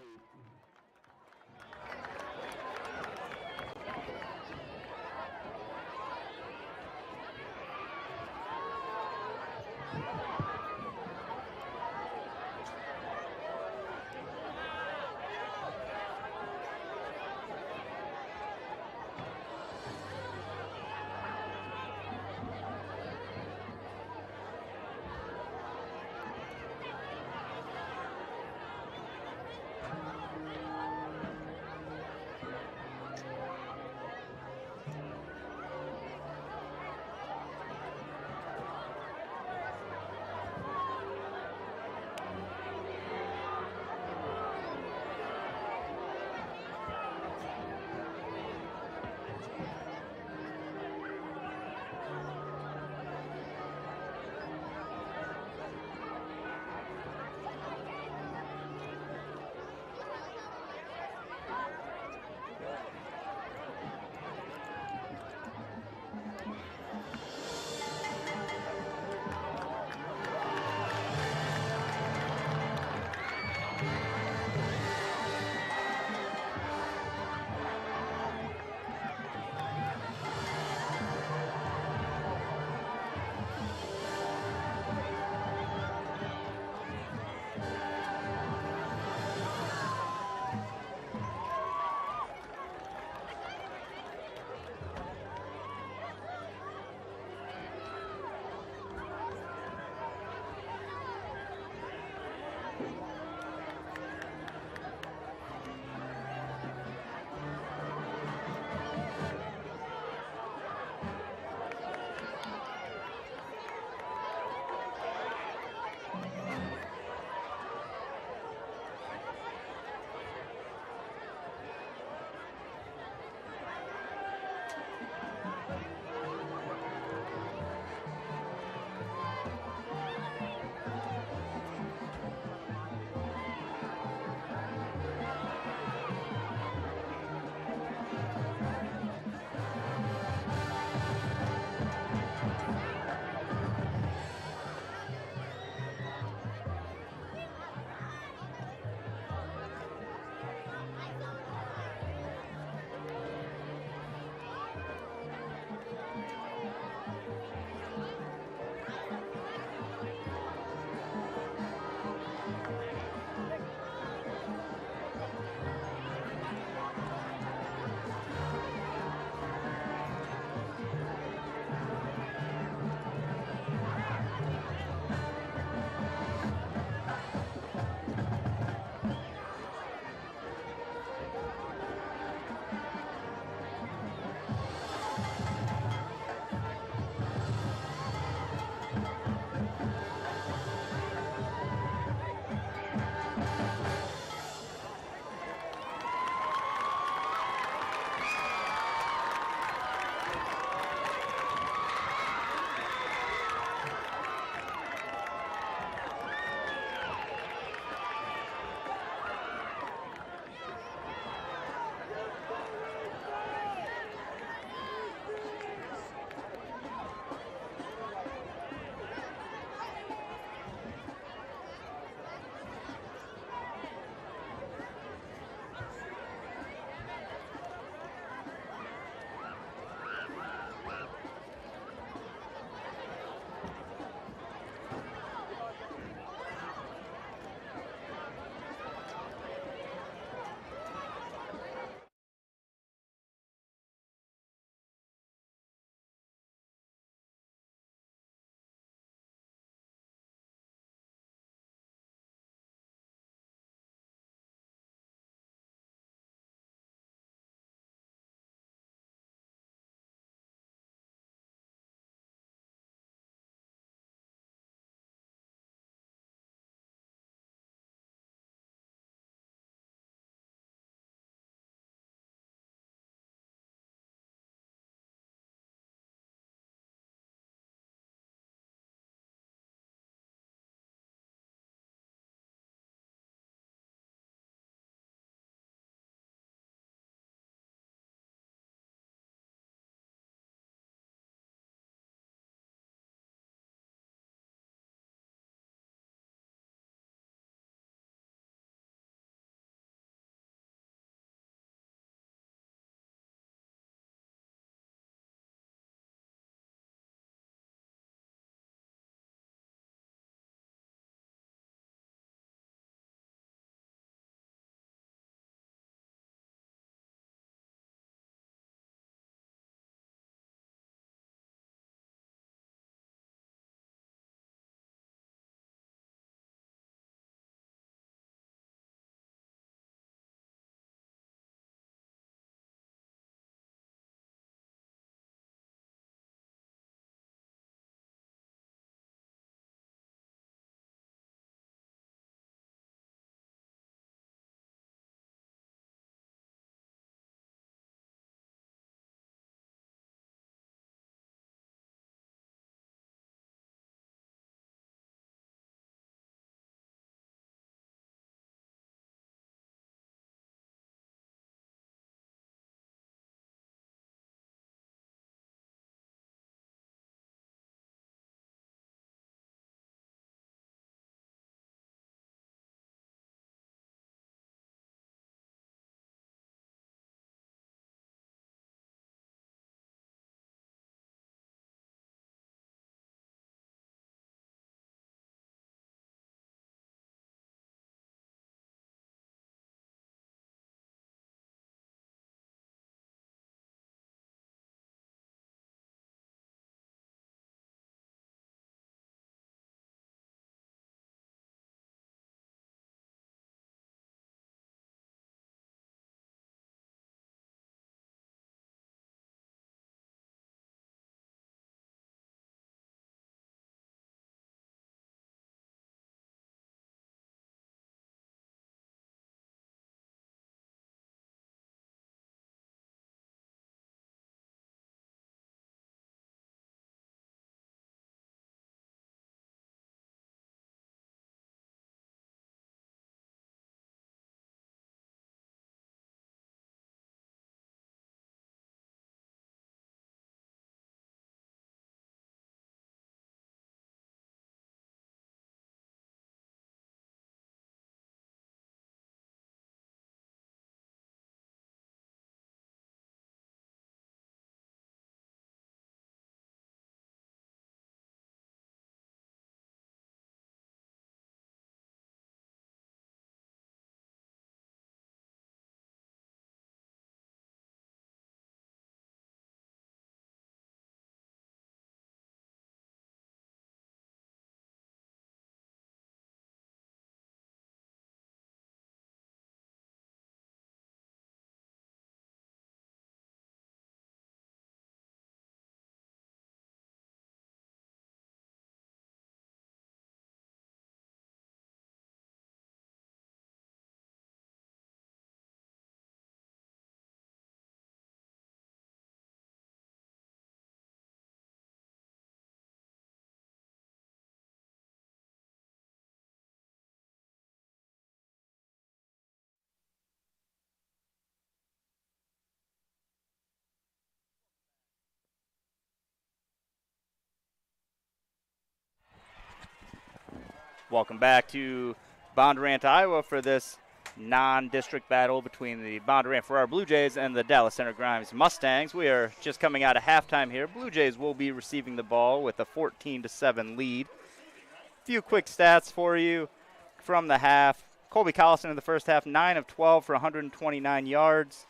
Welcome back to Bondurant, Iowa for this non-district battle between the Bondurant-Farrar Blue Jays and the Dallas Center Grimes Mustangs. We are just coming out of halftime here. Blue Jays will be receiving the ball with a 14-7 lead. A few quick stats for you from the half. Colby Collison in the first half, 9 of 12 for 129 yards.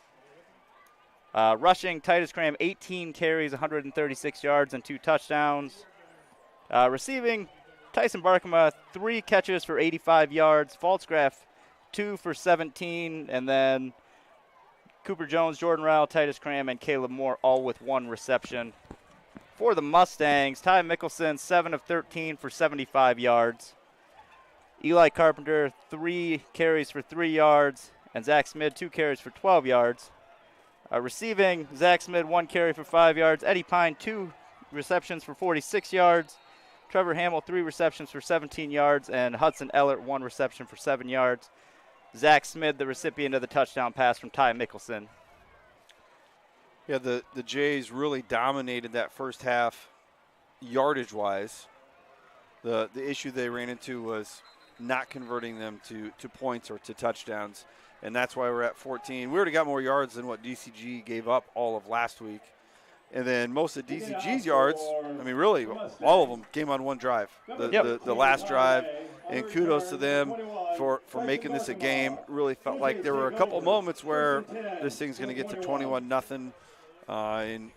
Rushing, Titus Cram, 18 carries, 136 yards, and 2 touchdowns. Receiving, Tyson Barkema, 3 catches for 85 yards. Faltzgraf, 2 for 17. And then Cooper Jones, Jordan Rowell, Titus Cram, and Caleb Moore all with 1 reception. For the Mustangs, Ty Mickelson, 7 of 13 for 75 yards. Eli Carpenter, 3 carries for 3 yards. And Zach Smith, 2 carries for 12 yards. Receiving, Zach Smith, 1 carry for 5 yards. Eddie Pine, 2 receptions for 46 yards. Trevor Hamill, 3 receptions for 17 yards, and Hudson Ellert, 1 reception for 7 yards. Zach Smith, the recipient of the touchdown pass from Ty Mickelson. Yeah, the Jays really dominated that first half yardage-wise. The issue they ran into was not converting them to points or to touchdowns, and that's why we're at 14. We already got more yards than what DCG gave up all of last week. And then most of DCG's yards, I mean, really, all of them came on one drive, the last drive. And kudos to them for making this a game. Really felt like there were a couple moments where this thing's going to get to 21-0, and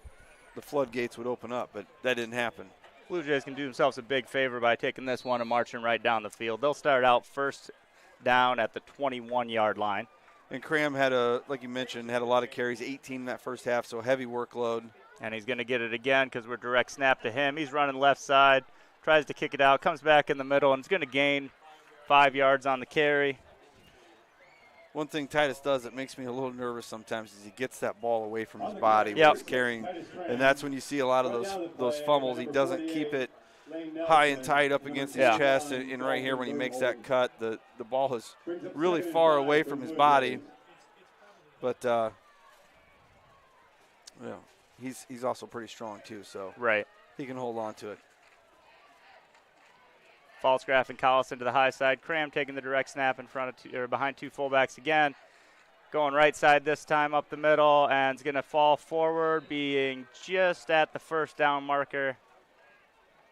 the floodgates would open up, but that didn't happen. Blue Jays can do themselves a big favor by taking this one and marching right down the field. They'll start out first down at the 21-yard line. And Cram had, like you mentioned, had a lot of carries, 18 in that first half, so heavy workload. And he's going to get it again because we're direct snap to him. He's running left side, tries to kick it out, comes back in the middle, and it's going to gain 5 yards on the carry. One thing Titus does that makes me a little nervous sometimes is he gets that ball away from his body when he's carrying, and that's when you see a lot of those fumbles. He doesn't keep it high and tight up against his chest, and right here when he makes that cut, the ball is really far away from his body. But he's also pretty strong too, so he can hold on to it. Faltzgraf and Collison to the high side. Cram taking the direct snap in front of behind 2 fullbacks again. Going right side this time up the middle, and it's going to fall forward, being just at the first down marker.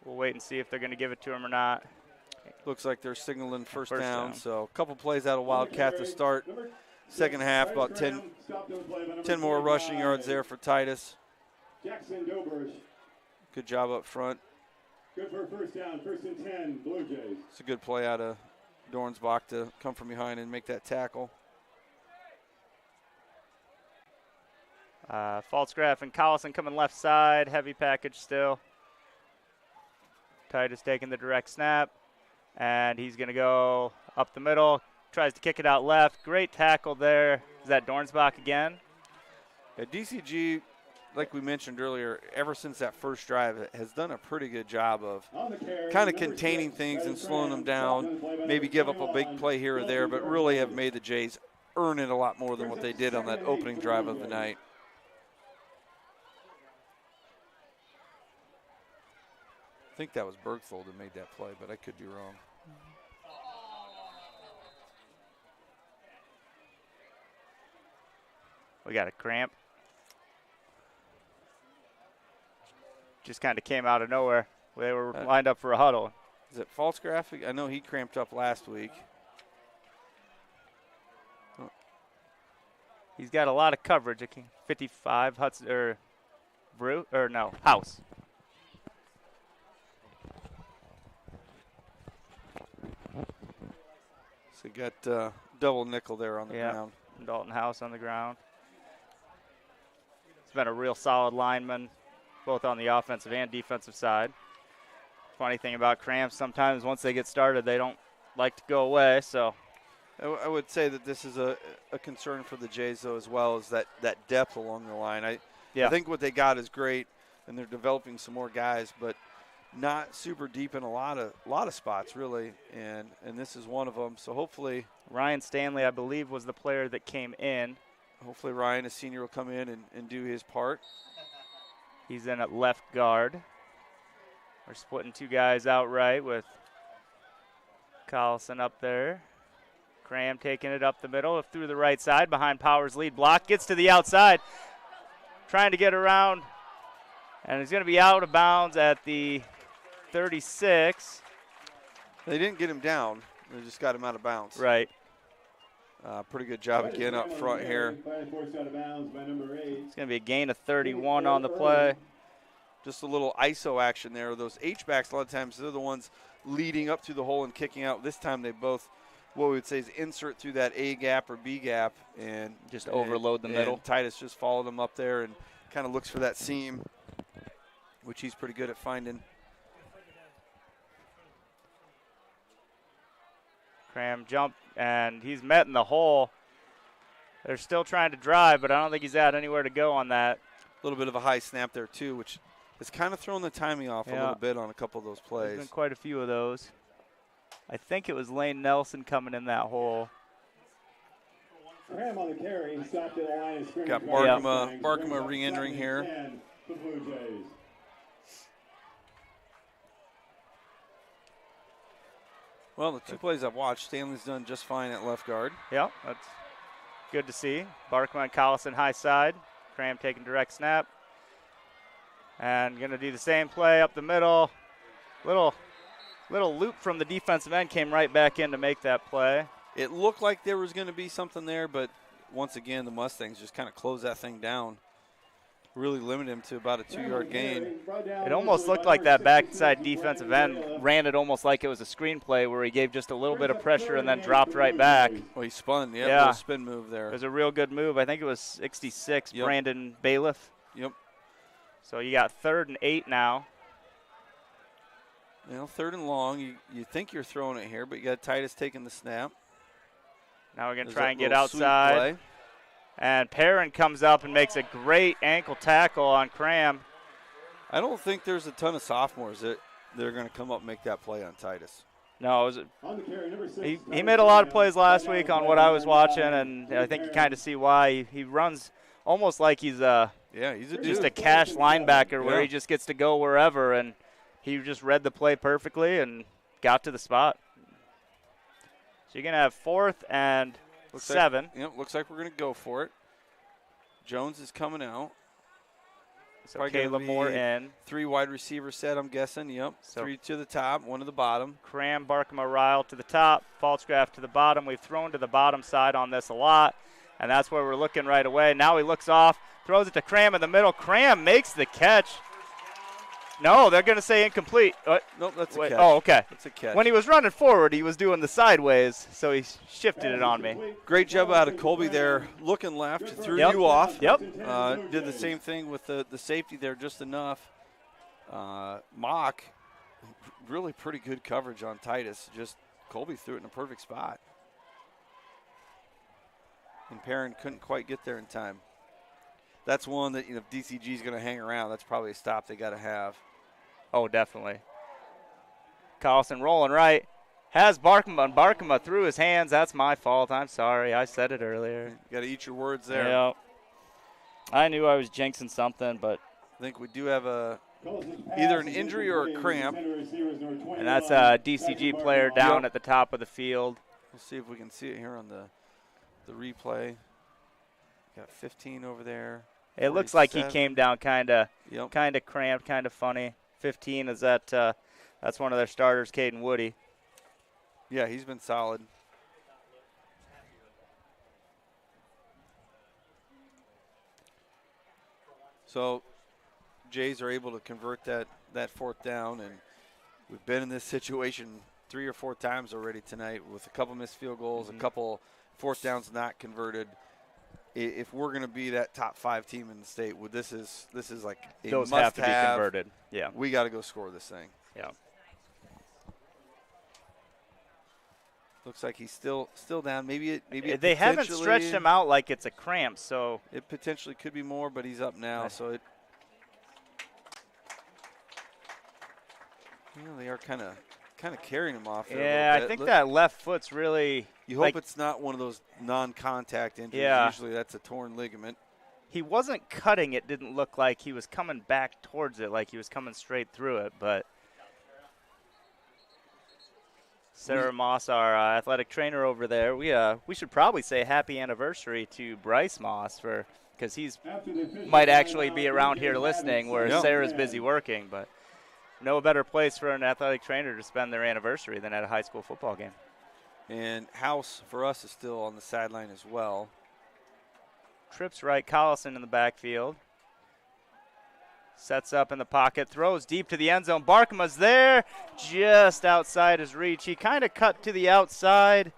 We'll wait and see if they're going to give it to him or not. Looks like they're signaling first down. So a couple plays out of Wildcat to start. Second half, about 10 more rushing yards there for Titus. Jackson Dobers. Good job up front. Good for a first down, 1st and 10, Blue Jays. It's a good play out of Dornsbach to come from behind and make that tackle. Faltzgraf and Collison coming left side, heavy package still. Titus taking the direct snap, and he's going to go up the middle, tries to kick it out left. Great tackle there. Is that Dornsbach again? Yeah, DCG, like we mentioned earlier, ever since that first drive, has done a pretty good job of kind of containing things and slowing them down, maybe give up a big play here or there, but really have made the Jays earn it a lot more than what they did on that opening drive of the night. I think that was Bergthold that made that play, but I could be wrong. We got a cramp. Just kind of came out of nowhere. They were lined up for a huddle. Is it Faltzgraf? I know he cramped up last week. He's got a lot of coverage. 55 Hudson or Brew or no House. So you got double nickel there on the ground. Dalton House on the ground. He's been a real solid lineman, both on the offensive and defensive side. Funny thing about cramps, sometimes once they get started, they don't like to go away. So I would say that this is a concern for the Jays, though, as well, as that depth along the line. I think what they got is great, and they're developing some more guys, but not super deep in a lot of spots, really, and this is one of them. So hopefully Ryan Stanley, I believe, was the player that came in. Hopefully Ryan, a senior, will come in and do his part. He's in at left guard. We're splitting 2 guys out right with Collison up there. Cram taking it up the middle through the right side behind Powers' lead block. Gets to the outside, trying to get around, and he's going to be out of bounds at the 36. They didn't get him down. They just got him out of bounds. Right. Pretty good job again up front here. It's It's going to be a gain of 31 on the play. Just a little ISO action there. Those H-backs, a lot of times, they're the ones leading up to the hole and kicking out. This time they both, what we would say is insert through that A gap or B gap and just overload the middle. Titus just followed him up there and kind of looks for that seam, which he's pretty good at finding. Cram jump, and he's met in the hole. They're still trying to drive, but I don't think he's had anywhere to go on that. A little bit of a high snap there, too, which has kind of thrown the timing off a little bit on a couple of those plays. There's been quite a few of those. I think it was Lane Nelson coming in that hole. Cram on the carry. He stopped at the line of scrimmage. Got Barkema re-entering here. The Blue Jays. Well, the two plays I've watched, Stanley's done just fine at left guard. Yep, that's good to see. Barkman and Collison high side. Cram taking direct snap. And going to do the same play up the middle. Little loop from the defensive end came right back in to make that play. It looked like there was going to be something there, but once again, the Mustangs just kind of closed that thing down. Really limited him to about a 2-yard gain. It almost looked like that backside defensive end ran it almost like it was a screenplay where he gave just a little bit of pressure and then dropped right back. Well, he spun. Yeah, little spin move there. It was a real good move. I think it was 66, Brandon Bailiff. Yep. So you got 3rd and 8 now. You know, 3rd and long. You think you're throwing it here, but you got Titus taking the snap. Now we're going to try and get outside. And Perrin comes up and makes a great ankle tackle on Cram. I don't think there's a ton of sophomores that are going to come up and make that play on Titus. No, he made a lot of plays last week on what I was watching, and I think you kind of see why. He runs almost like he's just a cash linebacker where he just gets to go wherever, and he just read the play perfectly and got to the spot. So you're going to have 4th and 7. Looks like we're going to go for it. Jones is coming out. So Caleb Moore in. 3 wide receiver set, I'm guessing. Yep. So 3 to the top, 1 to the bottom. Cram, Barkema, Ryle to the top, Falsgraf to the bottom. We've thrown to the bottom side on this a lot, and that's where we're looking right away. Now he looks off, throws it to Cram in the middle. Cram makes the catch. No, they're going to say incomplete. Nope, that's a catch. Oh, okay. That's a catch. When he was running forward, he was doing the sideways, so he shifted it on me. Great job out of Colby there. Looking left, threw you off. Yep. Did the same thing with the safety there just enough. Mock, really pretty good coverage on Titus. Just Colby threw it in a perfect spot. And Perrin couldn't quite get there in time. That's one that, if DCG is going to hang around, that's probably a stop they got to have. Oh, definitely. Carlson rolling right. Has Barkema, and Barkema through his hands. That's my fault. I'm sorry. I said it earlier. You got to eat your words there. Yeah. I knew I was jinxing something, but I think we do have either an injury or a cramp. And that's a DCG player down at the top of the field. We'll see if we can see it here on the replay. Got 15 over there. It looks like he came down kind of cramped, kind of funny. 15 is that's one of their starters, Caden Woody. Yeah, he's been solid. So Jays are able to convert that 4th down, and we've been in this situation 3 or 4 times already tonight with a couple missed field goals, a couple 4th downs not converted. If we're going to be that top 5 team in the state, this is like a those must have to be converted. Yeah, we got to go score this thing. Yeah. Looks like he's still down. Maybe they haven't stretched him out like it's a cramp, so it potentially could be more. But he's up now, so they are kind of carrying him off there. Yeah, I think that left foot's really. You hope it's not one of those non-contact injuries. Yeah. Usually that's a torn ligament. He wasn't cutting. It didn't look like he was coming back towards it, like he was coming straight through it. But Sarah Moss, our athletic trainer over there. We should probably say happy anniversary to Bryce Moss because he's might actually be around here listening where Sarah's busy working, but no better place for an athletic trainer to spend their anniversary than at a high school football game. And House, for us, is still on the sideline as well. Trips right, Collison in the backfield. Sets up in the pocket, throws deep to the end zone. Barkema's there, just outside his reach. He kind of cut to the outside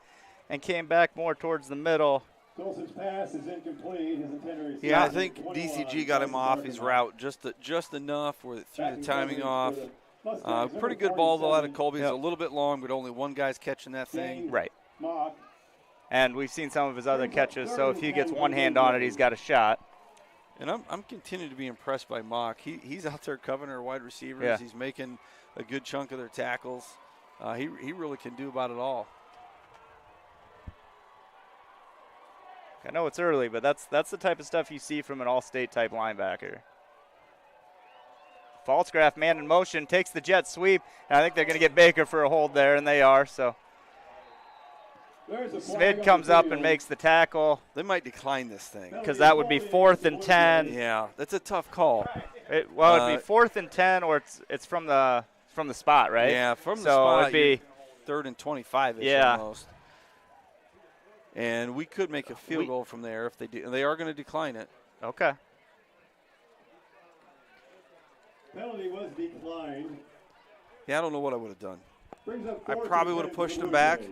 and came back more towards the middle. Colson's pass is incomplete. His intended receiver. Yeah, I think DCG got him off his route just enough where it threw the timing off. Pretty good ball though out of Colby. It's a little bit long, but only one guy's catching that thing. Right. And we've seen some of his other catches, so if he gets one hand on it, he's got a shot. And I'm continuing to be impressed by Mock. He's out there covering our wide receivers. Yeah. He's making a good chunk of their tackles. He really can do about it all. I know it's early, but that's the type of stuff you see from an all-state type linebacker. Falsgraf man in motion, takes the jet sweep, and I think they're going to get Baker for a hold there, and they are. So Smid comes up and makes the tackle. They might decline this thing. Because that would be 4th and 10. Yeah, that's a tough call. It'd be 4th and 10, or it's from the spot, right? Yeah, from the so spot. It'd be 3rd and 25-ish yeah. almost. And we could make a field goal from there if they do. They are going to decline it. Okay. Penalty was declined. Yeah, I don't know what I would have done. Brings up I 4th probably and would have 10 pushed for him Blue back. Jays.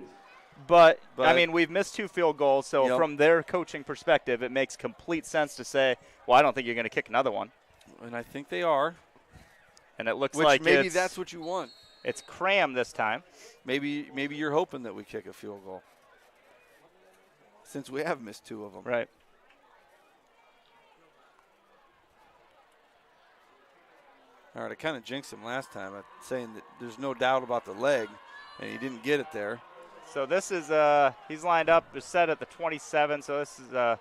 But I mean, we've missed 2 field goals, so Yep. from their coaching perspective, it makes complete sense to say, well, I don't think you're going to kick another one. And I think they are. And it looks Which like maybe that's what you want. It's Cram this time. Maybe you're hoping that we kick a field goal, since we have missed 2 of them. Right. All right, I kind of jinxed him last time, saying that there's no doubt about the leg, and he didn't get it there. So this is he's lined up, is set at the 27, so this is a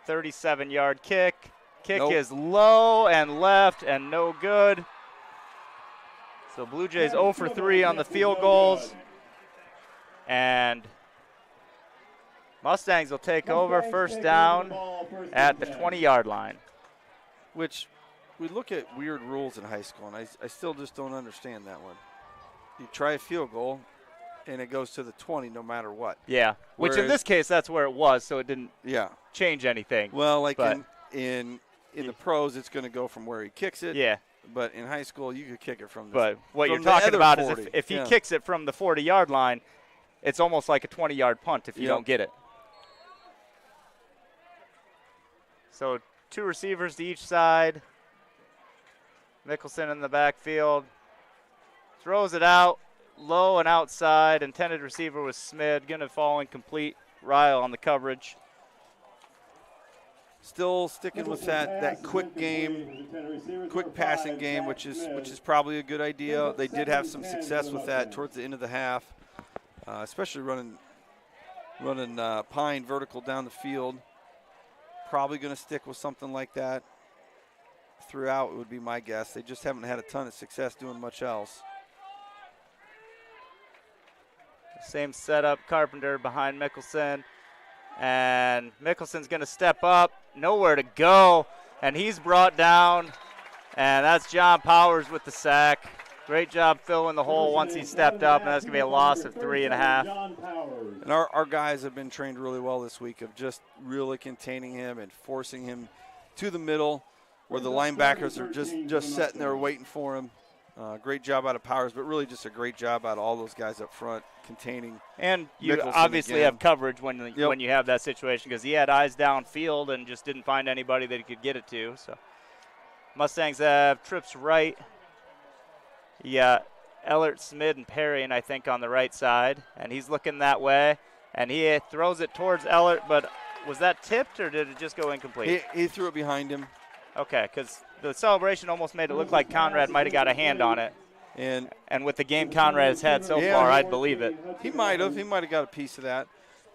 37-yard kick. Kick is low and left and no good. So Blue Jays 0 for 3 on the field goals. And Mustangs will take over, first down at the 20-yard line. Which we look at weird rules in high school, and I still just don't understand that one. You try a field goal, and it goes to the 20 no matter what. Yeah, which in this case, that's where it was, so it didn't change anything. Well, like in the pros, it's going to go from where he kicks it. Yeah. But in high school, you could kick it from the But what from you're the talking other about 40. is if he kicks it from the 40-yard line, it's almost like a 20-yard punt if you don't get it. So 2 receivers to each side. Mickelson in the backfield. Throws it out, low and outside. Intended receiver was Smid. Going to fall incomplete. Ryle on the coverage. Still sticking with that quick game, quick passing game, which is probably a good idea. They did have some success with that towards the end of the half, especially running Pine vertical down the field. Probably going to stick with something like that throughout, would be my guess. They just haven't had a ton of success doing much else. Same setup, Carpenter behind Mickelson. And Mickelson's going to step up, nowhere to go, and he's brought down. And that's John Powers with the sack. Great job filling the hole once he stepped up, and that's going to be a loss of 3.5. And our guys have been trained really well this week of just really containing him and forcing him to the middle where the linebackers are just sitting there waiting for him. Great job out of Powers, but really just a great job out of all those guys up front containing. And you Mickelson obviously again. have coverage when you have that situation because he had eyes downfield and just didn't find anybody that he could get it to. So Mustangs have trips right. You got Ellert, Smid, and Perry, and I think on the right side, and he's looking that way, and he throws it towards Ellert, but was that tipped or did it just go incomplete? He threw it behind him. Okay, because the celebration almost made it look like Conrad might have got a hand on it. And with the game Conrad has had so far, I'd believe it. He might have got a piece of that.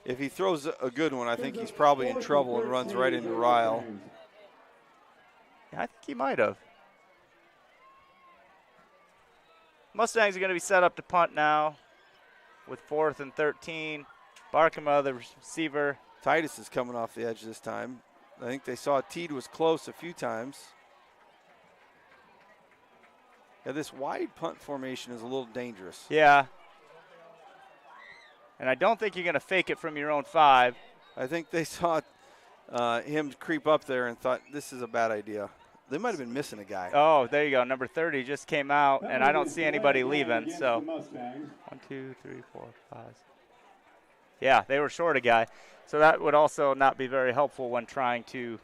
If he throws a good one, I think he's probably in trouble and runs right into Ryle. Yeah, I think he might have. Mustangs are going to be set up to punt now with 4th and 13. Barkema, the receiver. Titus is coming off the edge this time. I think they saw Teed was close a few times. Yeah, this wide punt formation is a little dangerous. Yeah. And I don't think you're going to fake it from your own 5. I think they saw him creep up there and thought, this is a bad idea. They might have been missing a guy. Oh, there you go. Number 30 just came out, and I don't see anybody leaving. So 1, 2, 3, 4, 5. Yeah, they were short a guy. So that would also not be very helpful when trying to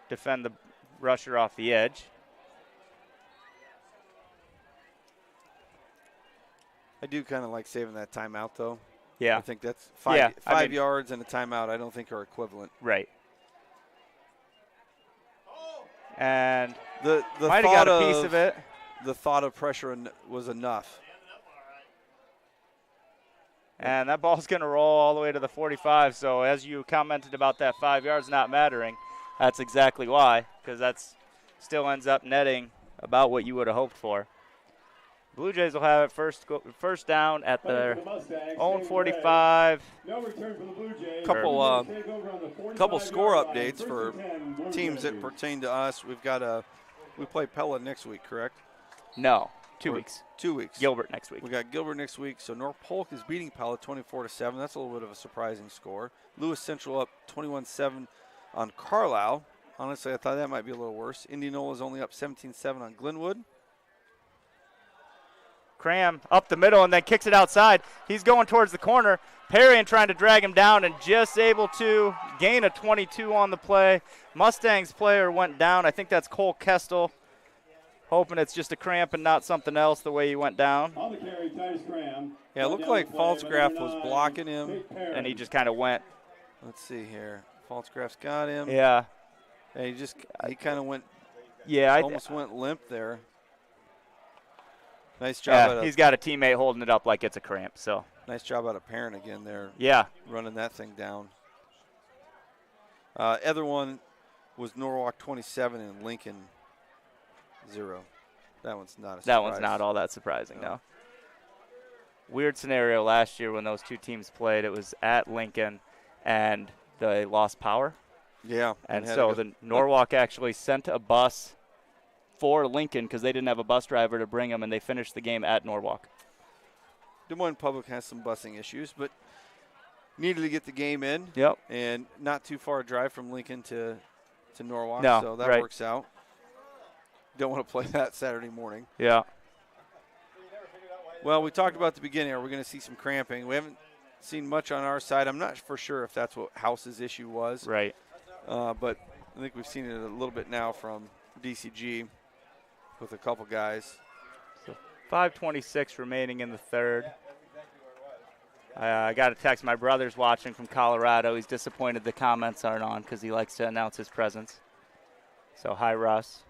defend the rusher off the edge. I do kind of like saving that timeout, though. Yeah. I think that's five yards and a timeout I don't think are equivalent. Right. And the might have got a piece of it. The thought of pressure was enough. And that ball's going to roll all the way to the 45. So as you commented about that 5 yards not mattering, that's exactly why, because that's still ends up netting about what you would have hoped for. Blue Jays will have it first down at their own 45. No return for the Blue Jays. Couple score updates for teams that pertain to us. We play Pella next week, correct? No, 2 weeks. 2 weeks. Gilbert next week. We got Gilbert next week. So North Polk is beating Pella 24-7. That's a little bit of a surprising score. Lewis Central up 21-7 on Carlisle. Honestly, I thought that might be a little worse. Indianola is only up 17-7 on Glenwood. Cram up the middle and then kicks it outside. He's going towards the corner. Perrion trying to drag him down and just able to gain a 22 on the play. Mustangs player went down. I think that's Cole Kestel. Hoping it's just a cramp and not something else the way he went down. On the carry, Titus Cram. Yeah, it looked like Falsgraf was blocking him. And he just kind of went. Let's see here. Falsgraf's got him. Yeah. And he kind of went. Yeah, almost went limp there. Nice job. Yeah, he's got a teammate holding it up like it's a cramp. So nice job out of Perrin again there. Yeah, running that thing down. Other one was Norwalk 27 and Lincoln 0. That one's not a surprise. That one's not all that surprising, no. Weird scenario last year when those two teams played. It was at Lincoln, and they lost power. Yeah. And so the Norwalk actually sent a bus for Lincoln because they didn't have a bus driver to bring them, and they finished the game at Norwalk. Des Moines Public has some busing issues, but needed to get the game in. Yep. And not too far a drive from Lincoln to Norwalk, no, so that works out. Don't want to play that Saturday morning. Yeah. Well, we talked about at the beginning, are we going to see some cramping? We haven't seen much on our side. I'm not for sure if that's what House's issue was. Right. But I think we've seen it a little bit now from DCG with a couple guys. So 5:26 remaining in the third. I got a text. My brother's watching from Colorado. He's disappointed the comments aren't on because he likes to announce his presence. So hi, Russ.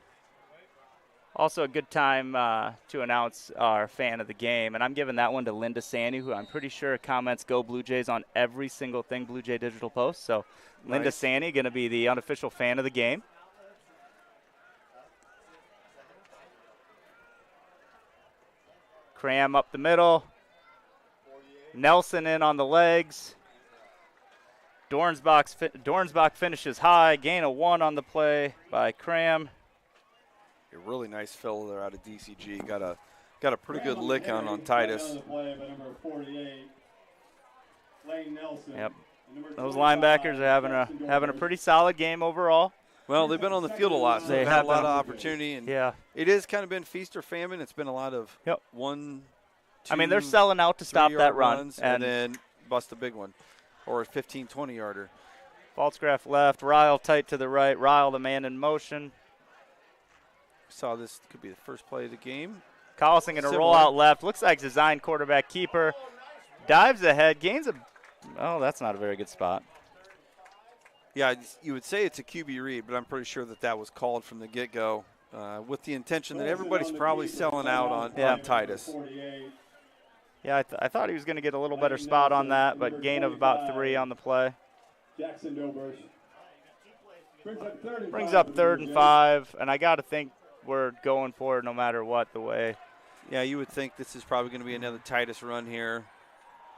Also a good time to announce our fan of the game, and I'm giving that one to Linda Sandy, who I'm pretty sure comments Go Blue Jays on every single thing Blue Jay Digital posts. So nice. Linda Sandy going to be the unofficial fan of the game. Cram up the middle. Nelson in on the legs. Dornsbach finishes high. Gain of 1 on the play by Cram. A really nice fill there out of DCG. Got a pretty good lick on Titus. Yep. Those linebackers are having a pretty solid game overall. Well, they've been on the field a lot, so they've had a lot of opportunity. And yeah. It has kind of been feast or famine. It's been a lot of 1, 2, I mean, they're selling out to stop that run. And then bust a big one or a 15, 20-yarder. Falsgraf left, Ryle tight to the right. Ryle, the man in motion. Saw this could be the first play of the game. Collison going to roll out left. Looks like design quarterback keeper. Dives ahead, gains a – oh, that's not a very good spot. Yeah, you would say it's a QB read, but I'm pretty sure that was called from the get-go with the intention that everybody's probably selling out on Titus. Yeah, I thought he was going to get a little better spot on that, but gain of about 3 on the play. Jackson Dobers brings up 3rd and 5, and I got to think we're going for it no matter what the way. Yeah, you would think this is probably going to be another Titus run here.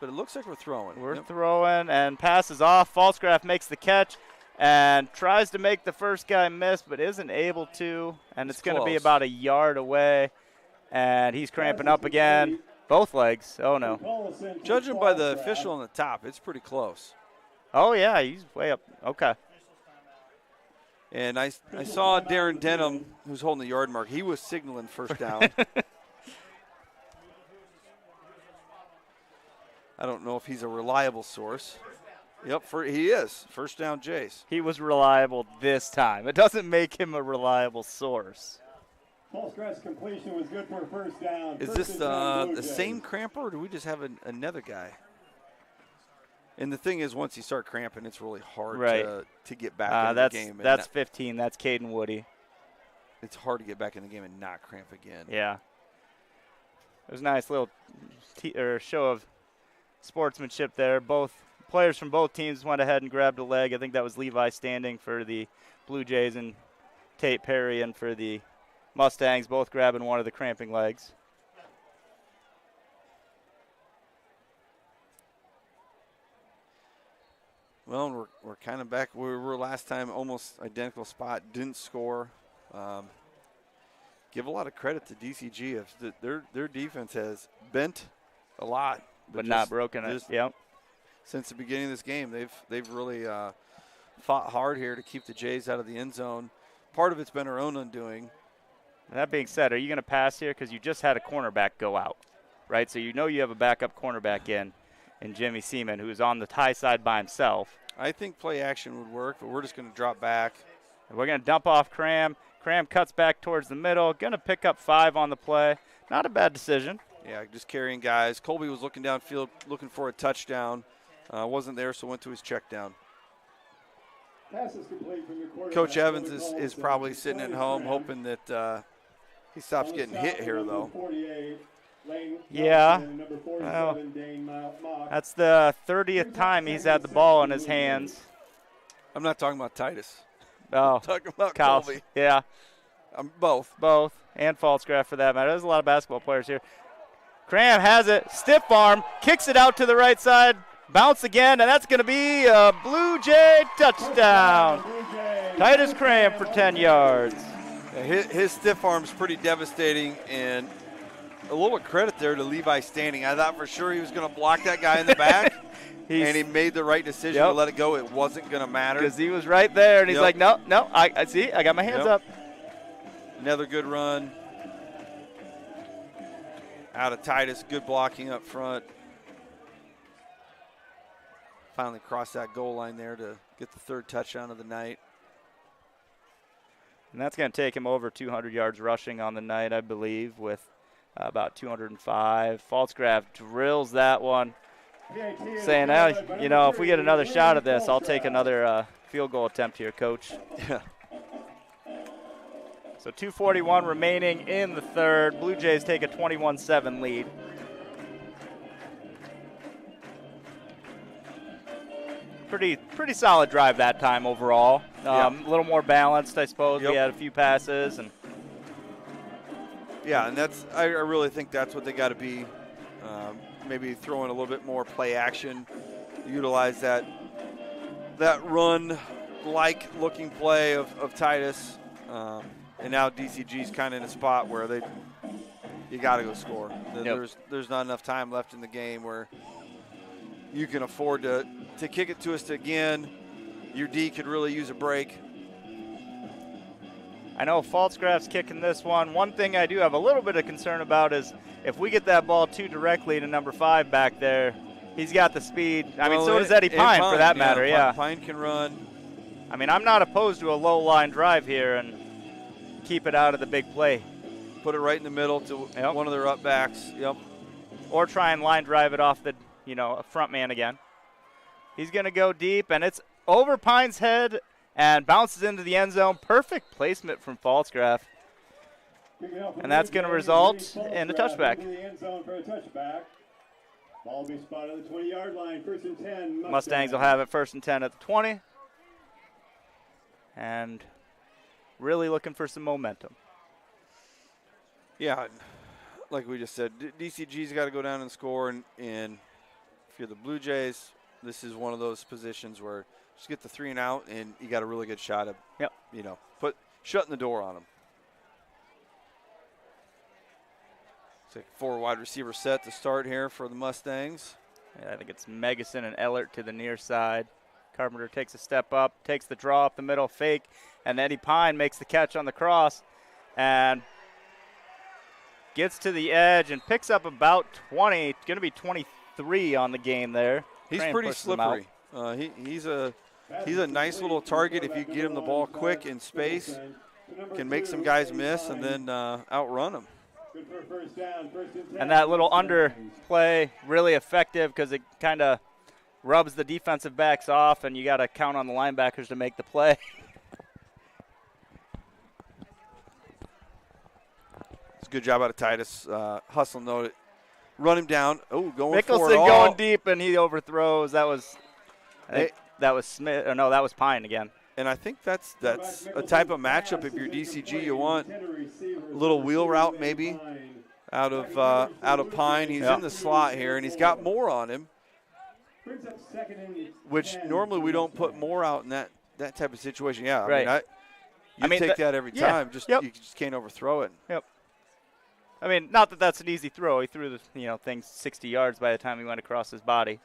but it looks like we're throwing. We're throwing and passes off. Falsgraf makes the catch and tries to make the first guy miss, but isn't able to. And it's going to be close. about a yard away. And he's cramping up again. Both legs. Oh, no. Judging by the official on the top, it's pretty close. Oh, yeah, he's way up. Okay. And I saw Darren Denham, who's holding the yard mark. He was signaling first down. I don't know if he's a reliable source. Yep, he is. First down, Jace. He was reliable this time. It doesn't make him a reliable source. Falsgraff's completion was good for a first down. Is First this and 10 Blue the Jays. same cramper, or do we just have another guy? And the thing is, once you start cramping, it's really hard to get back into the game. That's 15. That's Caden Woody. It's hard to get back in the game and not cramp again. Yeah. It was a nice little show of sportsmanship there. Both players from both teams went ahead and grabbed a leg. I think that was Levi Standing for the Blue Jays and Tate Perry and for the Mustangs, both grabbing one of the cramping legs. Well, we're kind of back where we were last time, almost identical spot, didn't score. Give a lot of credit to DCG. Their defense has bent a lot. But not broken it. Yep. Since the beginning of this game, they've really fought hard here to keep the Jays out of the end zone. Part of it's been our own undoing. That being said, are you going to pass here? Because you just had a cornerback go out, right? So you know you have a backup cornerback in Jimmy Seaman, who's on the high side by himself. I think play action would work, but we're just going to drop back. And we're going to dump off Cram. Cram cuts back towards the middle. Going to pick up 5 on the play. Not a bad decision. Yeah, just carrying guys. Colby was looking downfield, looking for a touchdown. Wasn't there, so went to his check down. Pass is complete from your quarterback. Coach Evans is probably sitting at home hoping that he stops getting hit here, though. Yeah. Well, that's the 30th time he's had the ball in his hands. I'm not talking about Titus. Oh, I'm talking about Kyle. Colby. Yeah. Both. And Falsgraf for that matter. There's a lot of basketball players here. Cram has it. Stiff arm. Kicks it out to the right side. Bounce again, and that's going to be a Blue Jay touchdown. Titus Cram for 10 yards. Yeah, his stiff arm's pretty devastating, and a little credit there to Levi Standing. I thought for sure he was going to block that guy in the back, and he made the right decision to let it go. It wasn't going to matter. Because he was right there, and he's like, no, I see, I got my hands up. Another good run out of Titus. Good blocking up front. Finally crossed that goal line there to get the third touchdown of the night. And that's going to take him over 200 yards rushing on the night, I believe, with about 205. Drills that one, saying, if we get another shot at this, I'll take another field goal attempt here, Coach. Yeah. So 2:41 remaining in the third. Blue Jays take a 21-7 lead. Pretty solid drive that time overall. A little more balanced, I suppose. We had a few passes and. Yeah, and I really think that's what they got to be. Maybe throw in a little bit more play action, utilize that run-like looking play of Titus. And now DCG's kind of in a spot where you got to go score. There's not enough time left in the game where you can afford to kick it to us again. Your D could really use a break. I know Falsgraf's kicking this one. One thing I do have a little bit of concern about is if we get that ball too directly to number 5 back there, he's got the speed. I mean, so does Eddie Pine for that matter. Yeah, Pine can run. I mean, I'm not opposed to a low line drive here and keep it out of the big play. Put it right in the middle to one of their up backs. Yep. Or try and line drive it off the front man again. He's going to go deep, and it's over Pine's head and bounces into the end zone. Perfect placement from Falsgraf. And that's going to result in a touchback. Ball will be spotted at the 20-yard line, 1st and 10. Mustangs will have it 1st and 10 at the 20. And really looking for some momentum. Yeah, like we just said, DCG's got to go down and score and you're the Blue Jays, this is one of those positions where just get the 3 and out, and you got a really good shot of, shutting the door on them. It's a 4 wide receiver set to start here for the Mustangs. Yeah, I think it's Megason and Ellert to the near side. Carpenter takes a step up, takes the draw up the middle, fake, and Eddie Pine makes the catch on the cross and gets to the edge and picks up about 20, going to be 23 on the game there. He's pretty slippery. He's a nice little target if you get him the ball quick in space. Can make some guys miss and then outrun them. And that little underplay, really effective because it kind of rubs the defensive backs off, and you got to count on the linebackers to make the play. It's a good job out of Titus. Hustling, though. Run him down. Oh, going for it Mickelson all. going deep, and he overthrows. That was that was Smith. Or no, that was Pine again. And I think that's a type of matchup. If you're DCG, you want a little wheel route maybe out of Pine. He's in the slot here, and he's got more on him, which normally we don't put more out in that type of situation. Yeah, right. I mean, take that every time. You just can't overthrow it. Yep. I mean, not that that's an easy throw. He threw the thing 60 yards by the time he went across his body.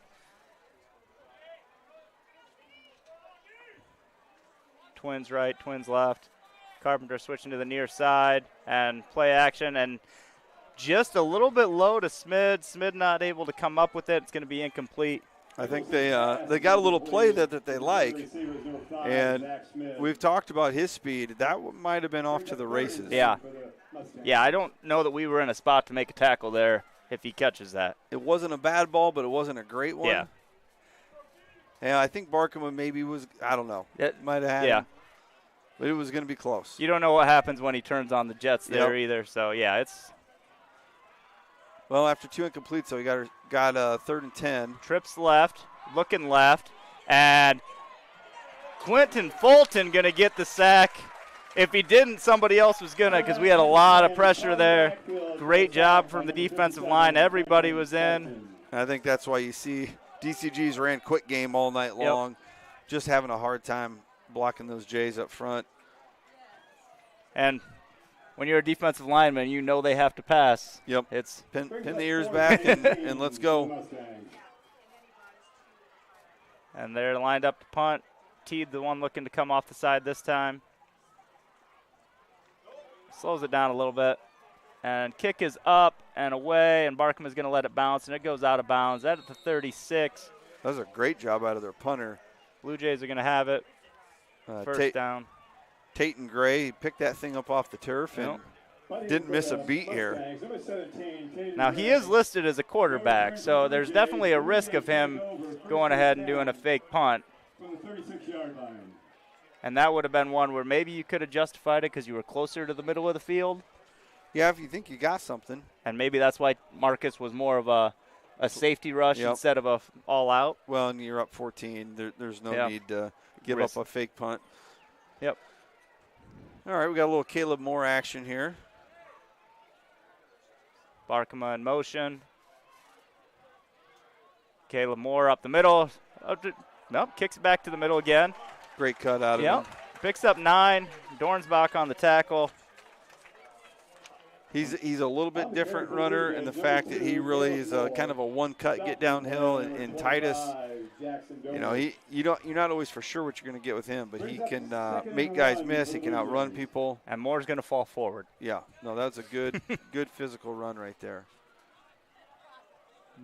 Twins right, twins left. Carpenter switching to the near side and play action, and just a little bit low to Smid. Smid not able to come up with it. It's going to be incomplete. I think they got a little play that they like, and we've talked about his speed. That might have been off to the races. Yeah, I don't know that we were in a spot to make a tackle there if he catches that. It wasn't a bad ball, but it wasn't a great one. Yeah. Yeah, I think Barkman maybe was, I don't know. It might have had him, but it was going to be close. You don't know what happens when he turns on the Jets there either. So, yeah, it's. Well, after 2 incompletes, so he got 3rd and 10. Trips left, looking left, and Quentin Fulton going to get the sack. If he didn't, somebody else was going to, because we had a lot of pressure there. Great job from the defensive line. Everybody was in. I think that's why you see DCG's ran quick game all night long, just having a hard time blocking those Jays up front. And when you're a defensive lineman, you know they have to pass. Yep. It's pin the ears back and let's go. And they're lined up to punt. Teed the one looking to come off the side this time. Slows it down a little bit. And kick is up and away, and Barkham is going to let it bounce, and it goes out of bounds. That at the 36. That was a great job out of their punter. Blue Jays are going to have it. First down. Tate and Gray picked that thing up off the turf and didn't miss a beat here. Now, he is listed as a quarterback, so there's definitely a risk of him going ahead and doing a fake punt. And that would have been one where maybe you could have justified it because you were closer to the middle of the field. Yeah, if you think you got something. And maybe that's why Marcus was more of a safety rush instead of a all-out. Well, and you're up 14. There's no need to give up a fake punt. Yep. All right, we got a little Caleb Moore action here. Barkema in motion. Caleb Moore up the middle. Nope, kicks it back to the middle again. Great cut out of him. Picks up 9. Dornsbach on the tackle. He's a little bit different runner in the fact that he really is a kind of a one-cut get downhill. And Titus, you're not always for sure what you're going to get with him, but he can make guys miss. He can outrun people. And Moore's going to fall forward. Yeah, no, that's a good physical run right there.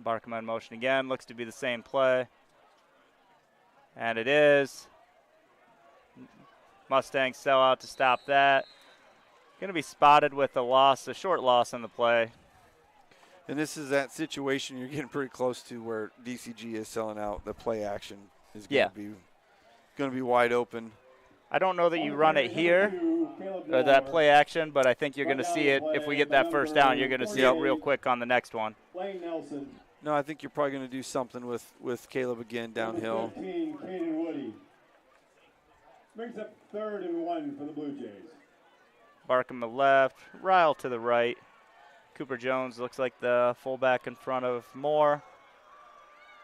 Barkema in motion again. Looks to be the same play. And it is. Mustangs sell out to stop that. Going to be spotted with a short loss on the play. And this is that situation you're getting pretty close to where DCG is selling out. The play action is going to be wide open. I don't know that you run it here, or that play action, but I think you're going to see it. If we get that first down, you're going to see it real quick on the next one. No, I think you're probably going to do something with Caleb again downhill. Brings up 3rd and 1 for the Blue Jays. Barkham to the left, Ryle to the right. Cooper Jones looks like the fullback in front of Moore.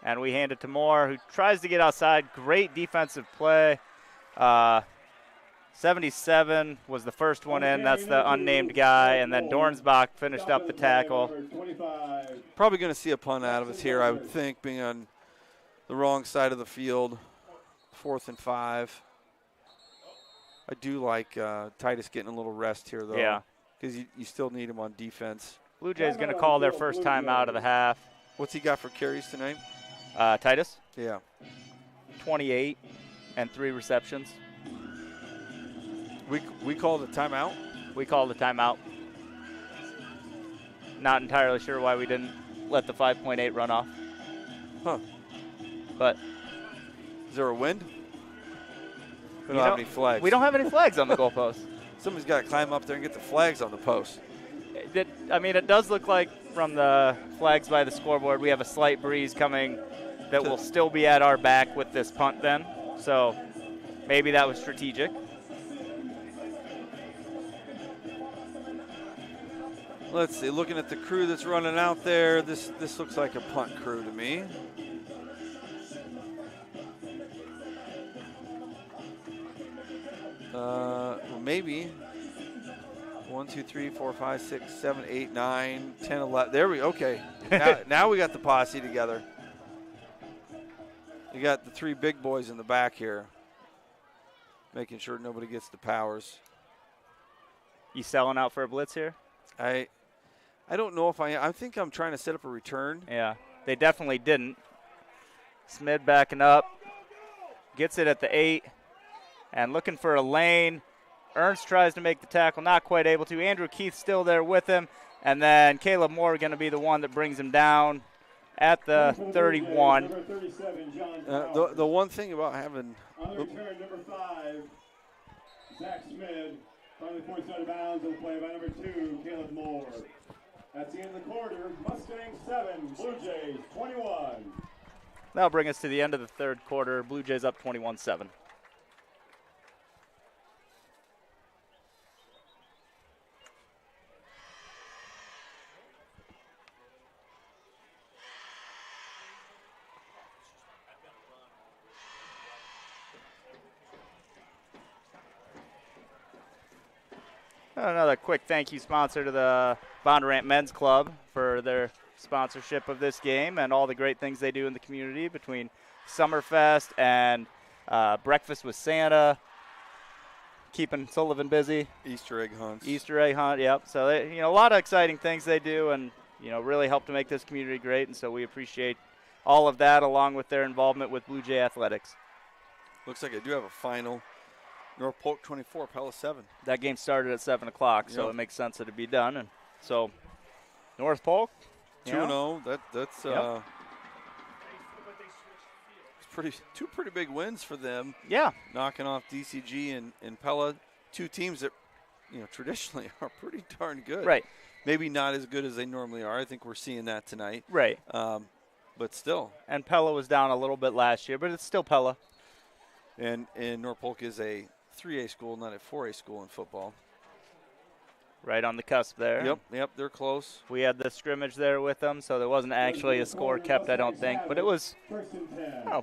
And we hand it to Moore, who tries to get outside. Great defensive play. 77 was the first one in. That's the unnamed guy. And then Dornsbach finished up the tackle. Probably going to see a punt out of us here, I would think, being on the wrong side of the field. 4th and 5. I do like Titus getting a little rest here, though. Yeah. Because you still need him on defense. Blue Jays going to call their first time out of the half. What's he got for carries tonight? Titus, Yeah. 28 and 3 receptions. We called a timeout. We called a timeout. Not entirely sure why we didn't let the 5.8 run off. Huh. But Is there a wind? We you don't have know, any flags. we don't have any flags on the goalpost. Somebody's got to climb up there and get the flags on the post. It does look like from the flags by the scoreboard, we have a slight breeze coming that will still be at our back with this punt then. So maybe that was strategic. Let's see. Looking at the crew that's running out there, this looks like a punt crew to me. Maybe 1, 2, 3, 4, 5, 6, 7, 8, 9, 10, 11. There we okay. Now we got the posse together. You got the 3 big boys in the back here, making sure nobody gets the powers. You selling out for a blitz here? I don't know if I think I'm trying to set up a return. Yeah, they definitely didn't. Smid backing up, gets it at the 8, and looking for a lane. Ernst tries to make the tackle, not quite able to. Andrew Keith still there with him, and then Caleb Moore going to be the one that brings him down at the 31. The one thing about having on the return, number 5, Zach Smid, finally points out of bounds on the play by number 2, Caleb Moore. That's the end of the quarter. Mustangs 7, Blue Jays 21. That'll bring us to the end of the third quarter. Blue Jays up 21-7. Another quick thank you sponsor to the Bondurant Men's Club for their sponsorship of this game and all the great things they do in the community between Summerfest and Breakfast with Santa, keeping Sullivan busy. Easter egg hunts. Easter egg hunt, yep. So they, a lot of exciting things they do, and really help to make this community great. And so we appreciate all of that, along with their involvement with Blue Jay athletics. Looks like I do have a final. North Polk 24, Pella 7. That game started at 7 o'clock, so it makes sense that it be done. And so North Polk, 2-0. That's Yep. it's two pretty big wins for them. Yeah. Knocking off DCG and Pella, 2 teams that traditionally are pretty darn good. Right. Maybe not as good as they normally are. I think we're seeing that tonight. Right. But still. And Pella was down a little bit last year, but it's still Pella. And North Polk is a 3A school, not a 4A school in football. Right on the cusp there. Yep, they're close. We had the scrimmage there with them, so there wasn't actually a score kept, I don't think. But it was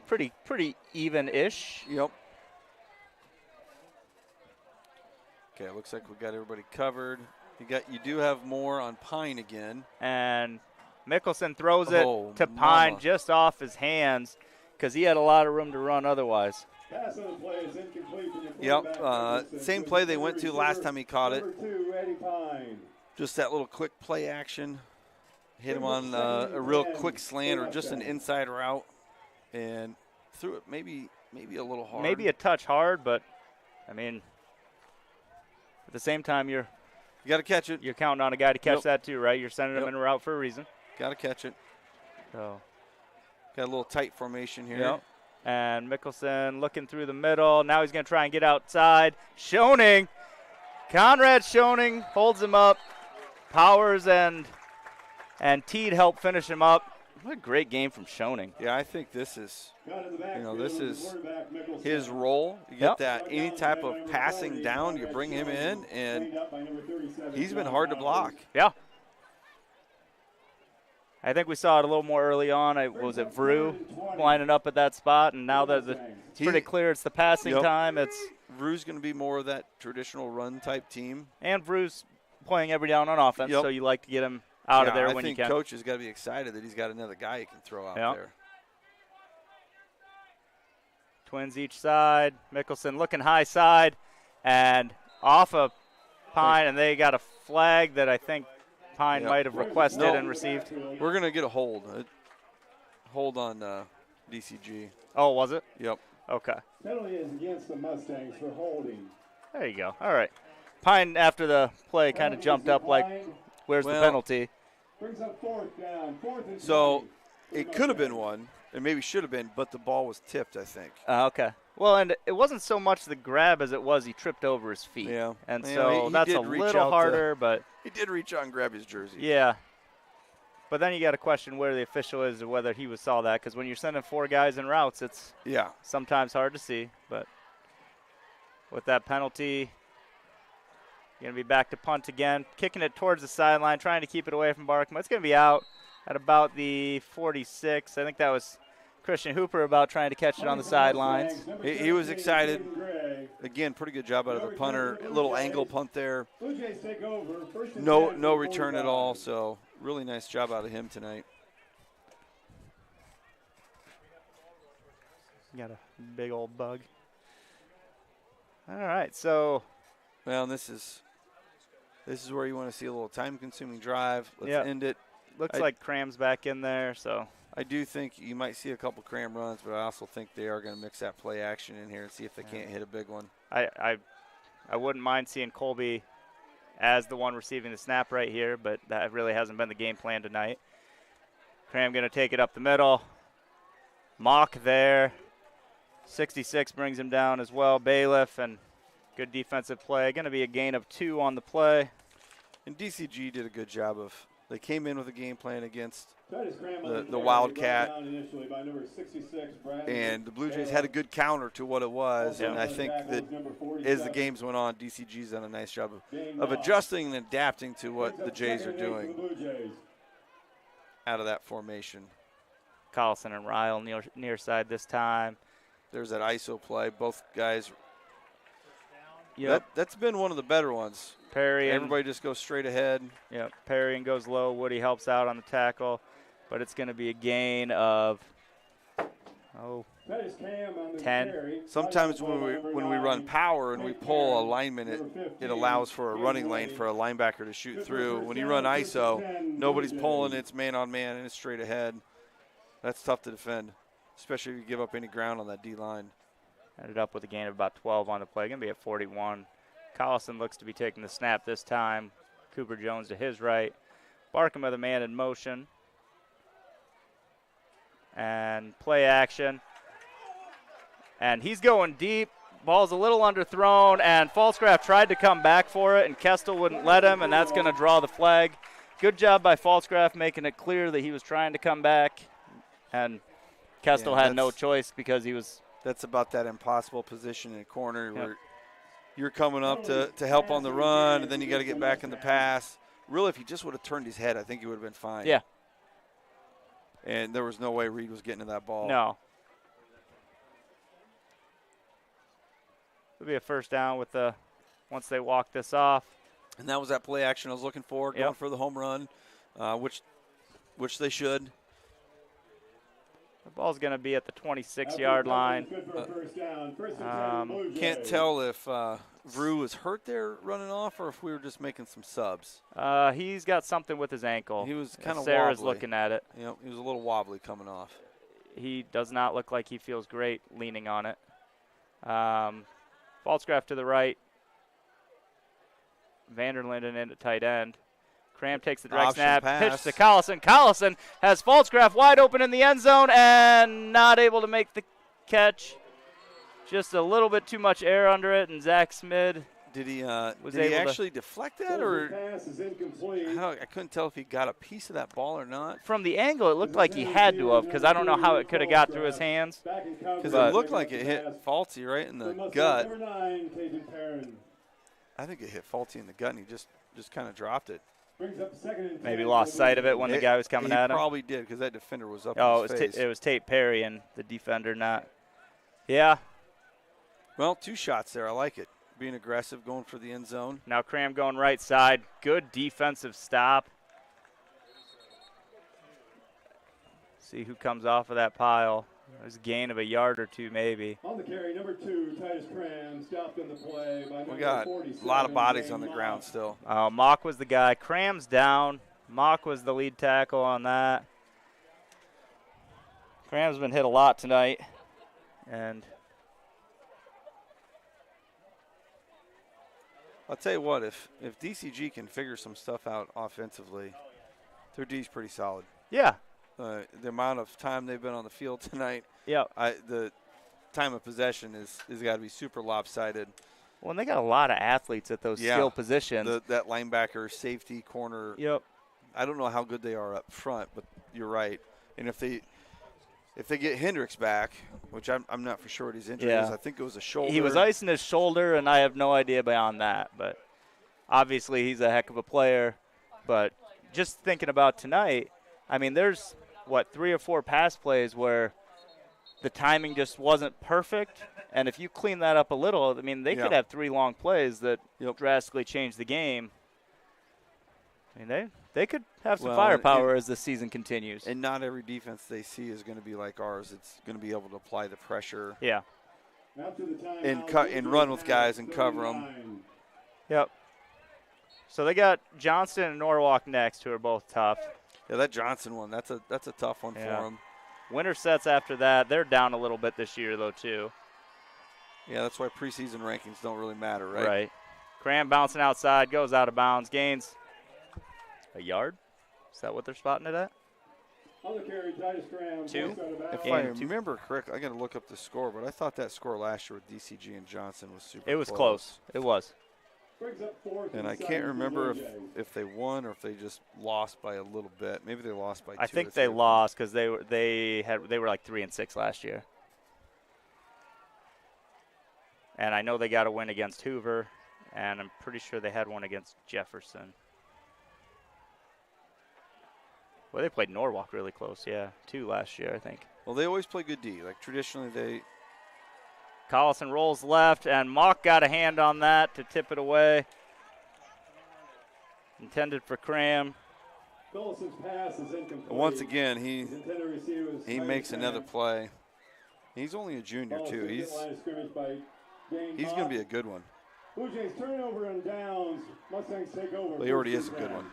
pretty even-ish. Yep. Okay, it looks like we got everybody covered. You do have more on Pine again. And Mickelson throws it to mama. Pine just off his hands because he had a lot of room to run otherwise. Pass on the play is incomplete from the Yep, quarterback. same play they went to last time he caught it. Number 2, Eddie Pine. Just that little quick play action. Hit him on a real quick slant or just an inside route. And threw it maybe a little hard. Maybe a touch hard, but, at the same time, You got to catch it. you're counting on a guy to catch that too, right? You're sending him in a route for a reason. Got to catch it. So. Got a little tight formation here. Yep. And Mickelson looking through the middle. Now he's going to try and get outside. Schoening. Conrad Schoening holds him up. Powers and Teed help finish him up. What a great game from Schoening. Yeah, I think this is, this is Mickelson. his role. You get that any type of passing down, you bring him in, and he's been hard to block. Yeah. I think we saw it a little more early on. Was it Vrew lining up at that spot? And now that it's pretty clear it's the passing time. It's Vrew's going to be more of that traditional run type team. And Vrew's playing every down on offense, so you like to get him out of there when you can. I think Coach has got to be excited that he's got another guy he can throw out there. Twins each side. Mickelson looking high side and off of Pine, and they got a flag that I think Pine might have requested and received. We're going to get a hold. Hold on DCG. Oh, was it? Yep. Okay. Penalty is against the Mustangs for holding. There you go. All right. Pine, after the play, kind of jumped up like, where's the penalty? Brings up fourth down. Fourth and so it could have been one, and maybe should have been, but the ball was tipped, I think. Okay. Well, and it wasn't so much the grab as it was he tripped over his feet. Yeah. And so that's a little harder, but. He did reach out and grab his jersey. Yeah. But then you got to question where the official is or whether he saw that, because when you're sending 4 guys in routes, it's sometimes hard to see. But with that penalty, you're going to be back to punt again, kicking it towards the sideline, trying to keep it away from Barkman. It's going to be out at about the 46. I think that was Christian Hooper about trying to catch it on the sidelines. He was excited. Again, pretty good job out of the punter. A little angle punt there. No return at all, so really nice job out of him tonight. Got a big old bug. All right, so. Well, this is where you want to see a little time-consuming drive. Let's end it. Looks like Cram's back in there, so. I do think you might see a couple Cram runs, but I also think they are going to mix that play action in here and see if they can't hit a big one. I wouldn't mind seeing Colby as the one receiving the snap right here, but that really hasn't been the game plan tonight. Cram going to take it up the middle. Mock there. 66 brings him down as well. Bailiff, and good defensive play. Going to be a gain of 2 on the play. And DCG did a good job of, they came in with a game plan against the Wildcat, and the Blue Jays had a good counter to what it was, and I think that as the games went on, DCG's done a nice job of adjusting and adapting to what the Jays are doing out of that formation. Collison and Ryle near side this time. There's that ISO play. Both guys. That's been one of the better ones. Perry. Everybody just goes straight ahead. Yep. Perry and goes low. Woody helps out on the tackle, but it's going to be a gain of 10. Sometimes when we run power and we pull a lineman, it allows for a running lane for a linebacker to shoot through. When you run ISO, nobody's pulling. It's man-on-man, and it's straight ahead. That's tough to defend, especially if you give up any ground on that D-line. Ended up with a gain of about 12 on the play. Going to be at 41. Collison looks to be taking the snap this time. Cooper Jones to his right. Barkham with a man in motion. And play action. And he's going deep. Ball's a little underthrown, and Falscraft tried to come back for it, and Kestel wouldn't let him, and that's going to draw the flag. Good job by Falscraft making it clear that he was trying to come back, and Kestel had no choice because he was. That's about that impossible position in the corner where you're coming up to help on the run, and then you got to get back in the pass. Really, if he just would have turned his head, I think he would have been fine. Yeah. And there was no way Reed was getting to that ball. No. It'll be a first down with once they walk this off. And that was that play action I was looking for, going for the home run, which they should. The ball's going to be at the 26-yard line. Can't tell if Vrew was hurt there running off or if we were just making some subs. He's got something with his ankle. He was kind of Sarah's wobbly. looking at it. Yep, he was a little wobbly coming off. He does not look like he feels great leaning on it. Falscraft to the right. Vanderlinden into tight end. Cram takes the direct snap, pitch to Collison. Collison has Falscraft wide open in the end zone and not able to make the catch. Just a little bit too much air under it, and Zach Smid did he actually deflect that, or I couldn't tell if he got a piece of that ball or not. From the angle, it looked like he had to have, because I don't know how it could have got through his hands. Because it looked like it hit Faulty right in the gut. I think it hit Faulty in the gut, and he just kind of dropped it. Brings up second and Maybe 10 lost for sight of Blue it when the guy was coming he at him. probably did because that defender was up Oh, in his face. it was Tate Perry and the defender not. Yeah. Well, 2 shots there. I like it. Being aggressive, going for the end zone. Now Cram going right side. Good defensive stop. See who comes off of that pile. There's a gain of a yard or 2 maybe. On the carry, number 2, Titus Cram, stopped in the play by number We got 47, a lot of bodies Zane on the Mock. ground still. Mock was the guy. Cram's down. Mock was the lead tackle on that. Cram's been hit a lot tonight. And I'll tell you what, if DCG can figure some stuff out offensively, their D's pretty solid. yeah. The amount of time they've been on the field tonight, Yeah. the time of possession is got to be super lopsided. Well, and they got a lot of athletes at those skill positions. That linebacker, safety, corner. Yep. I don't know how good they are up front, but you're right. And if they get Hendricks back, which I'm not for sure what his injury is, I think it was a shoulder. He was icing his shoulder, and I have no idea beyond that. But obviously he's a heck of a player. But just thinking about tonight, I mean, there's, 3 or 4 pass plays where the timing just wasn't perfect. And if you clean that up a little, I mean, they could have 3 long plays that drastically change the game. I mean, they could have some firepower as the season continues. And not every defense they see is going to be like ours. It's going to be able to apply the pressure. Yeah. And run with guys and cover them. Yep. So they got Johnston and Norwalk next, who are both tough. Yeah, that Johnson one, that's a tough one for them. Winter sets after that. They're down a little bit this year, though, too. Yeah, that's why preseason rankings don't really matter, right? Right. Cram bouncing outside, goes out of bounds, gains a yard. Is that what they're spotting it at? On the carry, Titus Cram, 2. If I remember correctly, I got to look up the score, but I thought that score last year with DCG and Johnson was super. It was close. It was. Brings up 4th And I and can't 7 for remember Blue Jays. if they won or if they just lost by a little bit. Maybe they lost by 2. I think they lost because they were like 3-6 last year. And I know they got a win against Hoover, and I'm pretty sure they had one against Jefferson. Well, they played Norwalk really close, 2 last year, I think. Well, they always play good D. Like traditionally, they. Collison rolls left, and Mock got a hand on that to tip it away. Intended for Cram. Gollison's pass is incomplete. Once again, His intended receiver was he Titus makes Cram. another play. He's only a junior Ball too. kicked He's in line of scrimmage by Zane going to Mock. be a good one. Blue Jays turnover and downs. Mustangs take over. Well, he already is a good one.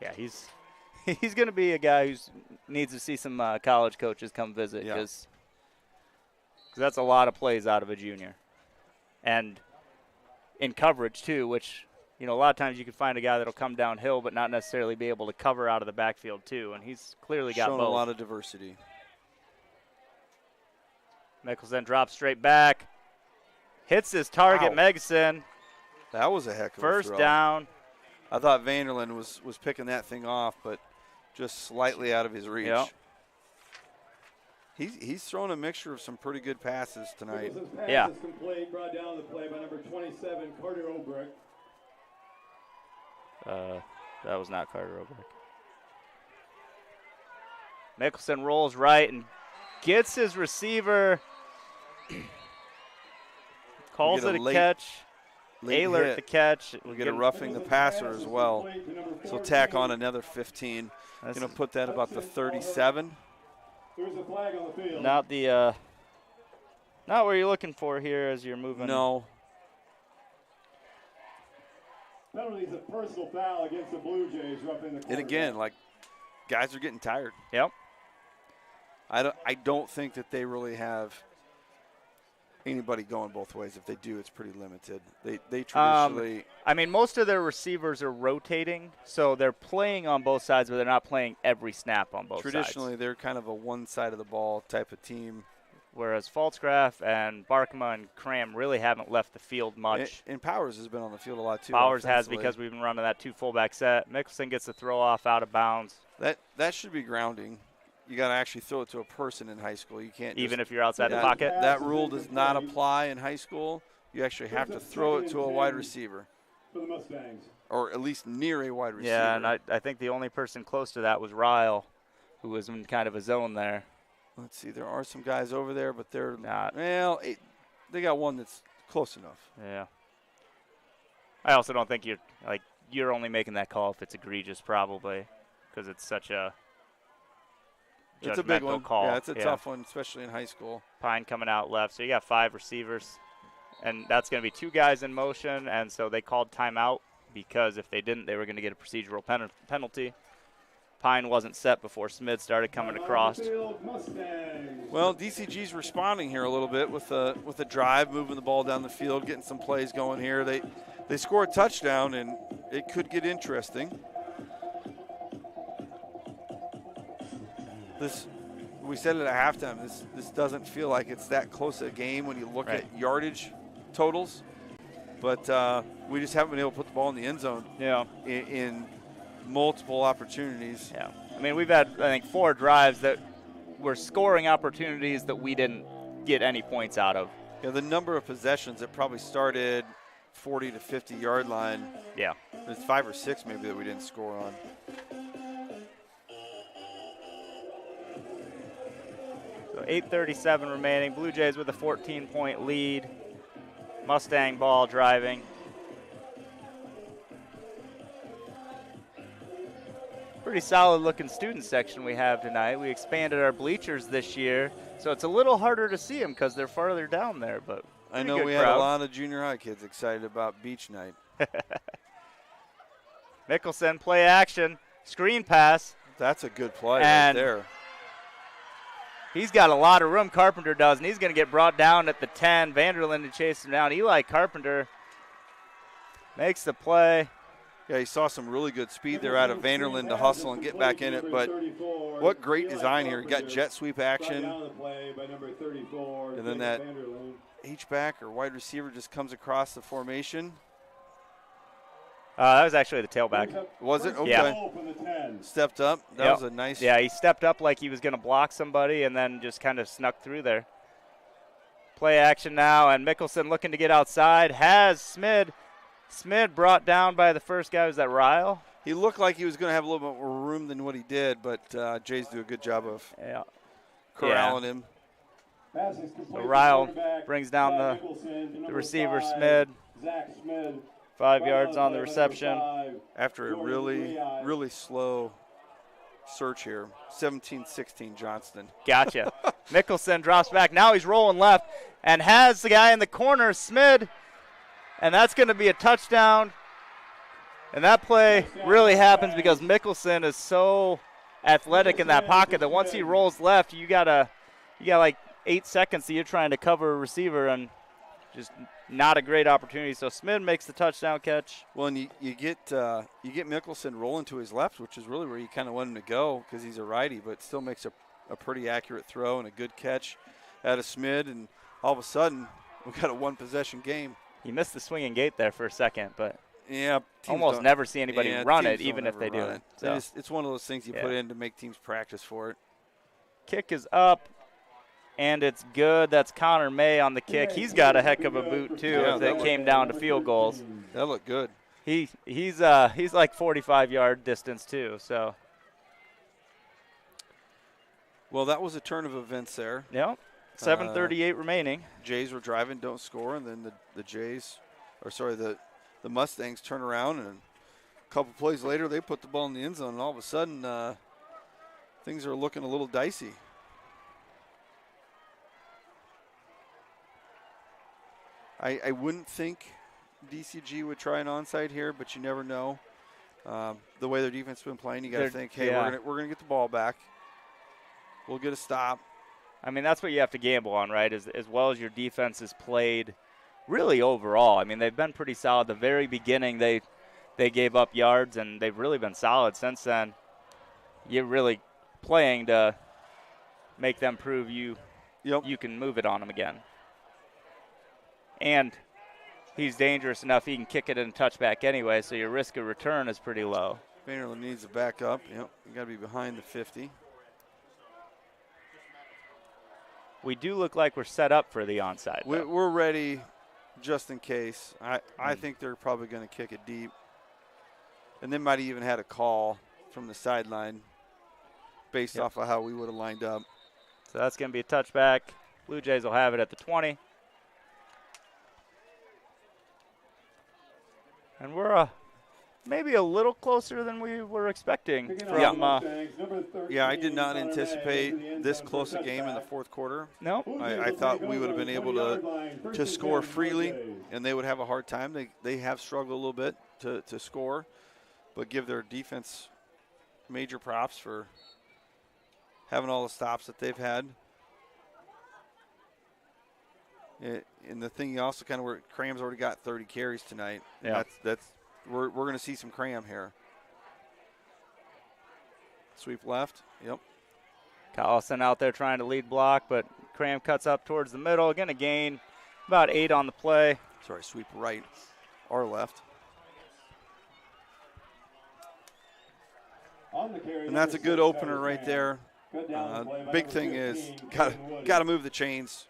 Yeah, he's going to be a guy who needs to see some college coaches come visit because that's a lot of plays out of a junior. And in coverage, too, which, a lot of times you can find a guy that'll come downhill but not necessarily be able to cover out of the backfield, too. And he's clearly got Shown both. a lot of diversity. Mickelson drops straight back. Hits his target, Wow. Megson. That was a heck of a First throw. down. I thought Vanderland was picking that thing off, but just slightly out of his reach. Yep. He's thrown a mixture of some pretty good passes tonight. Nicholson's pass Yeah. is complete, brought down the play by number 27, Carter Obrick. That was not Carter Obrick. Mickelson rolls right and gets his receiver. Calls get it a a late catch. hit. Aylert the catch. We get a roughing the passer as well. So tack on another 15. That's Going to put that about the 37. There's a flag on the field. not the not what you're looking for here as you're moving. No. Penalty is a personal foul against the Blue Jays, roughing the And again, like, guys are getting tired. Yep. I don't think that they really have anybody going both ways. If they do, it's pretty limited. They traditionally I mean, most of their receivers are rotating, so they're playing on both sides, but they're not playing every snap on both traditionally sides. they're kind of a one side of the ball type of team. Whereas Faltzgraff and Barkema and Cram really haven't left the field much. And Powers has been on the field a lot too. Powers has offensively. because we've been running that 2 fullback set. Mickelson gets the throw off out of bounds. That should be grounding. You got to actually throw it to a person in high school. You can't Even just, if you're outside the that- pocket. That rule does not apply in high school. You actually have to throw it to a wide receiver. For the Mustangs. or at least near a wide receiver. Yeah, and I think the only person close to that was Ryle, who was in kind of a zone there. Let's see. There are some guys over there, but they're Not. well. They got one that's close enough. Yeah. I also don't think you're only making that call if it's egregious, probably, because it's such a It's a big one. call. Yeah, it's a tough one, especially in high school. Pine coming out left, so you got 5 receivers, and that's going to be 2 guys in motion, and so they called timeout because if they didn't, they were going to get a procedural penalty. Pine wasn't set before Smith started coming across. Well, DCG's responding here a little bit with a drive, moving the ball down the field, getting some plays going here. They score a touchdown, and it could get interesting. We said it at halftime. This doesn't feel like it's that close a game when you look at yardage totals, but we just haven't been able to put the ball in the end zone. Yeah. In multiple opportunities. Yeah. I mean, we've had, I think, 4 drives that were scoring opportunities that we didn't get any points out of. Yeah, the number of possessions that probably started 40 to 50 yard line. Yeah. There's 5 or 6 maybe that we didn't score on. So 8:37 remaining. Blue Jays with a 14-point lead. Mustang ball driving. Pretty solid looking student section we have tonight. We expanded our bleachers this year, so it's a little harder to see them because they're farther down there. But I know we had a lot of junior high kids excited about beach night. Mickelson, play action, screen pass. That's a good play right there. He's got a lot of room, Carpenter does, and he's going to get brought down at the 10. Vanderlyn to chase him down. Eli Carpenter makes the play. Yeah, he saw some really good speed there out of Vanderlyn to hustle and get back in it, but what great design here. He got jet sweep action, and then that H-back or wide receiver just comes across the formation. That was actually the tailback. Was it? Okay. Yeah. Stepped up. That was a nice. Yeah, he stepped up like he was going to block somebody and then just kind of snuck through there. Play action now, and Mickelson looking to get outside. Has Smid. Smid brought down by the first guy. Was that Ryle? He looked like he was going to have a little bit more room than what he did, but Jays do a good job of corralling him. So Ryle brings down the receiver, Smid. 5 yards on the reception. After a really, really slow search here. 17-16 Johnston. Gotcha. Mickelson drops back. Now he's rolling left and has the guy in the corner, Smid. And that's going to be a touchdown. And that play really happens because Mickelson is so athletic in that pocket that once he rolls left, you got like 8 seconds that you're trying to cover a receiver, and just not a great opportunity. So Smid makes the touchdown catch. Well, and you get Mickelson rolling to his left, which is really where you kind of want him to go because he's a righty, but still makes a pretty accurate throw and a good catch out of Smid, and all of a sudden we got a 1-possession game. He missed the swinging gate there for a second, but yeah, almost never see anybody run it, even if they do it. So. It's one of those things you put in to make teams practice for it. Kick is up, and it's good. That's Connor May on the kick. He's got a heck of a boot, too, if it came down to field goals. That looked good. He's like 45-yard distance, too. So. Well, that was a turn of events there. Yep. 7:38 remaining. Jays were driving, don't score, and then the Mustangs turn around, and a couple plays later they put the ball in the end zone, and all of a sudden things are looking a little dicey. I wouldn't think DCG would try an onside here, but you never know. The way their defense has been playing, you got to think, hey, we're gonna get the ball back. We'll get a stop. I mean, that's what you have to gamble on, right, as well as your defense has played really overall. I mean, they've been pretty solid. The very beginning, they gave up yards, and they've really been solid since then. You're really playing to make them prove you can move it on them again. And he's dangerous enough he can kick it and touchback anyway, so your risk of return is pretty low. Vanderlyn needs to back up. Yep, you got to be behind the 50. We do look like we're set up for the onside. We're ready just in case. I think they're probably going to kick it deep. And they might have even had a call from the sideline based Yep. off of how we would have lined up. So that's going to be a touchback. Blue Jays will have it at the 20. And we're maybe a little closer than we were expecting. From, Yeah, I did not anticipate this close a game in the fourth quarter. no, I thought we would have been able to score freely, and they would have a hard time. They have struggled a little bit to score, but give their defense major props for having all the stops that they've had. And the thing you also kind of Cram's already got 30 carries tonight. Yeah. We're going to see some Cram here. Sweep left. Yep. Collison out there trying to lead block, but Cram cuts up towards the middle. Going to gain about 8 on the play. Sorry, sweep right or left. And that's a good opener right there. Big thing is got to move the chains,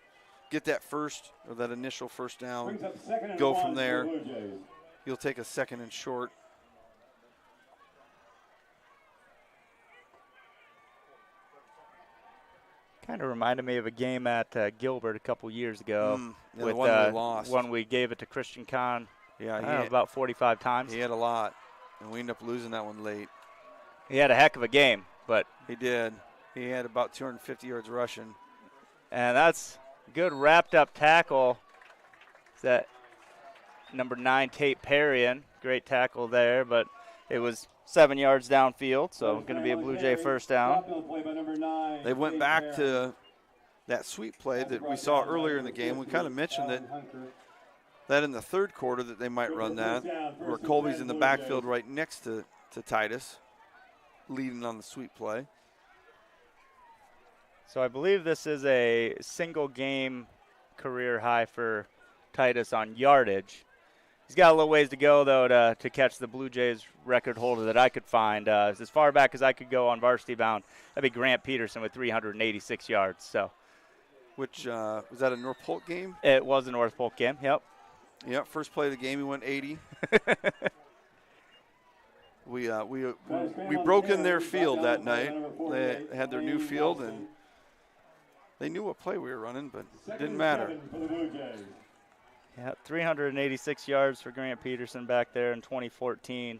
get that first or that initial first down, go from there. You'll take a second and short. Kind of reminded me of a game at Gilbert a couple years ago. Yeah, with the one we lost. When we gave it to Christian Kahn. Yeah, about 45 times. He had a lot, and we ended up losing that one late. He had a heck of a game, but he did. He had about 250 yards rushing. And that's a good wrapped-up tackle. That number 9, Tate Perrion. Great tackle there, but it was 7 yards downfield, so going to be a Blue Jay first down. They went back to that sweep play that we saw earlier in the game. We kind of mentioned that in the third quarter that they might run that, where Colby's in the backfield right next to Titus, leading on the sweep play. So I believe this is a single game career high for Titus on yardage. He's got a little ways to go, though, to catch the Blue Jays record holder that I could find. As far back as I could go on varsity bound, that'd be Grant Peterson with 386 yards. So, which was that a North Polk game? It was a North Polk game. Yep. Yep. First play of the game, he went 80. We broke in their field that night. They had their new field, and they knew what play we were running, but it didn't matter. Yeah, 386 yards for Grant Peterson back there in 2014,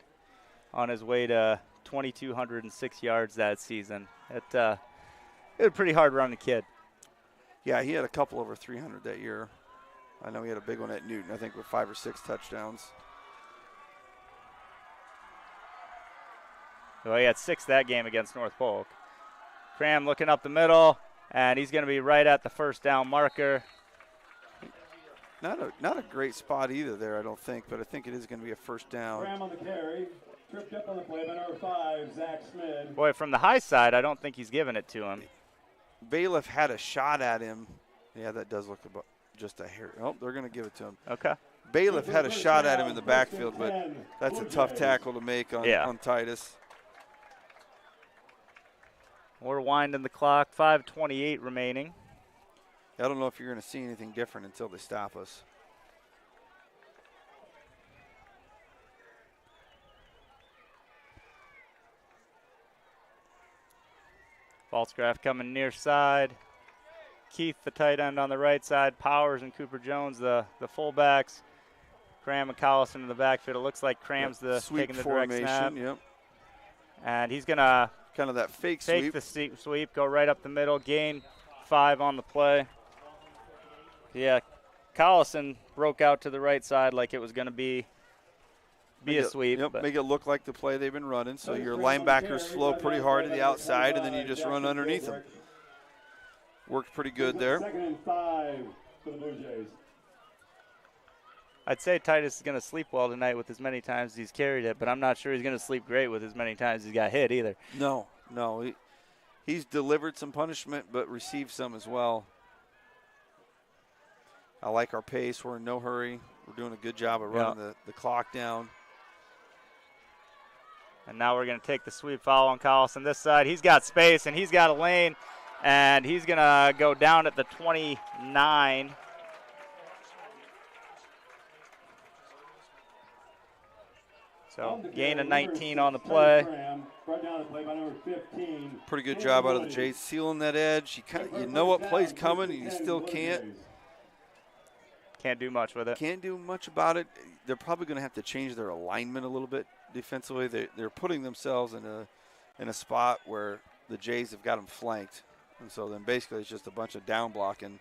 on his way to 2,206 yards that season. It was a pretty hard running kid. Yeah, he had a couple over 300 that year. I know he had a big one at Newton, I think, with 5 or 6 touchdowns. Well, he had 6 that game against North Polk. Cram looking up the middle, and he's going to be right at the first down marker. Not a great spot either there, I don't think, but I think it is going to be a first down. Cram on the carry. Tripped up on the play by number 5, Zach Smith. Boy, from the high side, I don't think he's giving it to him. Bailiff had a shot at him. Yeah, that does look about just a hair. Oh, they're going to give it to him. Okay. Bailiff had a shot at him in the backfield, but that's a tough tackle to make on Titus. We're winding the clock, 5:28 remaining. I don't know if you're going to see anything different until they stop us. Falscraft coming near side. Keith, the tight end on the right side. Powers and Cooper Jones, the fullbacks. Cram and Collison in the backfield. It looks like Cram's taking the direct snap. Yep. And he's going to kind of that fake take sweep. the sweep, go right up the middle, gain 5 on the play. Yeah, Collison broke out to the right side like it was going to be a sweep. Yep, make it look like the play they've been running. So your linebackers flow pretty hard to the outside, and then you just run underneath them. Worked pretty good there. 2nd and 5 for the Blue Jays. I'd say Titus is going to sleep well tonight with as many times as he's carried it, but I'm not sure he's going to sleep great with as many times he's got hit either. No. He's delivered some punishment, but received some as well. I like our pace. We're in no hurry. We're doing a good job of running the clock down. And now we're going to take the sweep foul on Collison this side. He's got space, and he's got a lane, and he's going to go down at the 29. So gain of 19 on the play. Brought down the play by number 15. Pretty good job out of the Jays sealing that edge. You know what play's coming, and you still can't Do much with it. Can't do much about it. They're probably going to have to change their alignment a little bit defensively. They're putting themselves in a spot where the Jays have got them flanked. And so then basically it's just a bunch of down blocking,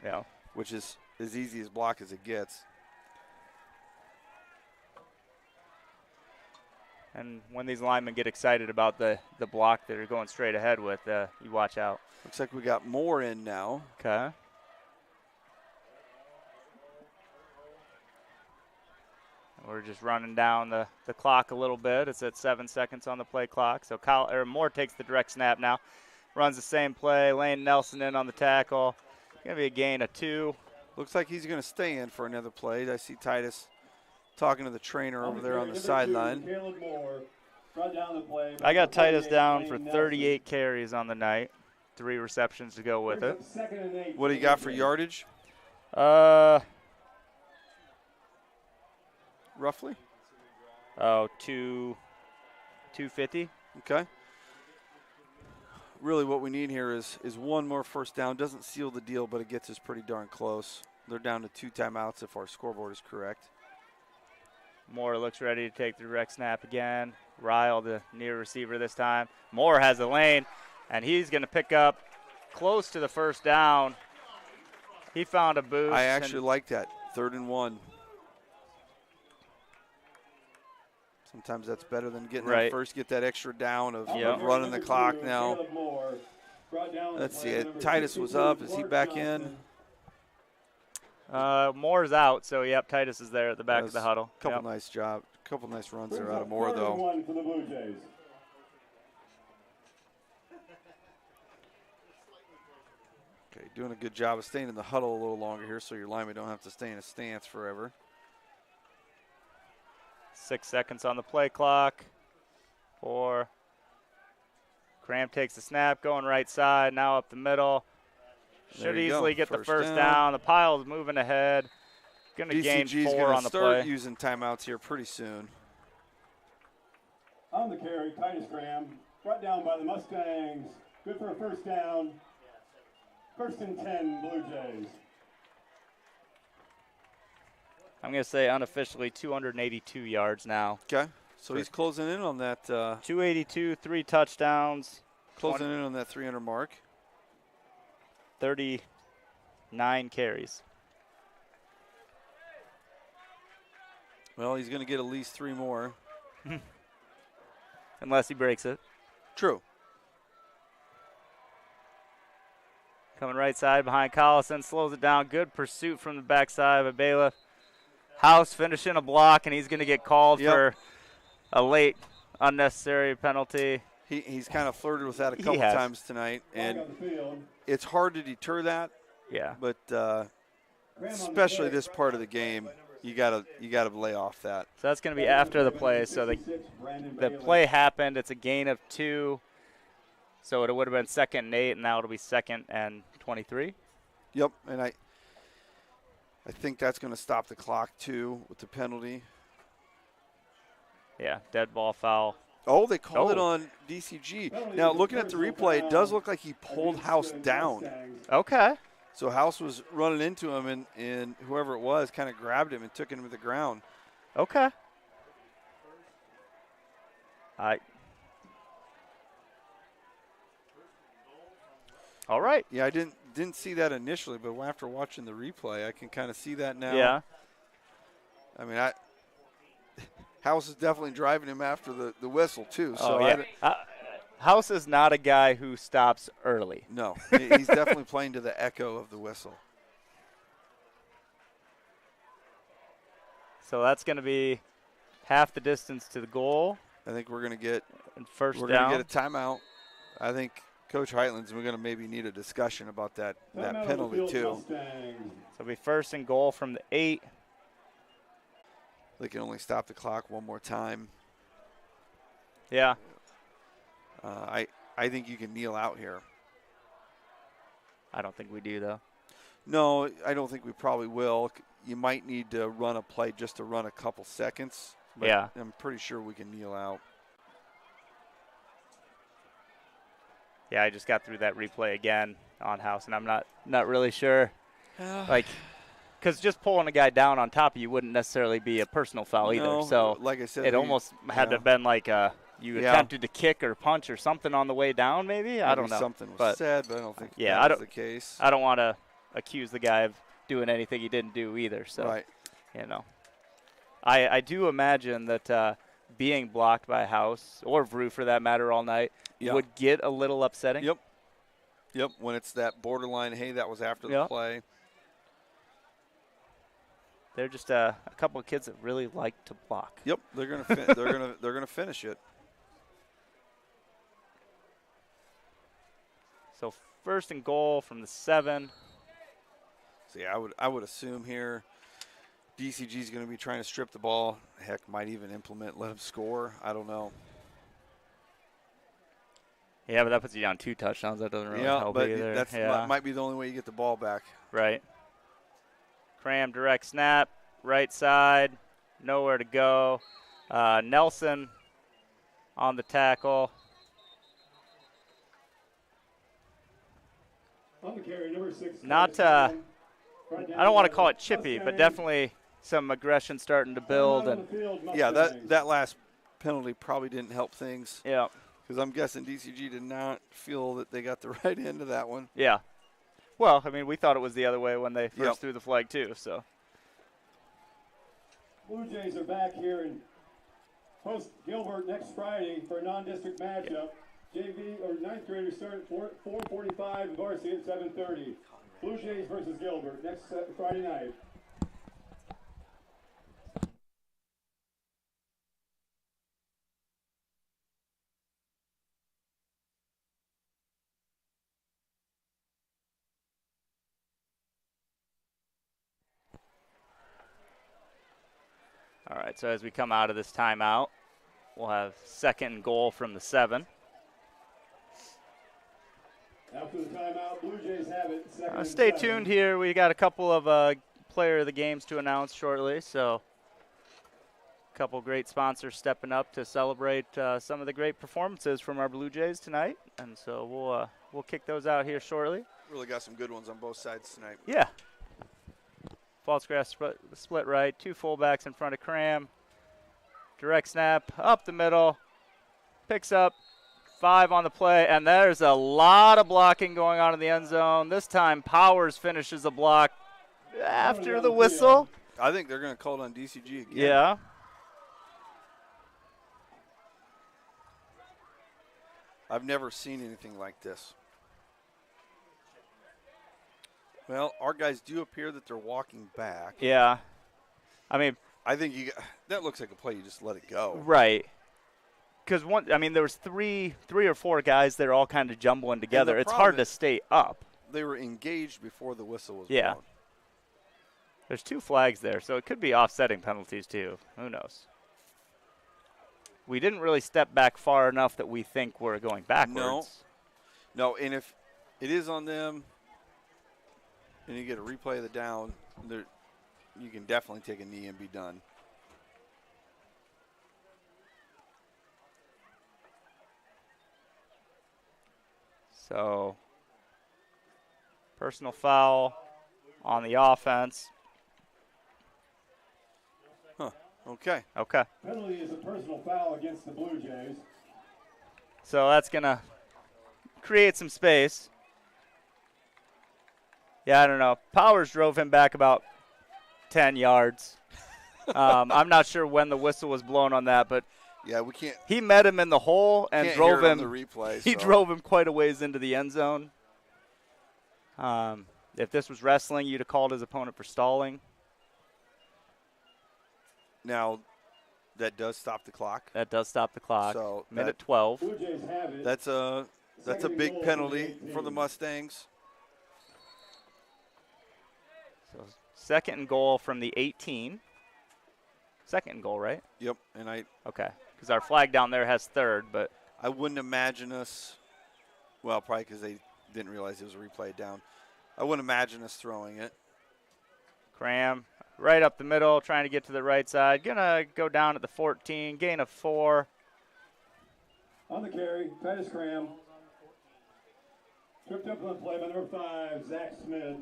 which is as easy as block as it gets. And when these linemen get excited about the block that they're going straight ahead with, you watch out. Looks like we got more in now. Okay. We're just running down the clock a little bit. It's at 7 seconds on the play clock. So Moore takes the direct snap now. Runs the same play. Lane Nelson in on the tackle. Going to be a gain of 2. Looks like he's going to stay in for another play. I see Titus talking to the trainer over there on the sideline. I got Titus down for 38 carries on the night. 3 receptions to go with it. What do you got for yardage? Roughly? 250. Okay. Really what we need here is one more first down. Doesn't seal the deal, but it gets us pretty darn close. They're down to 2 timeouts if our scoreboard is correct. Moore looks ready to take the direct snap again. Ryle, the near receiver this time. Moore has the lane, and he's going to pick up close to the first down. He found a boost. I actually like that. 3rd and 1. Sometimes that's better than getting that first, get that extra down of running the clock now. Let's see. Titus was up. Is he back in? Moore's out, so Titus is there at the back of the huddle. Couple nice runs there out of Moore, though. Okay, doing a good job of staying in the huddle a little longer here so your linemen don't have to stay in a stance forever. 6 seconds on the play clock. 4. Cram takes the snap, going right side, now up the middle. Should easily get the first down. The pile is moving ahead. Going to gain 4 on the play. Start using timeouts here pretty soon. On the carry, Titus Graham, brought down by the Mustangs. Good for a first down. 1st and 10, Blue Jays. I'm going to say unofficially 282 yards now. Okay, so he's closing in on that. 282, 3 touchdowns. Closing in on that 300 mark. 39 carries. Well, he's going to get at least 3 more. Unless he breaks it. True. Coming right side behind Collison, slows it down. Good pursuit from the backside by Bailiff. House finishing a block, and he's going to get called for a late unnecessary penalty. He's kind of flirted with that a couple times tonight, and it's hard to deter that. Yeah. But especially this part of the game, you gotta lay off that. So that's going to be after the play. So the play happened. It's a gain of 2. So it would have been 2nd and 8, and now it'll be 2nd and 23. Yep, and I think that's going to stop the clock too with the penalty. Yeah, dead ball foul. Oh, they called it on DCG. Now, looking at the replay, it does look like he pulled House down. Okay. So House was running into him, and whoever it was kind of grabbed him and took him to the ground. Okay. All right. Yeah, I didn't see that initially, but after watching the replay, I can kind of see that now. Yeah. I mean, House is definitely driving him after the whistle too. So House is not a guy who stops early. No, he's definitely playing to the echo of the whistle. So that's going to be half the distance to the goal. I think we're going to get first down. We're going to get a timeout. I think Coach Heitland's going to maybe need a discussion about that penalty too. So it'll be 1st and goal from the 8. They can only stop the clock one more time. Yeah. I think you can kneel out here. I don't think we do, though. No, I don't think we probably will. You might need to run a play just to run a couple seconds But Yeah. I'm pretty sure we can kneel out. Yeah, I just got through that replay again on house, and I'm not really sure. Like, because just pulling a guy down on top of you wouldn't necessarily be a personal foul either. So like I said, it almost had to have been like you attempted to kick or punch or something on the way down, maybe? I don't know. Something was said, but I don't think yeah, that was the case. I don't want to accuse the guy of doing anything he didn't do either. So, right. you know. I do imagine that being blocked by House, or Vrew for that matter, all night would get a little upsetting. Yep, when it's that borderline, hey, that was after the play. They're just a couple of kids that really like to block. Yep, they're gonna they're gonna finish it. So 1st and goal from the 7. So yeah, I would assume here DCG is going to be trying to strip the ball. Heck, might even let them score. I don't know. Yeah, but that puts you down 2 touchdowns. That doesn't really help either. That might be the only way you get the ball back. Right. Cram, direct snap, right side, nowhere to go. Nelson on the tackle. On the carry, number 6. Not, I don't want to call it chippy, but definitely some aggression starting to build. And yeah, that last penalty probably didn't help things. Yeah. Because I'm guessing DCG did not feel that they got the right end of that one. Yeah. Well, I mean, we thought it was the other way when they first threw the flag too. So. Blue Jays are back here and host Gilbert next Friday for a non-district matchup. JV or 9th graders start at 4:45 and Varsity at 7:30. Blue Jays versus Gilbert next Friday night. All right, so as we come out of this timeout, we'll have 2nd and goal from the 7. After the timeout, Blue Jays have it. Stay tuned here. We got a couple of player of the games to announce shortly, so a couple great sponsors stepping up to celebrate some of the great performances from our Blue Jays tonight, and so we'll kick those out here shortly. Really got some good ones on both sides tonight. Yeah. False grass split right, 2 fullbacks in front of Cram. Direct snap, up the middle, picks up 5 on the play, and there's a lot of blocking going on in the end zone. This time Powers finishes the block after the whistle. I think they're going to call it on DCG again. Yeah. I've never seen anything like this. Well, our guys do appear that they're walking back. Yeah. I mean, I think that looks like a play. You just let it go. Right. Because there was three or four guys that are all kind of jumbling together. It's hard to stay up. They were engaged before the whistle was blown. blown. There's 2 flags there, so it could be offsetting penalties too. Who knows? We didn't really step back far enough that we think we're going backwards. No, and if it is on them and you get a replay of the down, you can definitely take a knee and be done. So, personal foul on the offense. Huh. Okay. Penalty is a personal foul against the Blue Jays. So that's going to create some space. Yeah, I don't know. Powers drove him back about 10 yards. I'm not sure when the whistle was blown on that, but yeah, we can't. He met him in the hole and drove him. On the replay, he drove him quite a ways into the end zone. If this was wrestling, you'd have called his opponent for stalling. Now, that does stop the clock. That does stop the clock. So minute 12. Blue Jays have it. That's a big penalty for the Mustangs. So 2nd and goal from the 18. 2nd and goal, right? Yep, okay, because our flag down there has 3rd, but I wouldn't imagine us. Well, probably because they didn't realize it was a replay down. I wouldn't imagine us throwing it. Cram right up the middle, trying to get to the right side. Gonna go down at the 14, gain of 4. On the carry, Titus Cram. Tripped up on the play by number 5, Zach Smith.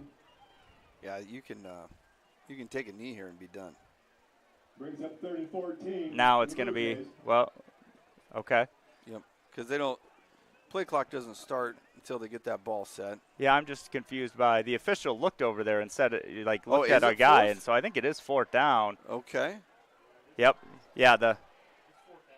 Yeah, you can take a knee here and be done. Brings up 30-14. Now it's going to be, well, okay. Yep, because play clock doesn't start until they get that ball set. Yeah, I'm just confused by the official looked over there and said, looked is at our it guy, 4th? and so I think it is 4th down. Okay. Yep. Yeah, the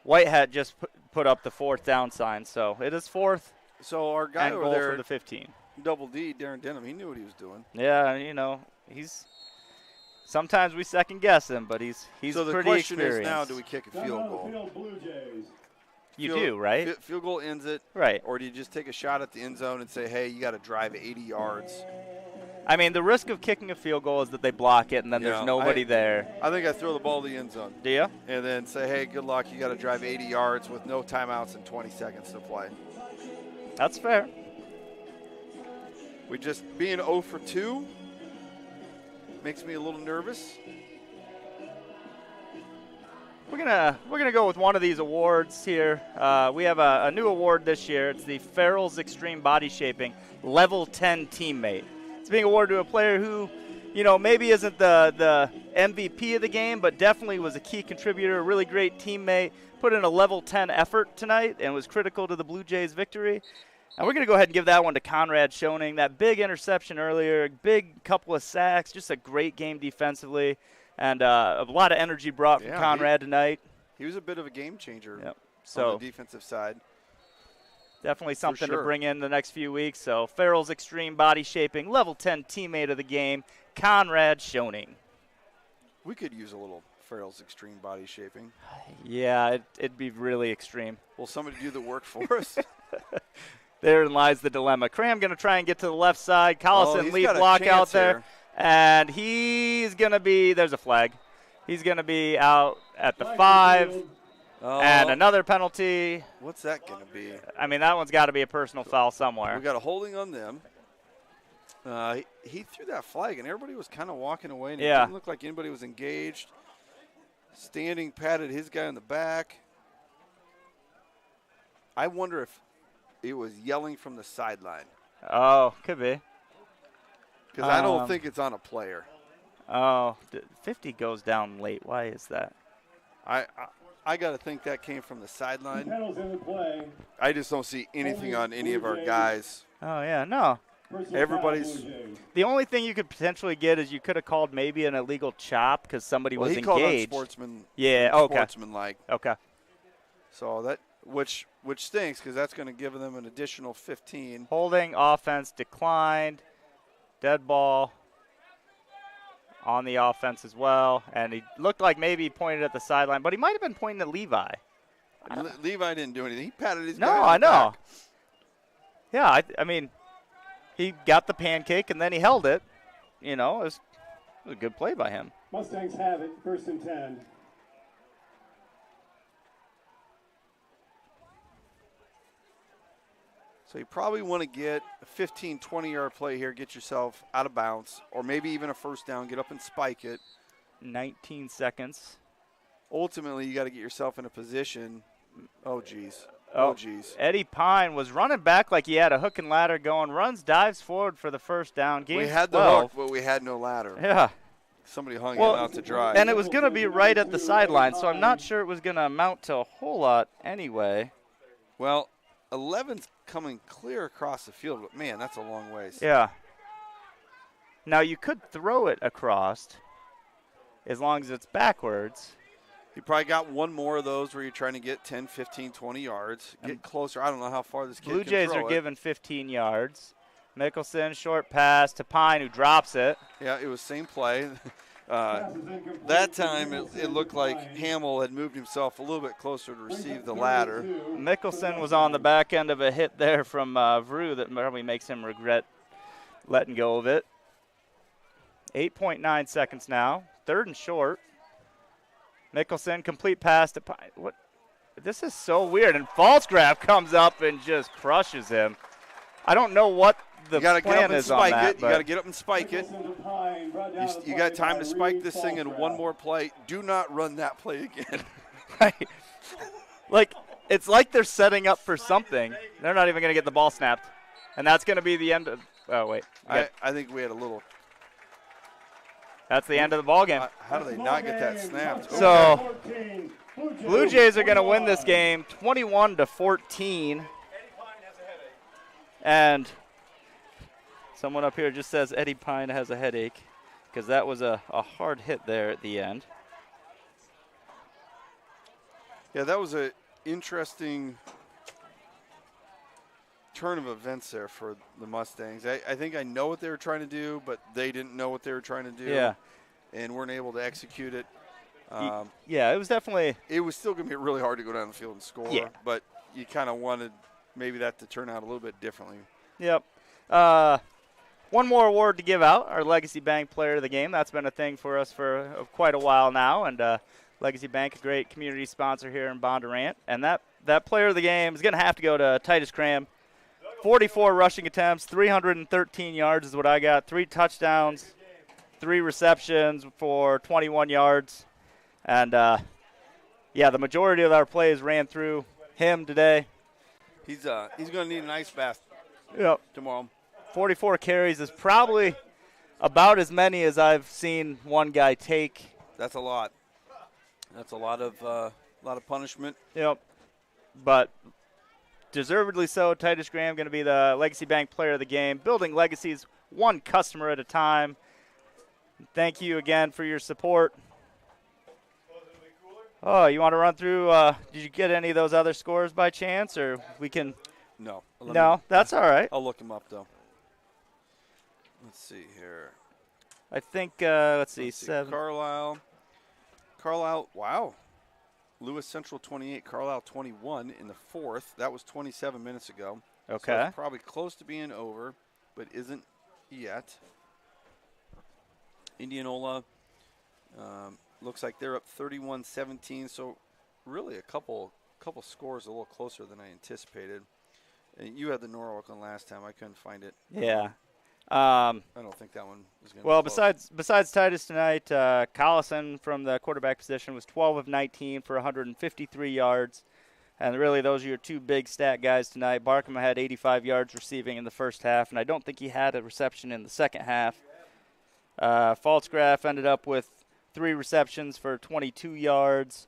white hat just put up the 4th down sign, so it is 4th. So our guy And over goal there, for the 15. Double D, Darren Denham, he knew what he was doing. Yeah, he's sometimes we second guess him, but he's so the pretty question experienced. is now, do we kick a field goal? Field, Blue Jays. You do, right? Field goal ends it. Right. Or do you just take a shot at the end zone and say, hey, you got to drive 80 yards? I mean, the risk of kicking a field goal is that they block it and then Yeah, there's nobody there. I think I throw the ball to the end zone. Do you? And then say, hey, good luck. You got to drive 80 yards with no timeouts and 20 seconds to play. That's fair. We just being 0 for 2 makes me a little nervous. We're gonna go with one of these awards here. We have a new award this year. It's the Farrell's Extreme Body Shaping Level 10 Teammate. It's being awarded to a player who, maybe isn't the MVP of the game, but definitely was a key contributor, a really great teammate, put in a level 10 effort tonight and was critical to the Blue Jays' victory. And we're going to go ahead and give that one to Conrad Schoening. That big interception earlier, big couple of sacks, just a great game defensively, and a lot of energy brought from Conrad tonight. He was a bit of a game changer on the defensive side. Definitely something to bring in the next few weeks. So Farrell's Extreme Body Shaping, Level 10 Teammate of the Game, Conrad Schoening. We could use a little Farrell's Extreme Body Shaping. Yeah, it'd be really extreme. Will somebody do the work for us? Therein lies the dilemma. Cram going to try and get to the left side. Collison lead got a block out chance there. here. And he's going to be, there's a flag. He's going to be out at the 5. And another penalty. What's that going to be? I mean, that one's got to be a personal foul somewhere. We got a holding on them. He threw that flag, and everybody was kind of walking away. And it didn't look like anybody was engaged. Standing patted his guy in the back. I wonder if it was yelling from the sideline. Oh, could be. Because I don't think it's on a player. Oh, 50 goes down late. Why is that? I got to think that came from the sideline. Penalties in the play. I just don't see anything on any of our guys. Oh, yeah, no. Everybody's. The only thing you could potentially get is you could have called maybe an illegal chop because somebody was engaged. Called on sportsman. Yeah, okay. Sportsman-like. Okay. So that which stinks because that's going to give them an additional 15. Holding offense declined. Dead ball on the offense as well. And he looked like maybe he pointed at the sideline, but he might have been pointing at Levi. Levi didn't do anything. He patted his No, guy on I the know. back. Yeah, I mean, he got the pancake and then he held it. It was a good play by him. Mustangs have it, 1st and 10. So you probably want to get a 15, 20-yard play here, get yourself out of bounds, or maybe even a first down, get up and spike it. 19 seconds. Ultimately, you got to get yourself in a position. Oh, geez. Eddie Pine was running back like he had a hook and ladder going, runs, dives forward for the first down. Gains We had the 12. hook, but we had no ladder. Yeah. Somebody hung him out to dry. And it was going to be right at the sideline, so I'm not sure it was going to amount to a whole lot anyway. Well, 11's coming clear across the field, but, man, that's a long ways. Yeah. Now, you could throw it across as long as it's backwards. You probably got one more of those where you're trying to get 10, 15, 20 yards. Get closer. I don't know how far this kid Blue can Jays throw are it. given 15 yards. Mickelson, short pass to Pine, who drops it. Yeah, it was same play. That time it looked like Hamill had moved himself a little bit closer to receive the ladder. Mickelson was on the back end of a hit there from Vrew that probably makes him regret letting go of it. 8.9 seconds now. 3rd and short. Mickelson, complete pass to Pine. What? This is so weird. And Falsgraf comes up and just crushes him. I don't know what the You got to get up plan and is on spike that. it. You got to get up and spike it. Pine, brought down the You got play time by to spike Reed this thing in one Falstraff. more play. Do not run that play again. Right. Like, it's like they're setting up for something. They're not even going to get the ball snapped. And that's going to be the end of – oh, wait. I think we had a little – That's the end of the ball game. how do they not get that snapped? So, 14, Blue Jays are going to win this game 21-14. And someone up here just says Eddie Pine has a headache because that was a hard hit there at the end. Yeah, that was an interesting turn of events there for the Mustangs. I think I know what they were trying to do, but they didn't know what they were trying to do. Yeah. And weren't able to execute it. Yeah, it was definitely – It was still going to be really hard to go down the field and score, Yeah. but you kind of wanted maybe that to turn out a little bit differently. Yep. One more award to give out, our Legacy Bank Player of the Game. That's been a thing for us for quite a while now, and Legacy Bank, a great community sponsor here in Bondurant. And that Player of the Game is going to have to go to Titus Cram. 44 rushing attempts, 313 yards is what I got, 3 touchdowns, 3 receptions for 21 yards. And, yeah, the majority of our plays ran through him today. He's going to need an ice bath Yep. tomorrow. 44 carries is probably about as many as I've seen one guy take. That's a lot. That's a lot of punishment. Yep. But deservedly so. Titus Graham going to be the Legacy Bank Player of the Game. Building legacies one customer at a time. Thank you again for your support. Oh, you want to run through? Did you get any of those other scores by chance, or we can? No. No, that's all right. I'll look him up, though. Let's see here. I think, let's see, 7. Carlisle, wow. Lewis Central 28, Carlisle 21 in the 4th. That was 27 minutes ago. Okay. So it's probably close to being over, but isn't yet. Indianola looks like they're up 31-17, so really a couple scores a little closer than I anticipated. And you had the Norwalk one last time. I couldn't find it. Yeah. I don't think that one is going to Well, be close. besides Titus tonight, Collison from the quarterback position was 12 of 19 for 153 yards. And really, those are your 2 big stat guys tonight. Barkham had 85 yards receiving in the first half, and I don't think he had a reception in the second half. Falsgraf ended up with 3 receptions for 22 yards.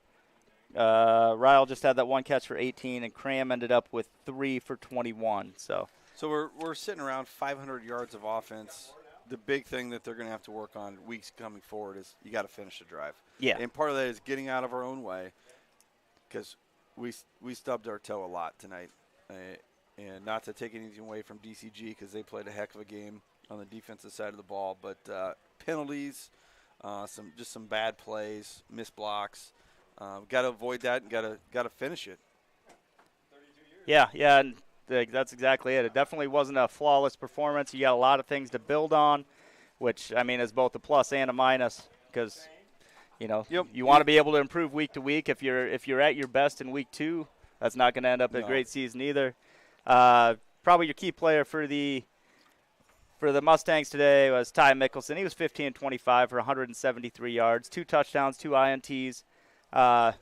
Ryle just had that 1 catch for 18, and Cram ended up with 3 for 21. So we're sitting around 500 yards of offense. The big thing that they're going to have to work on weeks coming forward is you got to finish the drive. Yeah. And part of that is getting out of our own way, because we stubbed our toe a lot tonight. And not to take anything away from DCG, because they played a heck of a game on the defensive side of the ball, but penalties, some bad plays, missed blocks. Got to avoid that and got to finish it. Yeah, and that's exactly it. It definitely wasn't a flawless performance. You got a lot of things to build on, which, I mean, is both a plus and a minus, because you want to be able to improve week to week. If you're at your best in week 2, that's not going to end up a great season either. Probably your key player for the Mustangs today was Ty Mickelson. He was 15-25 for 173 yards, 2 touchdowns, 2 INTs. A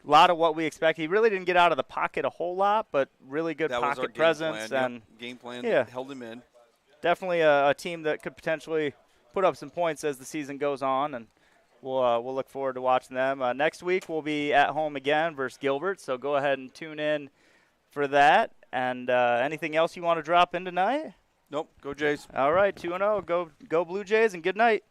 lot of what we expect. He really didn't get out of the pocket a whole lot, but really good pocket presence. Game plan held him in. Definitely a team that could potentially put up some points as the season goes on, and we'll look forward to watching them. Next week we'll be at home again versus Gilbert, so go ahead and tune in for that. And anything else you want to drop in tonight? Nope. Go Jays. All right, 2-0. Go Blue Jays, and good night.